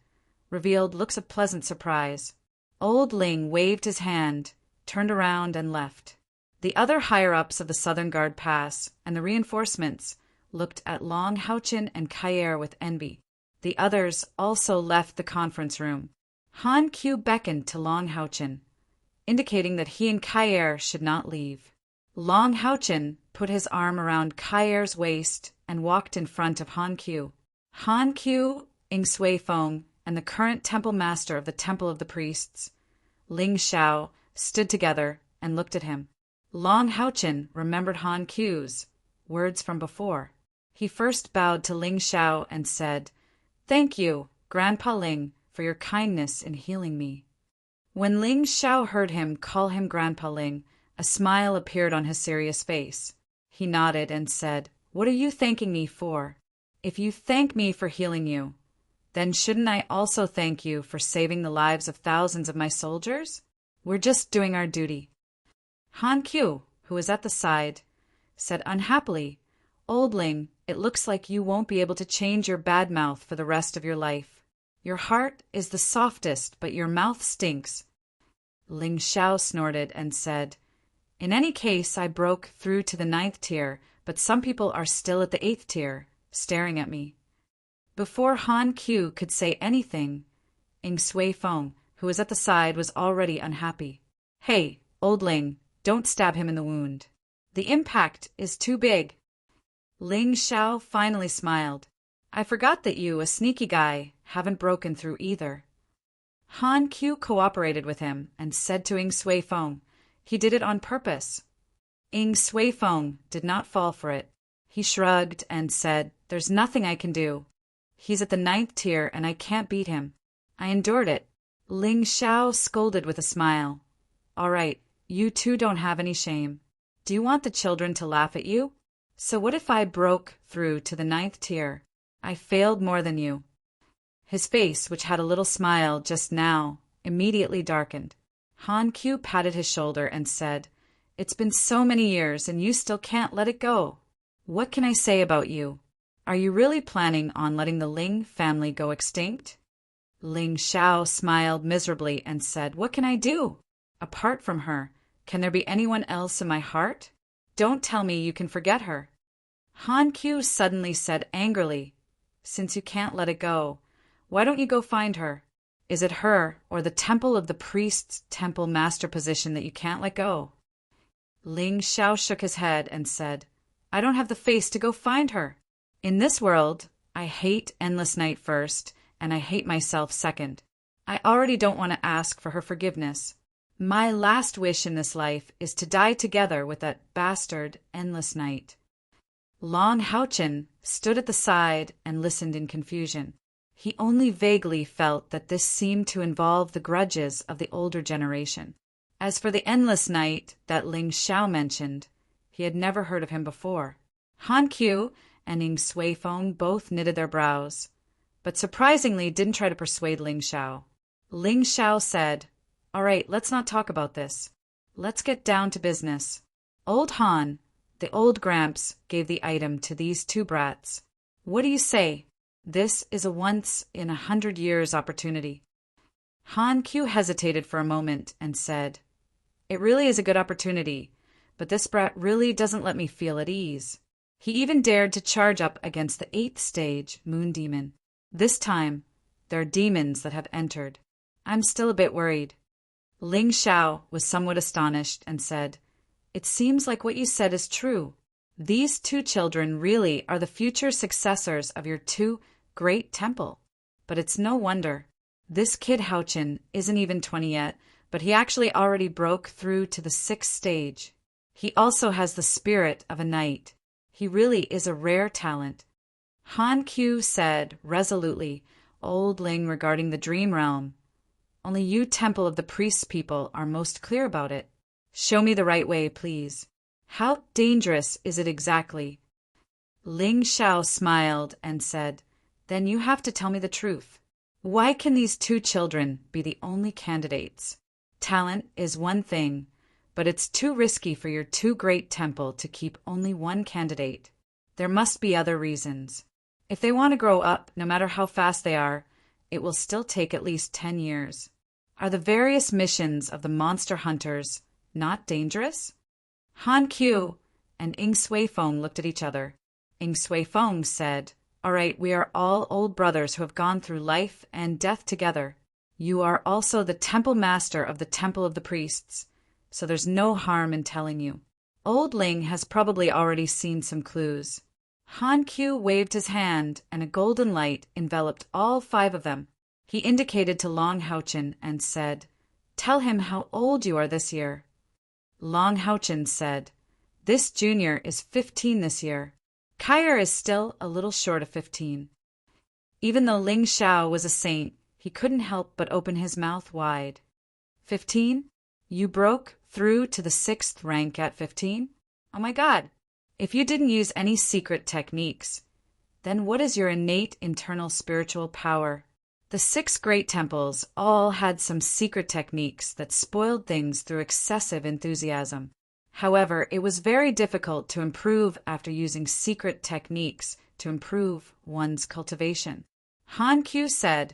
revealed looks of pleasant surprise. Old Ling waved his hand, turned around, and left. The other higher-ups of the Southern Guard Pass and the reinforcements looked at Long Houchin and Kai with envy. The others also left the conference room. Han Qiu beckoned to Long Houchin, indicating that he and Kai should not leave. Long Houchin put his arm around Kai's waist and walked in front of Han Qiu. Han Qiu, Ing Sui Feng, and the current temple master of the Temple of the Priests, Ling Xiao, stood together and looked at him. Long Houchin remembered Han Qiu's words from before. He first bowed to Ling Xiao and said, "Thank you, Grandpa Ling, for your kindness in healing me." When Ling Xiao heard him call him Grandpa Ling, a smile appeared on his serious face. He nodded and said, "What are you thanking me for? If you thank me for healing you, then shouldn't I also thank you for saving the lives of thousands of my soldiers? We're just doing our duty." Han Qiu, who was at the side, said unhappily, "Old Ling, it looks like you won't be able to change your bad mouth for the rest of your life. Your heart is the softest, but your mouth stinks." Ling Xiao snorted and said, "In any case, I broke through to the 9th tier, but some people are still at the 8th tier, staring at me." Before Han Qiu could say anything, Ing Sui Feng, who was at the side, was already unhappy. "Hey, Old Ling, don't stab him in the wound. The impact is too big." Ling Xiao finally smiled. "I forgot that you, a sneaky guy, haven't broken through either." Han Qiu cooperated with him and said to Ing Sui Feng, he did it on purpose. Ing Sui Feng did not fall for it. He shrugged and said, "There's nothing I can do. He's at the 9th tier and I can't beat him. I endured it." Ling Xiao scolded with a smile. "All right, you two don't have any shame. Do you want the children to laugh at you? So what if I broke through to the 9th tier? I failed more than you." His face, which had a little smile just now, immediately darkened. Han Qiu patted his shoulder and said, "It's been so many years and you still can't let it go. What can I say about you? Are you really planning on letting the Ling family go extinct?" Ling Xiao smiled miserably and said, "What can I do? Apart from her, can there be anyone else in my heart? Don't tell me you can forget her." Han Qiu suddenly said angrily, "Since you can't let it go, why don't you go find her? Is it her or the Temple of the Priest's temple master position that you can't let go?" Ling Xiao shook his head and said, "I don't have the face to go find her. In this world, I hate Endless Night first, and I hate myself second. I already don't want to ask for her forgiveness. My last wish in this life is to die together with that bastard Endless Night." Long Houchin stood at the side and listened in confusion. He only vaguely felt that this seemed to involve the grudges of the older generation. As for the Endless Night that Ling Xiao mentioned, he had never heard of him before. Han Qiu and Ing Sui Feng both knitted their brows, but surprisingly didn't try to persuade Ling Xiao. Ling Xiao said, "All right, let's not talk about this. Let's get down to business." Old Han, the old Gramps, gave the item to these 2 brats. "What do you say? This is a once-in-100 years opportunity." Han Qiu hesitated for a moment and said, "It really is a good opportunity, but this brat really doesn't let me feel at ease. He even dared to charge up against the 8th stage moon demon. This time, there are demons that have entered. I'm still a bit worried." Ling Xiao was somewhat astonished and said, "It seems like what you said is true. These 2 children really are the future successors of your 2 great temple. But it's no wonder. This kid Houchin isn't even 20 yet, but he actually already broke through to the 6th stage. He also has the spirit of a knight. He really is a rare talent." Han Q said resolutely, Old Ling regarding the dream realm. Only you Temple of the Priests people are most clear about it. Show me the right way, please. How dangerous is it exactly? Ling Shao smiled and said, Then you have to tell me the truth. Why can these two children be the only candidates? Talent is one thing, but it's too risky for your two great temple to keep only one candidate. There must be other reasons. If they want to grow up, no matter how fast they are, it will still take at least 10 years. Are the various missions of the monster hunters not dangerous? Han Q and Ing Sui Feng looked at each other. Ing Sui Feng said, All right, we are all old brothers who have gone through life and death together. You are also the temple master of the Temple of the Priests, so there's no harm in telling you. Old Ling has probably already seen some clues. Han Q waved his hand, and a golden light enveloped all 5 of them. He indicated to Long Haochen and said, Tell him how old you are this year. Long Haochen said, This junior is 15 this year. Kaier is still a little short of 15. Even though Ling Shao was a saint, he couldn't help but open his mouth wide. 15? You broke through to the 6th rank at 15? Oh my God! If you didn't use any secret techniques, then what is your innate internal spiritual power? The 6 great temples all had some secret techniques that spoiled things through excessive enthusiasm. However, it was very difficult to improve after using secret techniques to improve one's cultivation. Han Q said,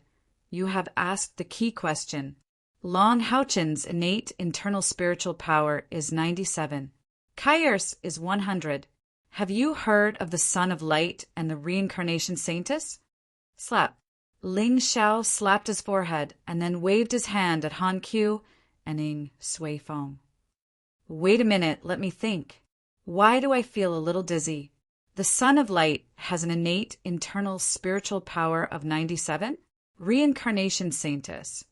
You have asked the key question. Long Haochen's innate internal spiritual power is 97. Kaier's is 100. Have you heard of the Son of Light and the Reincarnation Saintess? Slap. Ling Shao slapped his forehead and then waved his hand at Han Q and Ing Sui Feng. Wait a minute, let me think. Why do I feel a little dizzy? The Son of Light has an innate internal spiritual power of 97? Reincarnation Saintess.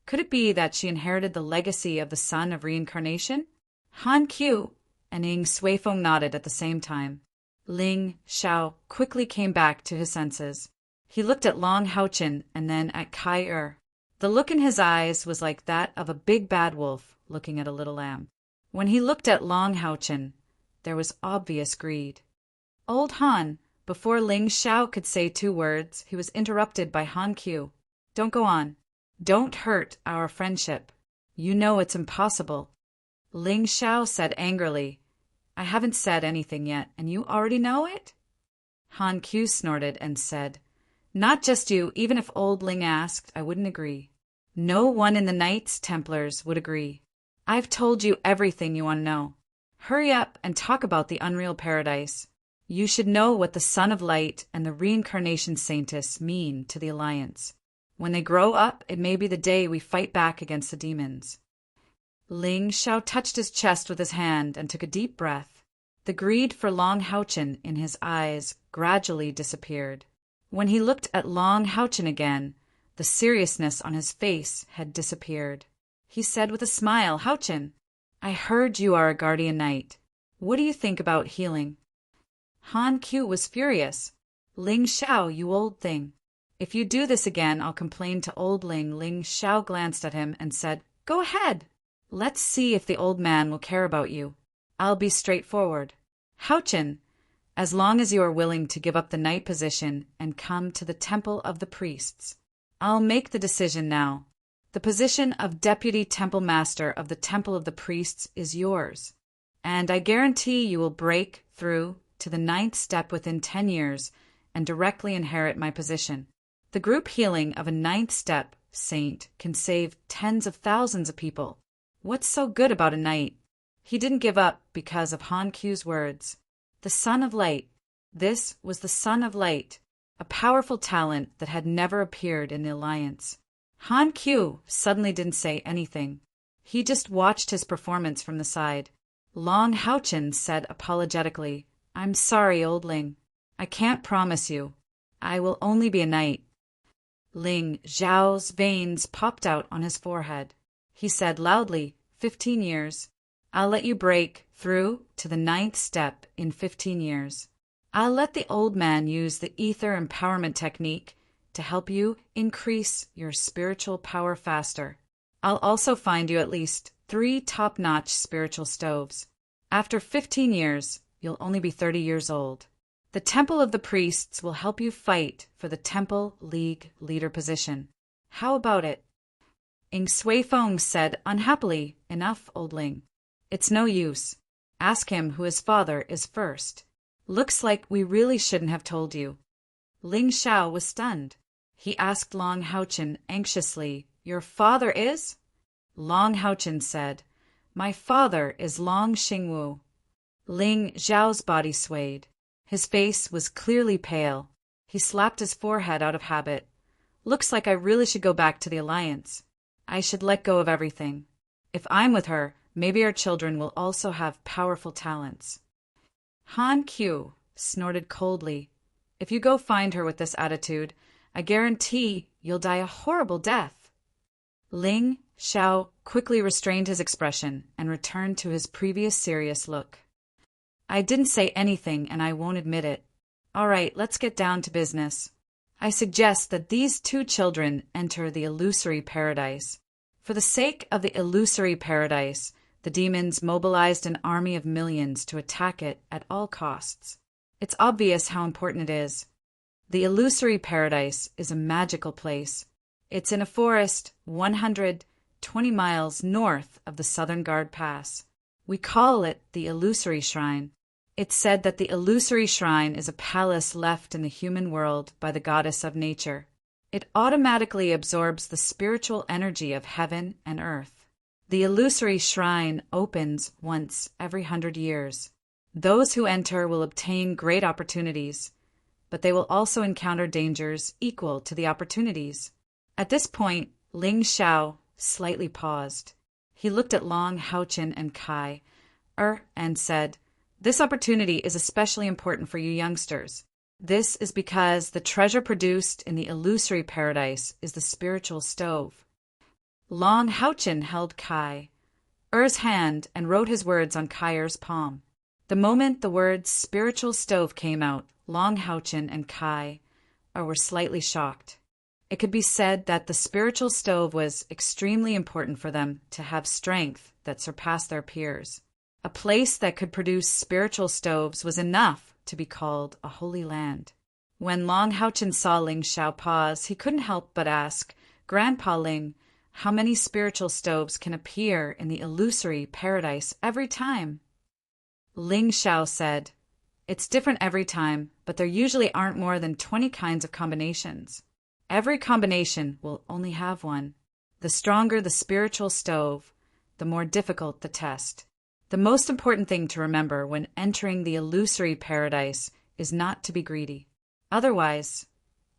Could it be that she inherited the legacy of the Son of Reincarnation? Han Q and Ing Sui Feng nodded at the same time. Ling Shao quickly came back to his senses. He looked at Long Haochen and then at Kaier. The look in his eyes was like that of a big bad wolf looking at a little lamb. When he looked at Long Haochen, there was obvious greed. Old Han, before Ling Shao could say 2 words, he was interrupted by Han Q. Don't go on. Don't hurt our friendship. You know it's impossible. Ling Shao said angrily, I haven't said anything yet, and you already know it? Han Q snorted and said, Not just you, even if old Ling asked, I wouldn't agree. No one in the Knights Templars would agree. I've told you everything you want to know. Hurry up and talk about the Unreal Paradise. You should know what the Son of Light and the Reincarnation Saintess mean to the Alliance. When they grow up, it may be the day we fight back against the demons. Ling Shao touched his chest with his hand and took a deep breath. The greed for Long Haochen in his eyes gradually disappeared. When he looked at Long Haochen again, the seriousness on his face had disappeared. He said with a smile, Haochen, I heard you are a guardian knight. What do you think about healing? Han Q was furious. Ling Shao, you old thing. If you do this again, I'll complain to old Ling. Ling Shao glanced at him and said, Go ahead. Let's see if the old man will care about you. I'll be straightforward. Haochen, as long as you are willing to give up the knight position and come to the Temple of the Priests. I'll make the decision now. The position of Deputy Temple Master of the Temple of the Priests is yours, and I guarantee you will break through to the 9th step within 10 years and directly inherit my position. The group healing of a 9th step saint can save tens of thousands of people. What's so good about a knight? He didn't give up because of Han Q's words. The Son of Light. This was the Son of Light, a powerful talent that had never appeared in the Alliance. Han Q suddenly didn't say anything. He just watched his performance from the side. Long Haochen said apologetically, I'm sorry, old Ling. I can't promise you. I will only be a knight. Ling Zhao's veins popped out on his forehead. He said loudly, 15 years. I'll let you break through to the 9th step in 15 years. I'll let the old man use the ether empowerment technique to help you increase your spiritual power faster. I'll also find you at least 3 top-notch spiritual stoves. After 15 years, you'll only be 30 years old. The Temple of the Priests will help you fight for the Temple League leader position. How about it? Ing Sui Feng said unhappily, Enough, old Ling. It's no use. Ask him who his father is first. Looks like we really shouldn't have told you. Ling Xiao was stunned. He asked Long Haochen anxiously, Your father is? Long Haochen said, My father is Long Xingwu. Ling Xiao's body swayed. His face was clearly pale. He slapped his forehead out of habit. Looks like I really should go back to the Alliance. I should let go of everything. If I'm with her, maybe our children will also have powerful talents. Han Qiu snorted coldly. If you go find her with this attitude, I guarantee you'll die a horrible death. Ling Xiao quickly restrained his expression and returned to his previous serious look. I didn't say anything and I won't admit it. All right, let's get down to business. I suggest that these 2 children enter the illusory paradise. For the sake of the illusory paradise, the demons mobilized an army of millions to attack it at all costs. It's obvious how important it is. The illusory paradise is a magical place. It's in a forest 120 miles north of the Southern Guard Pass. We call it the Illusory Shrine. It's said that the Illusory Shrine is a palace left in the human world by the goddess of nature. It automatically absorbs the spiritual energy of heaven and earth. The Illusory Shrine opens once every 100 years. Those who enter will obtain great opportunities, but they will also encounter dangers equal to the opportunities. At this point, Ling Xiao slightly paused. He looked at Long Haochen and Kai, and said, This opportunity is especially important for you youngsters. This is because the treasure produced in the illusory paradise is the spiritual stove. Long Haochen held Kai's hand and wrote his words on Kai's palm. The moment the words spiritual stove came out, Long Haochen and Kai were slightly shocked. It could be said that the spiritual stove was extremely important for them to have strength that surpassed their peers. A place that could produce spiritual stoves was enough to be called a holy land. When Long Haochen saw Ling Xiao pause, he couldn't help but ask, Grandpa Ling, how many spiritual stoves can appear in the illusory paradise every time? Ling Xiao said, It's different every time, but there usually aren't more than 20 kinds of combinations. Every combination will only have one. The stronger the spiritual stove, the more difficult the test. The most important thing to remember when entering the illusory paradise is not to be greedy. Otherwise,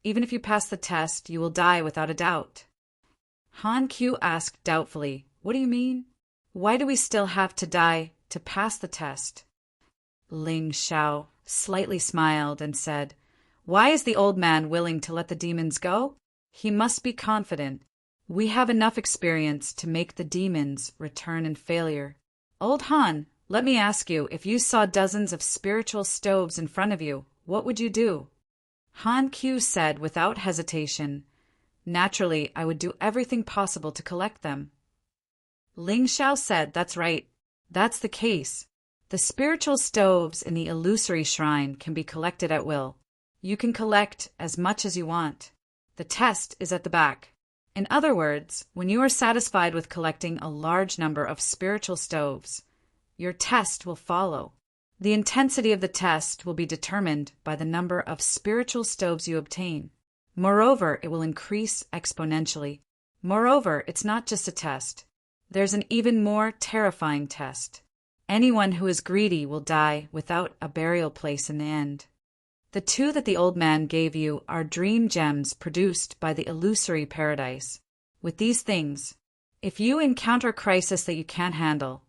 even if you pass the test, you will die without a doubt. Han Qiu asked doubtfully, What do you mean? Why do we still have to die to pass the test? Ling Xiao slightly smiled and said, Why is the old man willing to let the demons go? He must be confident. We have enough experience to make the demons return in failure. Old Han, let me ask you, if you saw dozens of spiritual stoves in front of you, what would you do? Han Qiu said without hesitation, Naturally, I would do everything possible to collect them. Ling Xiao said, That's right. That's the case. The spiritual stoves in the illusory shrine can be collected at will. You can collect as much as you want. The test is at the back. In other words, when you are satisfied with collecting a large number of spiritual stoves, your test will follow. The intensity of the test will be determined by the number of spiritual stoves you obtain. Moreover, it will increase exponentially. Moreover, it's not just a test. There's an even more terrifying test. Anyone who is greedy will die without a burial place in the end. The 2 that the old man gave you are dream gems produced by the illusory paradise. With these things, if you encounter a crisis that you can't handle,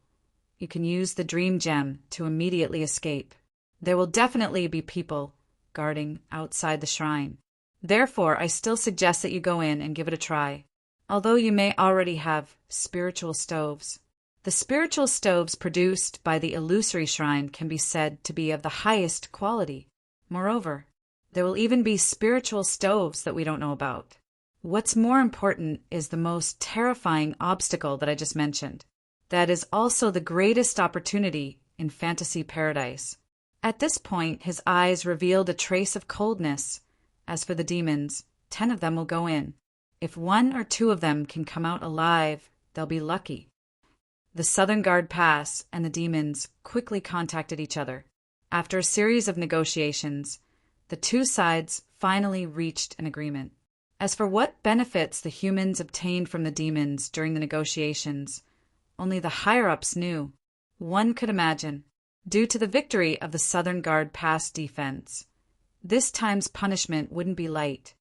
you can use the dream gem to immediately escape. There will definitely be people guarding outside the shrine. Therefore, I still suggest that you go in and give it a try, although you may already have spiritual stoves. The spiritual stoves produced by the illusory shrine can be said to be of the highest quality. Moreover, there will even be spiritual stoves that we don't know about. What's more important is the most terrifying obstacle that I just mentioned. That is also the greatest opportunity in fantasy paradise. At this point, his eyes revealed a trace of coldness. As for the demons, 10 of them will go in. If 1 or 2 of them can come out alive, they'll be lucky. The Southern Guard pass and the demons quickly contacted each other. After a series of negotiations, the 2 sides finally reached an agreement. As for what benefits the humans obtained from the demons during the negotiations, only the higher-ups knew. One could imagine, due to the victory of the Southern Guard pass defense, this time's punishment wouldn't be light.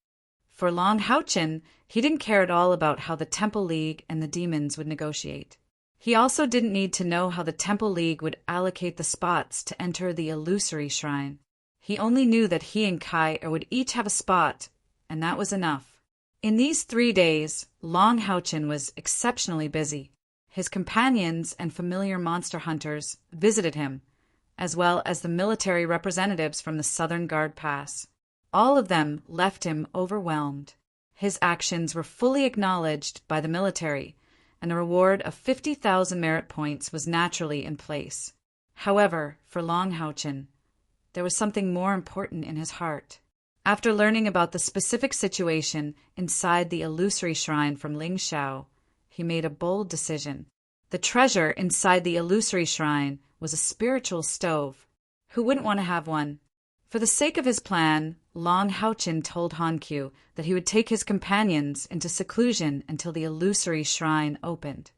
For Long Houchin, he didn't care at all about how the Temple League and the demons would negotiate. He also didn't need to know how the Temple League would allocate the spots to enter the illusory shrine. He only knew that he and Kai would each have a spot, and that was enough. In these 3 days, Long Houchin was exceptionally busy. His companions and familiar monster hunters visited him, as well as the military representatives from the Southern Guard Pass. All of them left him overwhelmed. His actions were fully acknowledged by the military, and a reward of 50,000 merit points was naturally in place. However, for Long Houchin, there was something more important in his heart. After learning about the specific situation inside the illusory shrine from Ling Xiao, he made a bold decision. The treasure inside the illusory shrine was a spiritual stove. Who wouldn't want to have one? For the sake of his plan, Long Houchin told Hankyu that he would take his companions into seclusion until the illusory shrine opened.